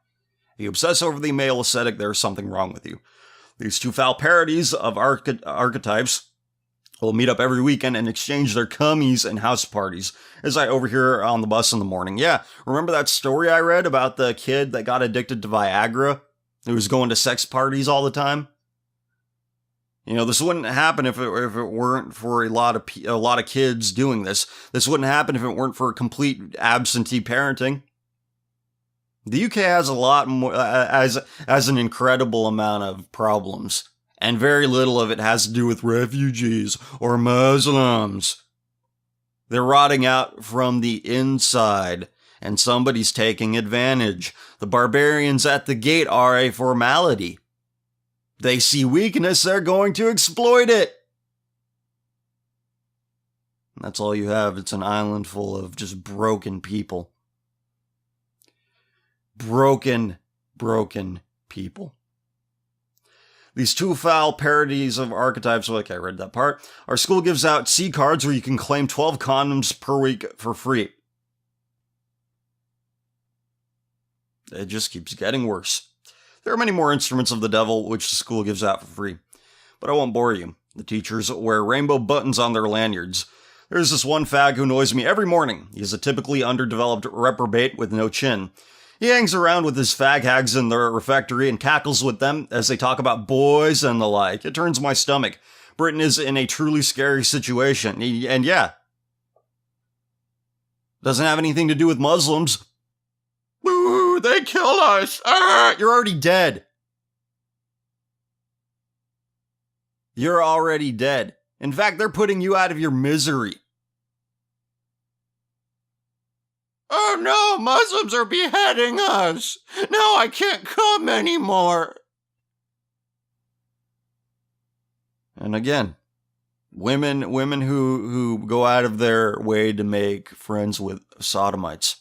A: If you obsess over the male aesthetic, there is something wrong with you. These two foul parodies of archetypes will meet up every weekend and exchange their cummies and house parties, as I overhear on the bus in the morning. Yeah, remember that story I read about the kid that got addicted to Viagra? who was going to sex parties all the time. You know, this wouldn't happen if it weren't for a lot of kids doing this. This wouldn't happen if it weren't for complete absentee parenting. The UK has a lot more, as an incredible amount of problems, and very little of it has to do with refugees or Muslims. They're rotting out from the inside, and somebody's taking advantage. The barbarians at the gate are a formality. They see weakness, they're going to exploit it. And that's all you have. It's an island full of just broken people. Broken people. These two foul parodies of archetypes, like I read that part. Our school gives out C cards where you can claim 12 condoms per week for free. It just keeps getting worse. There are many more instruments of the devil which the school gives out for free. But I won't bore you. The teachers wear rainbow buttons on their lanyards. There's this one fag who annoys me every morning. He's a typically underdeveloped reprobate with no chin. He hangs around with his fag hags in the refectory and cackles with them as they talk about boys and the like. It turns my stomach. Britain is in a truly scary situation. And yeah, doesn't have anything to do with Muslims.
B: Boo! They killed us!
A: You're already dead. You're already dead. In fact, they're putting you out of your misery.
B: Oh no, Muslims are beheading us! Now I can't come anymore!
A: And again, women who go out of their way to make friends with sodomites.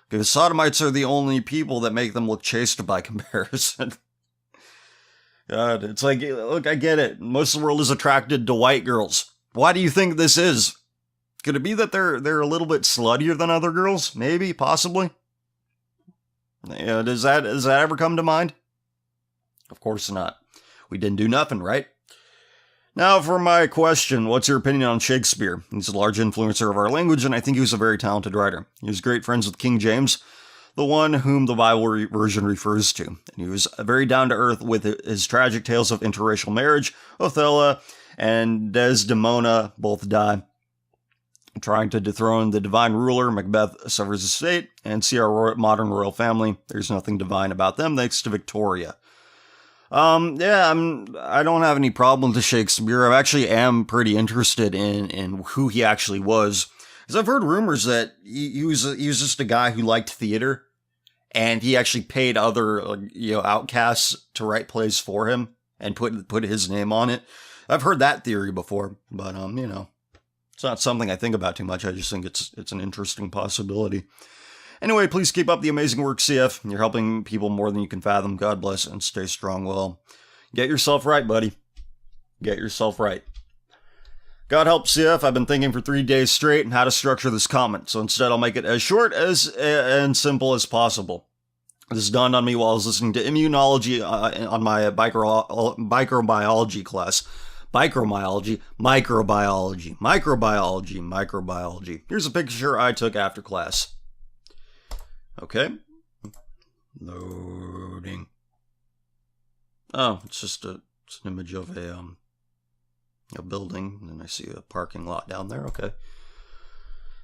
A: Because sodomites are the only people that make them look chaste by comparison. God, it's like, look, I get it. Most of the world is attracted to white girls. Why do you think this is? Could it be that they're a little bit sluttier than other girls? Maybe, possibly. Yeah, does that ever come to mind? Of course not. We didn't do nothing, right? Now for my question, what's your opinion on Shakespeare? He's a large influencer of our language, and I think he was a very talented writer. He was great friends with King James, the one whom the Bible version refers to. And he was very down-to-earth with his tragic tales of interracial marriage. Othello and Desdemona both die. Trying to dethrone the divine ruler, Macbeth severs his state, and see our modern royal family. There's nothing divine about them, thanks to Victoria. I don't have any problem with Shakespeare. I actually am pretty interested in who he actually was. Because I've heard rumors that he was just a guy who liked theater, and he actually paid other outcasts to write plays for him and put his name on it. I've heard that theory before, but it's not something I think about too much. I just think it's an interesting possibility. Anyway, please keep up the amazing work, CF. You're helping people more than you can fathom. God bless and stay strong. Well, get yourself right, buddy. Get yourself right. God help CF. I've been thinking for 3 days straight on how to structure this comment, so instead I'll make it as short and simple as possible. This dawned on me while I was listening to immunology on my microbiology class. Microbiology. Here's a picture I took after class. Okay. Loading. Oh, it's an image of a building, and I see a parking lot down there. Okay.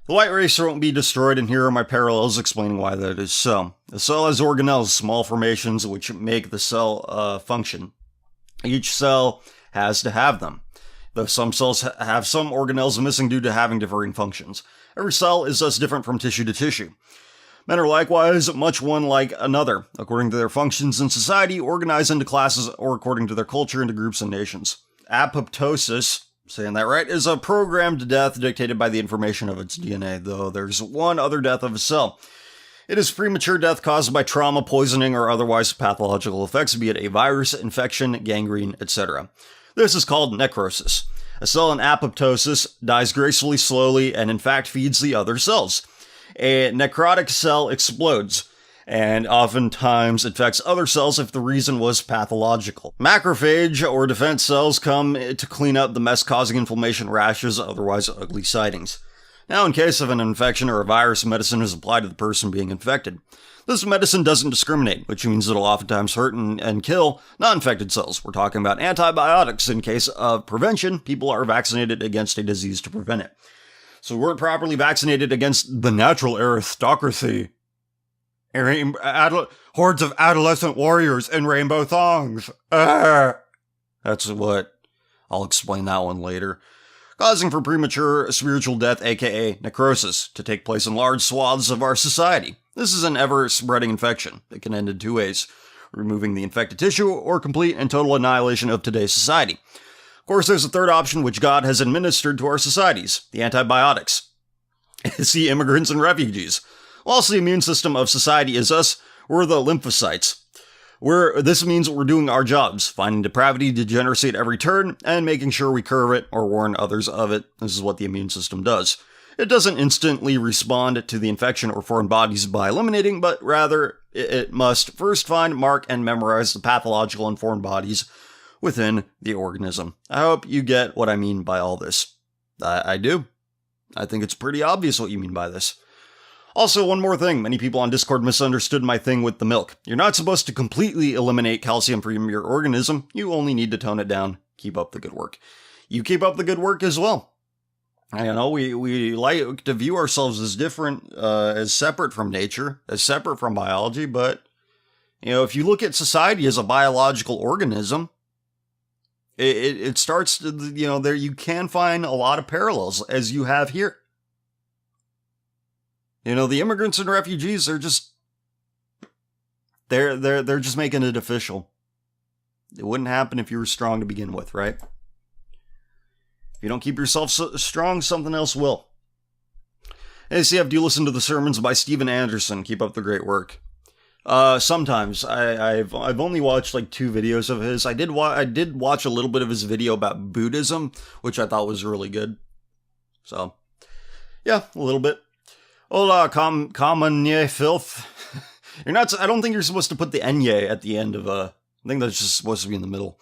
A: The white race won't be destroyed, and here are my parallels explaining why that is so. The cell has organelles, small formations which make the cell function. Each cell has to have them, though some cells have some organelles missing due to having differing functions. Every cell is thus different from tissue to tissue. Men are likewise much one like another, according to their functions in society, organized into classes, or according to their culture into groups and nations. Apoptosis, saying that right, is a programmed death dictated by the information of its DNA, though there's one other death of a cell. It is premature death caused by trauma, poisoning, or otherwise pathological effects, be it a virus, infection, gangrene, etc. This is called necrosis. A cell in apoptosis dies gracefully, slowly, and in fact feeds the other cells. A necrotic cell explodes, and oftentimes infects other cells if the reason was pathological. Macrophage or defense cells come to clean up the mess causing inflammation, rashes, otherwise ugly sightings. Now, in case of an infection or a virus, medicine is applied to the person being infected. This medicine doesn't discriminate, which means it'll oftentimes hurt and kill non-infected cells. We're talking about antibiotics. In case of prevention, people are vaccinated against a disease to prevent it. So we weren't properly vaccinated against the natural aristocracy. Hordes of adolescent warriors in rainbow thongs. That's what. I'll explain that one later. Causing for premature spiritual death, aka necrosis, to take place in large swaths of our society. This is an ever-spreading infection that can end in two ways: removing the infected tissue or complete and total annihilation of today's society. Of course, there's a third option which God has administered to our societies: the antibiotics. See immigrants and refugees. Whilst the immune system of society is us, we're the lymphocytes. This means we're doing our jobs, finding depravity, degeneracy at every turn, and making sure we curb it or warn others of it. This is what the immune system does. It doesn't instantly respond to the infection or foreign bodies by eliminating, but rather it must first find, mark, and memorize the pathological and foreign bodies within the organism. I hope you get what I mean by all this. I do. I think it's pretty obvious what you mean by this. Also, one more thing. Many people on Discord misunderstood my thing with the milk. You're not supposed to completely eliminate calcium from your organism. You only need to tone it down. Keep up the good work. You keep up the good work as well. I know we like to view ourselves as different, as separate from nature, as separate from biology, but, if you look at society as a biological organism, it starts to, there you can find a lot of parallels, as you have here. The immigrants and refugees are just, they're just making it official. It wouldn't happen if you were strong to begin with, right? If you don't keep yourself strong, something else will. Hey, CF, do you listen to the sermons by Steven Anderson? Keep up the great work. Sometimes. I've only watched like 2 videos of his. I did watch a little bit of his video about Buddhism, which I thought was really good. So, yeah, a little bit. Hola, common filth. I don't think you're supposed to put the enye at the end of I think that's just supposed to be in the middle.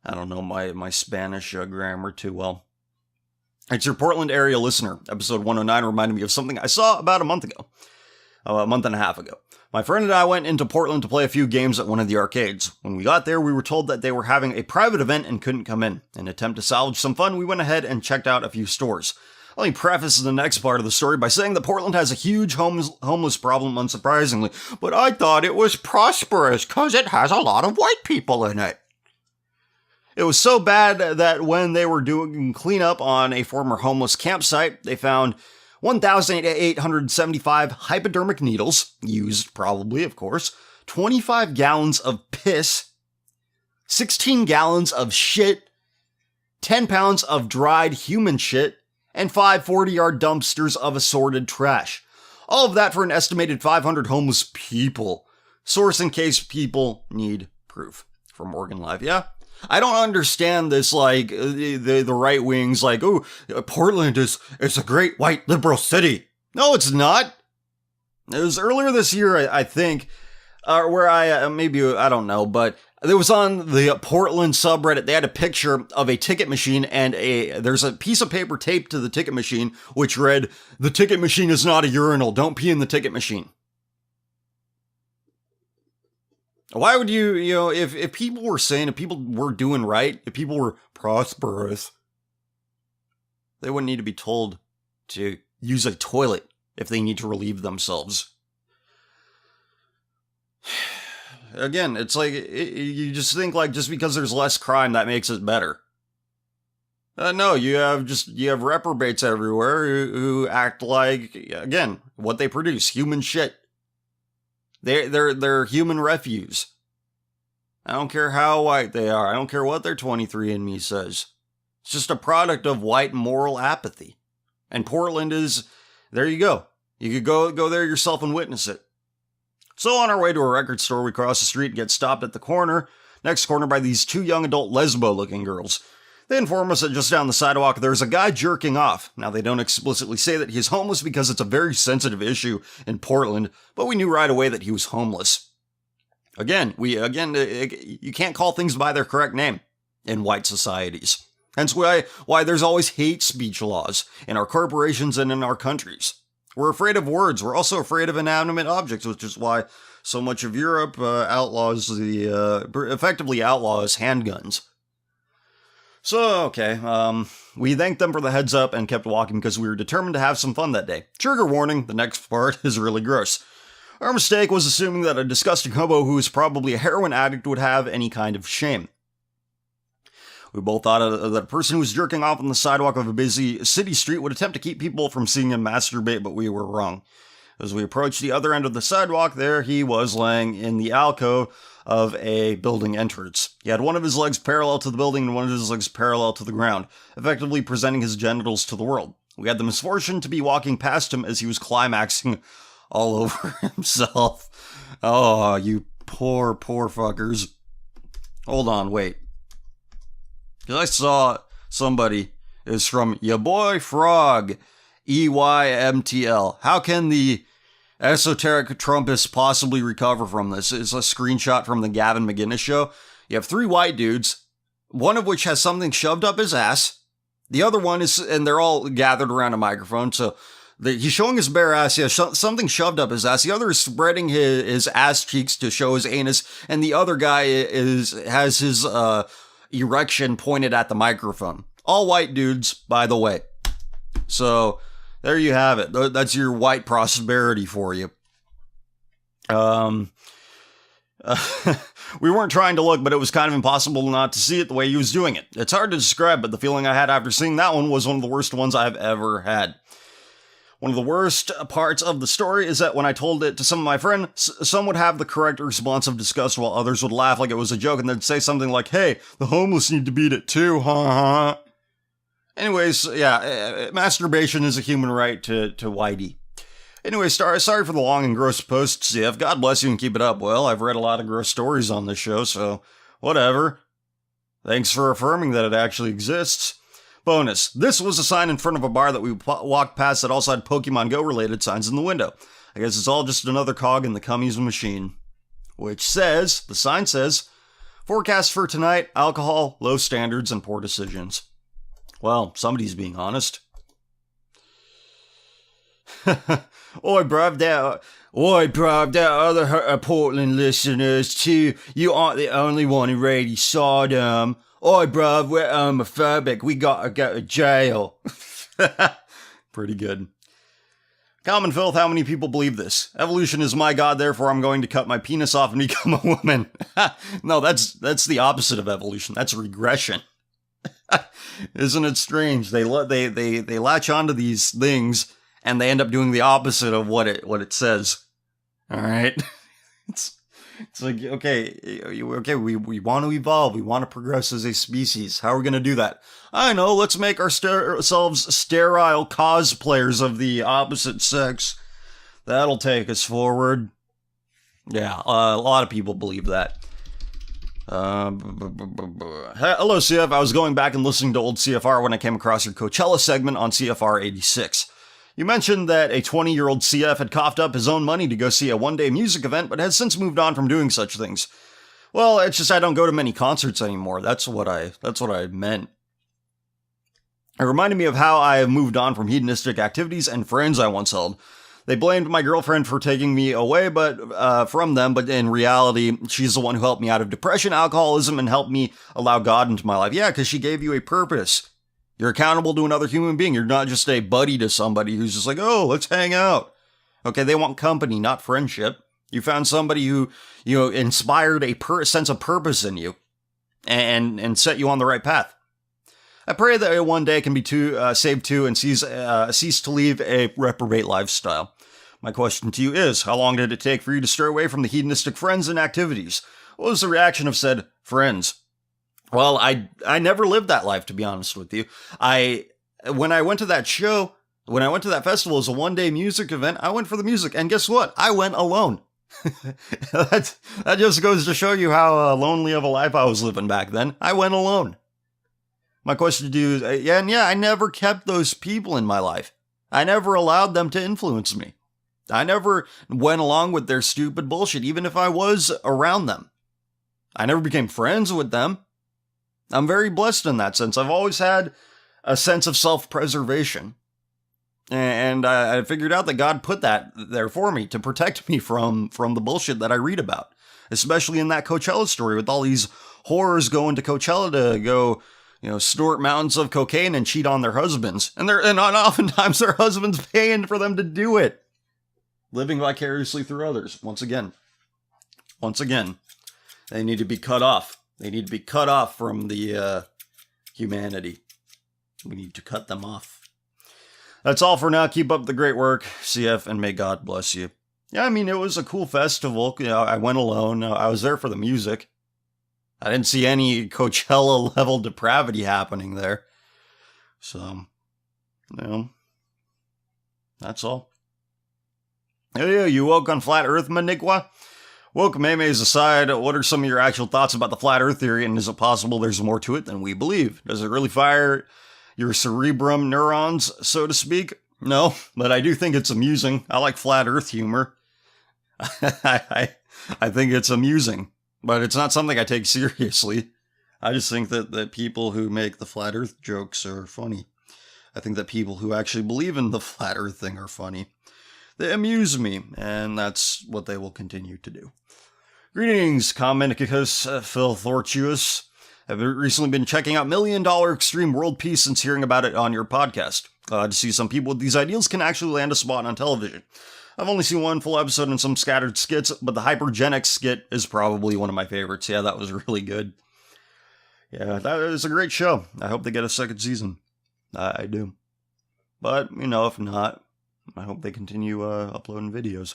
A: I don't know my Spanish grammar too well. It's your Portland area listener. Episode 109 reminded me of something I saw about a month and a half ago. My friend and I went into Portland to play a few games at one of the arcades. When we got there, we were told that they were having a private event and couldn't come in. In an attempt to salvage some fun, we went ahead and checked out a few stores. Let me preface the next part of the story by saying that Portland has a huge homeless problem, unsurprisingly, but I thought it was prosperous because it has a lot of white people in it. It was so bad that when they were doing cleanup on a former homeless campsite, they found 1,875 hypodermic needles, used probably, of course, 25 gallons of piss, 16 gallons of shit, 10 pounds of dried human shit, and 5 40-yard dumpsters of assorted trash. All of that for an estimated 500 homeless people. Source in case people need proof. From Oregon Live, yeah? I don't understand this, like, the right wings, like, oh, Portland it's a great white liberal city. No, it's not. It was earlier this year, I think, where I don't know, but it was on the Portland subreddit. They had a picture of a ticket machine and there's a piece of paper taped to the ticket machine, which read, "The ticket machine is not a urinal. Don't pee in the ticket machine." Why would you, if people were sane, if people were doing right, if people were prosperous, they wouldn't need to be told to use a toilet if they need to relieve themselves. Again, it's like, you just think like just because there's less crime, that makes it better. No, you have reprobates everywhere who act like, again, what they produce, human shit. They're human refuse. I don't care how white they are. I don't care what their 23andMe says. It's just a product of white moral apathy. And Portland is, there you go. You could go there yourself and witness it. So on our way to a record store, we cross the street and get stopped at the next corner by these 2 young adult lesbo-looking girls. They inform us that just down the sidewalk there's a guy jerking off. Now, they don't explicitly say that he's homeless because it's a very sensitive issue in Portland, but we knew right away that he was homeless. Again, you can't call things by their correct name in white societies. Hence why there's always hate speech laws in our corporations and in our countries. We're afraid of words. We're also afraid of inanimate objects, which is why so much of Europe effectively outlaws handguns. So, okay, we thanked them for the heads up and kept walking because we were determined to have some fun that day. Trigger warning, the next part is really gross. Our mistake was assuming that a disgusting hobo who is probably a heroin addict would have any kind of shame. We both thought that a person who was jerking off on the sidewalk of a busy city street would attempt to keep people from seeing him masturbate, but we were wrong. As we approached the other end of the sidewalk, there he was laying in the alcove of a building entrance. He had one of his legs parallel to the building and one of his legs parallel to the ground, effectively presenting his genitals to the world. We had the misfortune to be walking past him as he was climaxing all over himself. Oh, you poor fuckers. Hold on, wait. Because I saw somebody, it was from ya boy Frog, EYMTL. How can the esoteric Trumpist possibly recover from this? It's a screenshot from the Gavin McInnes show. You have 3 white dudes, one of which has something shoved up his ass. The other one is, and they're all gathered around a microphone, so he's showing his bare ass. He has something shoved up his ass. The other is spreading his ass cheeks to show his anus, and the other guy has his erection pointed at the microphone. All white dudes, by the way. So there you have it. That's your white prosperity for you. We weren't trying to look, but it was kind of impossible not to see it the way he was doing it. It's hard to describe, but the feeling I had after seeing that one was one of the worst ones I've ever had. One of the worst parts of the story is that when I told it to some of my friends, some would have the correct response of disgust while others would laugh like it was a joke and they'd say something like, hey, the homeless need to beat it too, ha. Anyways, yeah, masturbation is a human right to Whitey. Anyway, sorry for the long and gross post, CF. God bless you and keep it up. Well, I've read a lot of gross stories on this show, so whatever. Thanks for affirming that it actually exists. Bonus, this was a sign in front of a bar that we walked past that also had Pokemon Go related signs in the window. I guess it's all just another cog in the cummies machine. The sign says, forecast for tonight, alcohol, low standards, and poor decisions. Well, somebody's being honest. Oi, bruv, there are other Portland listeners too. You aren't the only one who rated Sodom. Oi, bruv, we're homophobic. We gotta go to jail. Pretty good. Common Filth, how many people believe this? Evolution is my god, therefore I'm going to cut my penis off and become a woman. No, that's the opposite of evolution. That's regression. Isn't it strange? They latch onto these things and they end up doing the opposite of what it says. All right. It's like, okay, we want to evolve. We want to progress as a species. How are we going to do that? I know, let's make ourselves sterile cosplayers of the opposite sex. That'll take us forward. Yeah, a lot of people believe that. Hello, CF. I was going back and listening to old CFR when I came across your Coachella segment on CFR 86. You mentioned that a 20-year-old CF had coughed up his own money to go see a one-day music event, but has since moved on from doing such things. Well, it's just I don't go to many concerts anymore. That's what I meant. It reminded me of how I have moved on from hedonistic activities and friends I once held. They blamed my girlfriend for taking me away from them, but in reality, she's the one who helped me out of depression, alcoholism, and helped me allow God into my life. Yeah, because she gave you a purpose. You're accountable to another human being. You're not just a buddy to somebody who's just like, oh, let's hang out. Okay, they want company, not friendship. You found somebody who, inspired a sense of purpose in you and set you on the right path. I pray that one day can be saved too and cease to leave a reprobate lifestyle. My question to you is, how long did it take for you to stray away from the hedonistic friends and activities? What was the reaction of said friends? Well, I never lived that life, to be honest with you. When I went to that festival as a one-day music event, I went for the music, and guess what? I went alone. that just goes to show you how lonely of a life I was living back then. I went alone. My question to you is, I never kept those people in my life. I never allowed them to influence me. I never went along with their stupid bullshit, even if I was around them. I never became friends with them. I'm very blessed in that sense. I've always had a sense of self-preservation. And I figured out that God put that there for me to protect me from the bullshit that I read about. Especially in that Coachella story with all these whores going to Coachella to go, snort mountains of cocaine and cheat on their husbands. And oftentimes their husbands paying for them to do it. Living vicariously through others. Once again, they need to be cut off. They need to be cut off from the humanity. We need to cut them off. That's all for now. Keep up the great work, CF, and may God bless you. Yeah, I mean, it was a cool festival. I went alone. I was there for the music. I didn't see any Coachella-level depravity happening there. So, that's all. Hey, you woke on Flat Earth, Manigua? Woke memes aside, what are some of your actual thoughts about the Flat Earth theory, and is it possible there's more to it than we believe? Does it really fire your cerebrum neurons, so to speak? No, but I do think it's amusing. I like Flat Earth humor. I think it's amusing, but it's not something I take seriously. I just think that people who make the Flat Earth jokes are funny. I think that people who actually believe in the Flat Earth thing are funny. They amuse me, and that's what they will continue to do. Greetings, Commenticus Filthortuous. I've recently been checking out $1 Million Extreme World Peace since hearing about it on your podcast. Glad to see some people with these ideals can actually land a spot on television. I've only seen one full episode and some scattered skits, but the hypergenic skit is probably one of my favorites. Yeah, that was really good. Yeah, that is a great show. I hope they get a second season. I do. But, if not, I hope they continue uploading videos.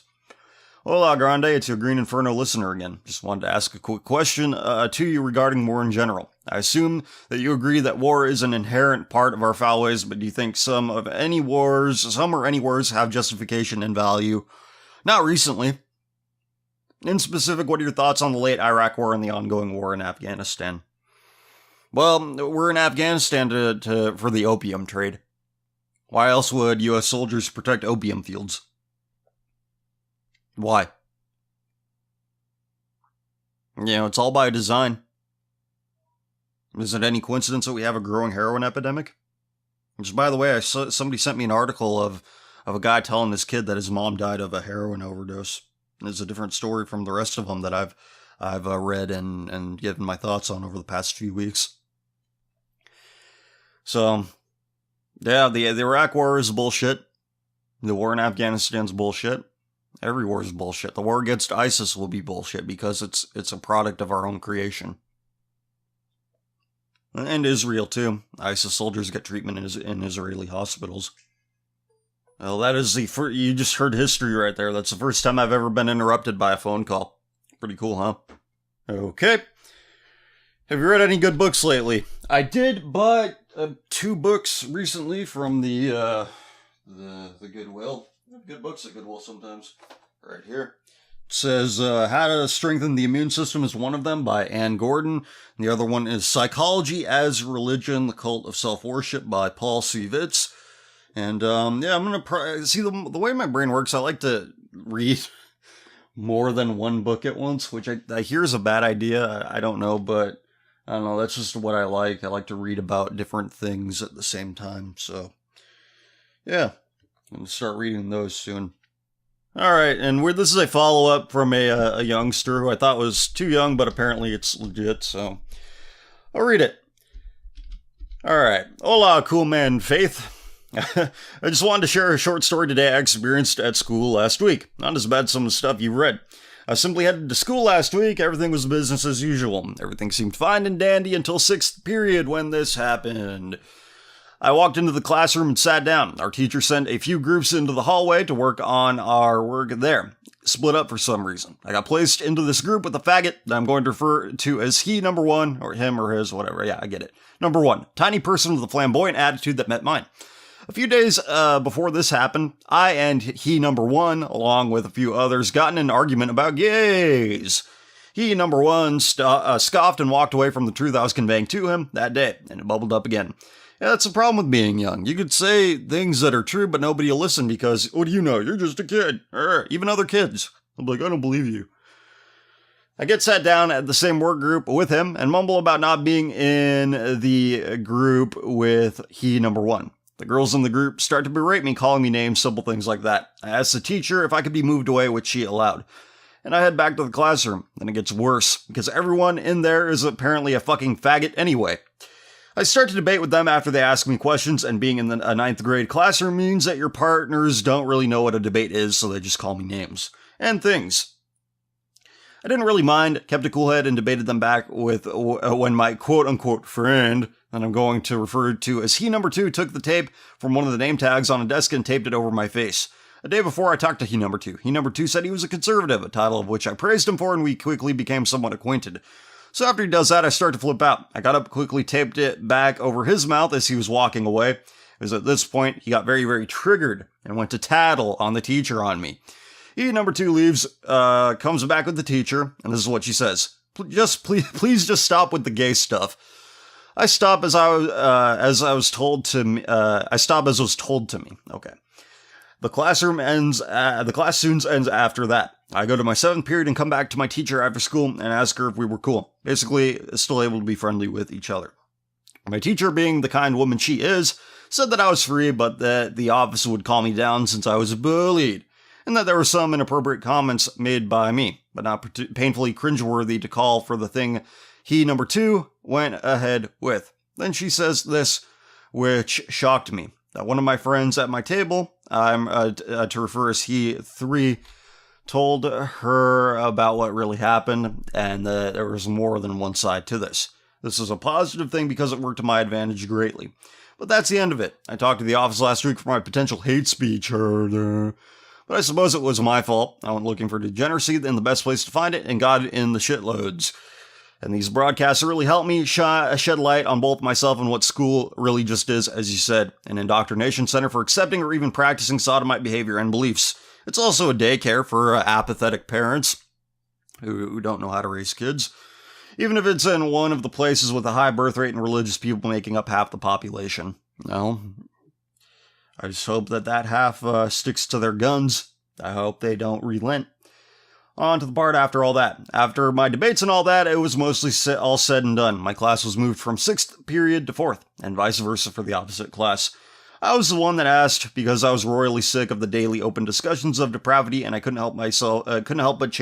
A: Hola, Grande, it's your Green Inferno listener again. Just wanted to ask a quick question to you regarding war in general. I assume that you agree that war is an inherent part of our foul ways, but do you think some or any wars have justification and value? Not recently. In specific, what are your thoughts on the late Iraq war and the ongoing war in Afghanistan? Well, we're in Afghanistan for the opium trade. Why else would U.S. soldiers protect opium fields? Why? It's all by design. Is it any coincidence that we have a growing heroin epidemic? Which, by the way, somebody sent me an article of a guy telling this kid that his mom died of a heroin overdose. It's a different story from the rest of them that I've read and given my thoughts on over the past few weeks. So, yeah, the Iraq war is bullshit. The war in Afghanistan is bullshit. Every war is bullshit. The war against ISIS will be bullshit because it's a product of our own creation. And Israel, too. ISIS soldiers get treatment in Israeli hospitals. Well, that is you just heard history right there. That's the first time I've ever been interrupted by a phone call. Pretty cool, huh? Okay. Have you read any good books lately? I did buy 2 books recently from the Goodwill. Good books at Goodwill sometimes. Right here. It says, How to Strengthen the Immune System is one of them by Ann Gordon. And the other one is Psychology as Religion, The Cult of Self-Worship by Paul C. Vitz. And, I'm going to see the way my brain works. I like to read more than one book at once, which I hear is a bad idea. I don't know, but I don't know. That's just what I like. I like to read about different things at the same time. So, yeah. I'm going to start reading those soon. Alright, and this is a follow-up from a youngster who I thought was too young, but apparently it's legit, so I'll read it. Alright. Hola, cool man Faith. I just wanted to share a short story today I experienced at school last week. Not as bad as some of the stuff you've read. I simply headed to school last week. Everything was business as usual. Everything seemed fine and dandy until 6th period when this happened. I walked into the classroom and sat down. Our teacher sent a few groups into the hallway to work on our work there. Split up for some reason. I got placed into this group with a faggot that I'm going to refer to as he, number 1, or him or his, whatever. Yeah, I get it. Number 1, tiny person with a flamboyant attitude that met mine. A few days before this happened, I and he, number 1, along with a few others, got in an argument about gays. He, number 1, scoffed and walked away from the truth I was conveying to him that day, and it bubbled up again. Yeah, that's the problem with being young. You could say things that are true, but nobody will listen because, what do you know? You're just a kid. Even other kids. I'm like, I don't believe you. I get sat down at the same work group with him and mumble about not being in the group with he number one. The girls in the group start to berate me, calling me names, simple things like that. I ask the teacher if I could be moved away, which she allowed. And I head back to the classroom. Then it gets worse, because everyone in there is apparently a fucking faggot anyway. I start to debate with them after they ask me questions, and being in a ninth grade classroom means that your partners don't really know what a debate is, so they just call me names. And things. I didn't really mind, kept a cool head, and debated them back with when my quote-unquote friend, that I'm going to refer to as he number two, took the tape from one of the name tags on a desk and taped it over my face. A day before I talked to he number two said he was a conservative, a title of which I praised him for, and we quickly became somewhat acquainted. So after he does that, I start to flip out. I got up, quickly taped it back over his mouth as he was walking away. It was at this point he got very, very triggered and went to tattle on the teacher on me. He number two leaves, comes back with the teacher, and this is what she says. Please just stop with the gay stuff. I stop as was told to me. Okay. The class soon ends after that. I go to my 7th period and come back to my teacher after school and ask her if we were cool. Basically, still able to be friendly with each other. My teacher, being the kind woman she is, said that I was free, but that the office would calm me down since I was bullied, and that there were some inappropriate comments made by me, but not painfully cringeworthy to call for the thing he number two went ahead with. Then she says this, which shocked me, that one of my friends at my table, I'm to refer as he 3, told her about what really happened, and that there was more than one side to this. This is a positive thing because it worked to my advantage greatly. But that's the end of it. I talked to the office last week for my potential hate speech, but I suppose it was my fault. I went looking for degeneracy, and the best place to find it, and got it in the shitloads. And these broadcasts really helped me shed light on both myself and what school really just is, as you said, an indoctrination center for accepting or even practicing sodomite behavior and beliefs. It's also a daycare for apathetic parents who don't know how to raise kids, even if it's in one of the places with a high birth rate and religious people making up half the population. Well, I just hope that half sticks to their guns. I hope they don't relent. On to the part after all that. After my debates and all that, it was mostly all said and done. My class was moved from 6th period to 4th, and vice versa for the opposite class. I was the one that asked because I was royally sick of the daily open discussions of depravity, and I couldn't help but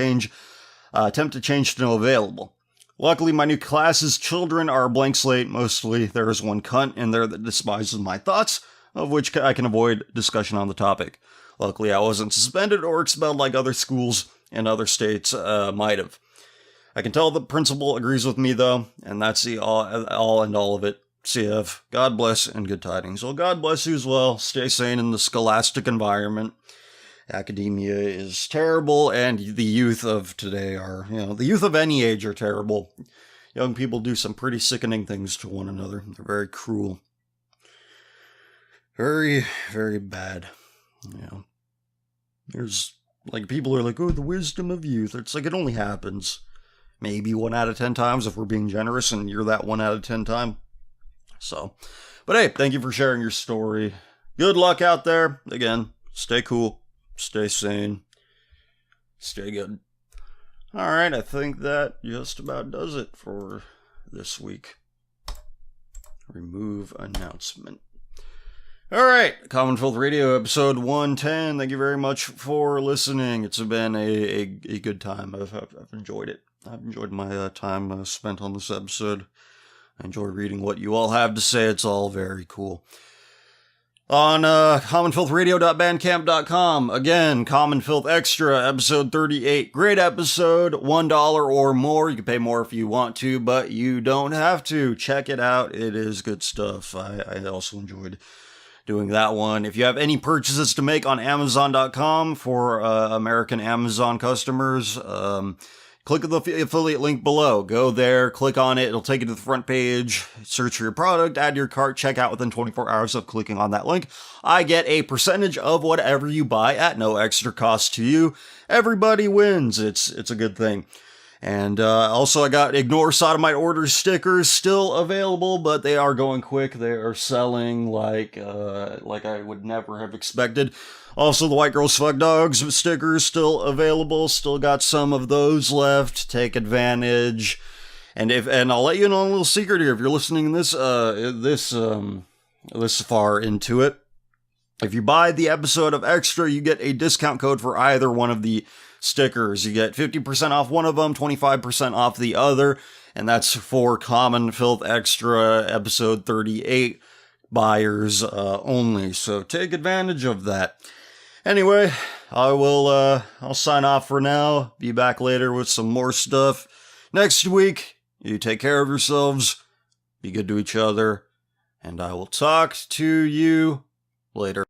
A: attempt to change to no available. Luckily, my new class's children are a blank slate. Mostly, there is one cunt in there that despises my thoughts, of which I can avoid discussion on the topic. Luckily, I wasn't suspended or expelled like other schools in other states might have. I can tell the principal agrees with me, though, and that's the all and all of it. CF, God bless and good tidings. Well, God bless you as well. Stay sane in the scholastic environment. Academia is terrible, and the youth of today are, the youth of any age are terrible. Young people do some pretty sickening things to one another. They're very cruel. Very, very bad. There's, people are like, oh, the wisdom of youth. It's like, it only happens maybe 1 out of 10 times if we're being generous, and you're that 1 out of 10 time. So, but hey, thank you for sharing your story. Good luck out there. Again, stay cool, stay sane, stay good. All right, I think that just about does it for this week. Remove announcement. All right, Common Filth Radio, episode 110. Thank you very much for listening. It's been a good time. I've enjoyed it. I've enjoyed my time spent on this episode. I enjoy reading what you all have to say. It's all very cool. On commonfilthradio.bandcamp.com, again, Common Filth Extra, episode 38. Great episode, $1 or more. You can pay more if you want to, but you don't have to. Check it out. It is good stuff. I also enjoyed doing that one. If you have any purchases to make on Amazon.com for American Amazon customers, click the affiliate link below. Go there, click on it. It'll take you to the front page. Search for your product, add your cart, check out within 24 hours of clicking on that link. I get a percentage of whatever you buy at no extra cost to you. Everybody wins. It's a good thing. And also, I got Ignore Sodomite Orders stickers still available, but they are going quick. They are selling like I would never have expected. Also, the White Girls Fuck Dogs stickers still available. Still got some of those left. Take advantage. And I'll let you know a little secret here. If you're listening this far into it, if you buy the episode of Extra, you get a discount code for either one of the stickers. You get 50% off one of them, 25% off the other, and that's for Common Filth Extra episode 38 buyers only. So take advantage of that. Anyway, I'll sign off for now. Be back later with some more stuff next week. You take care of yourselves, be good to each other, and I will talk to you later.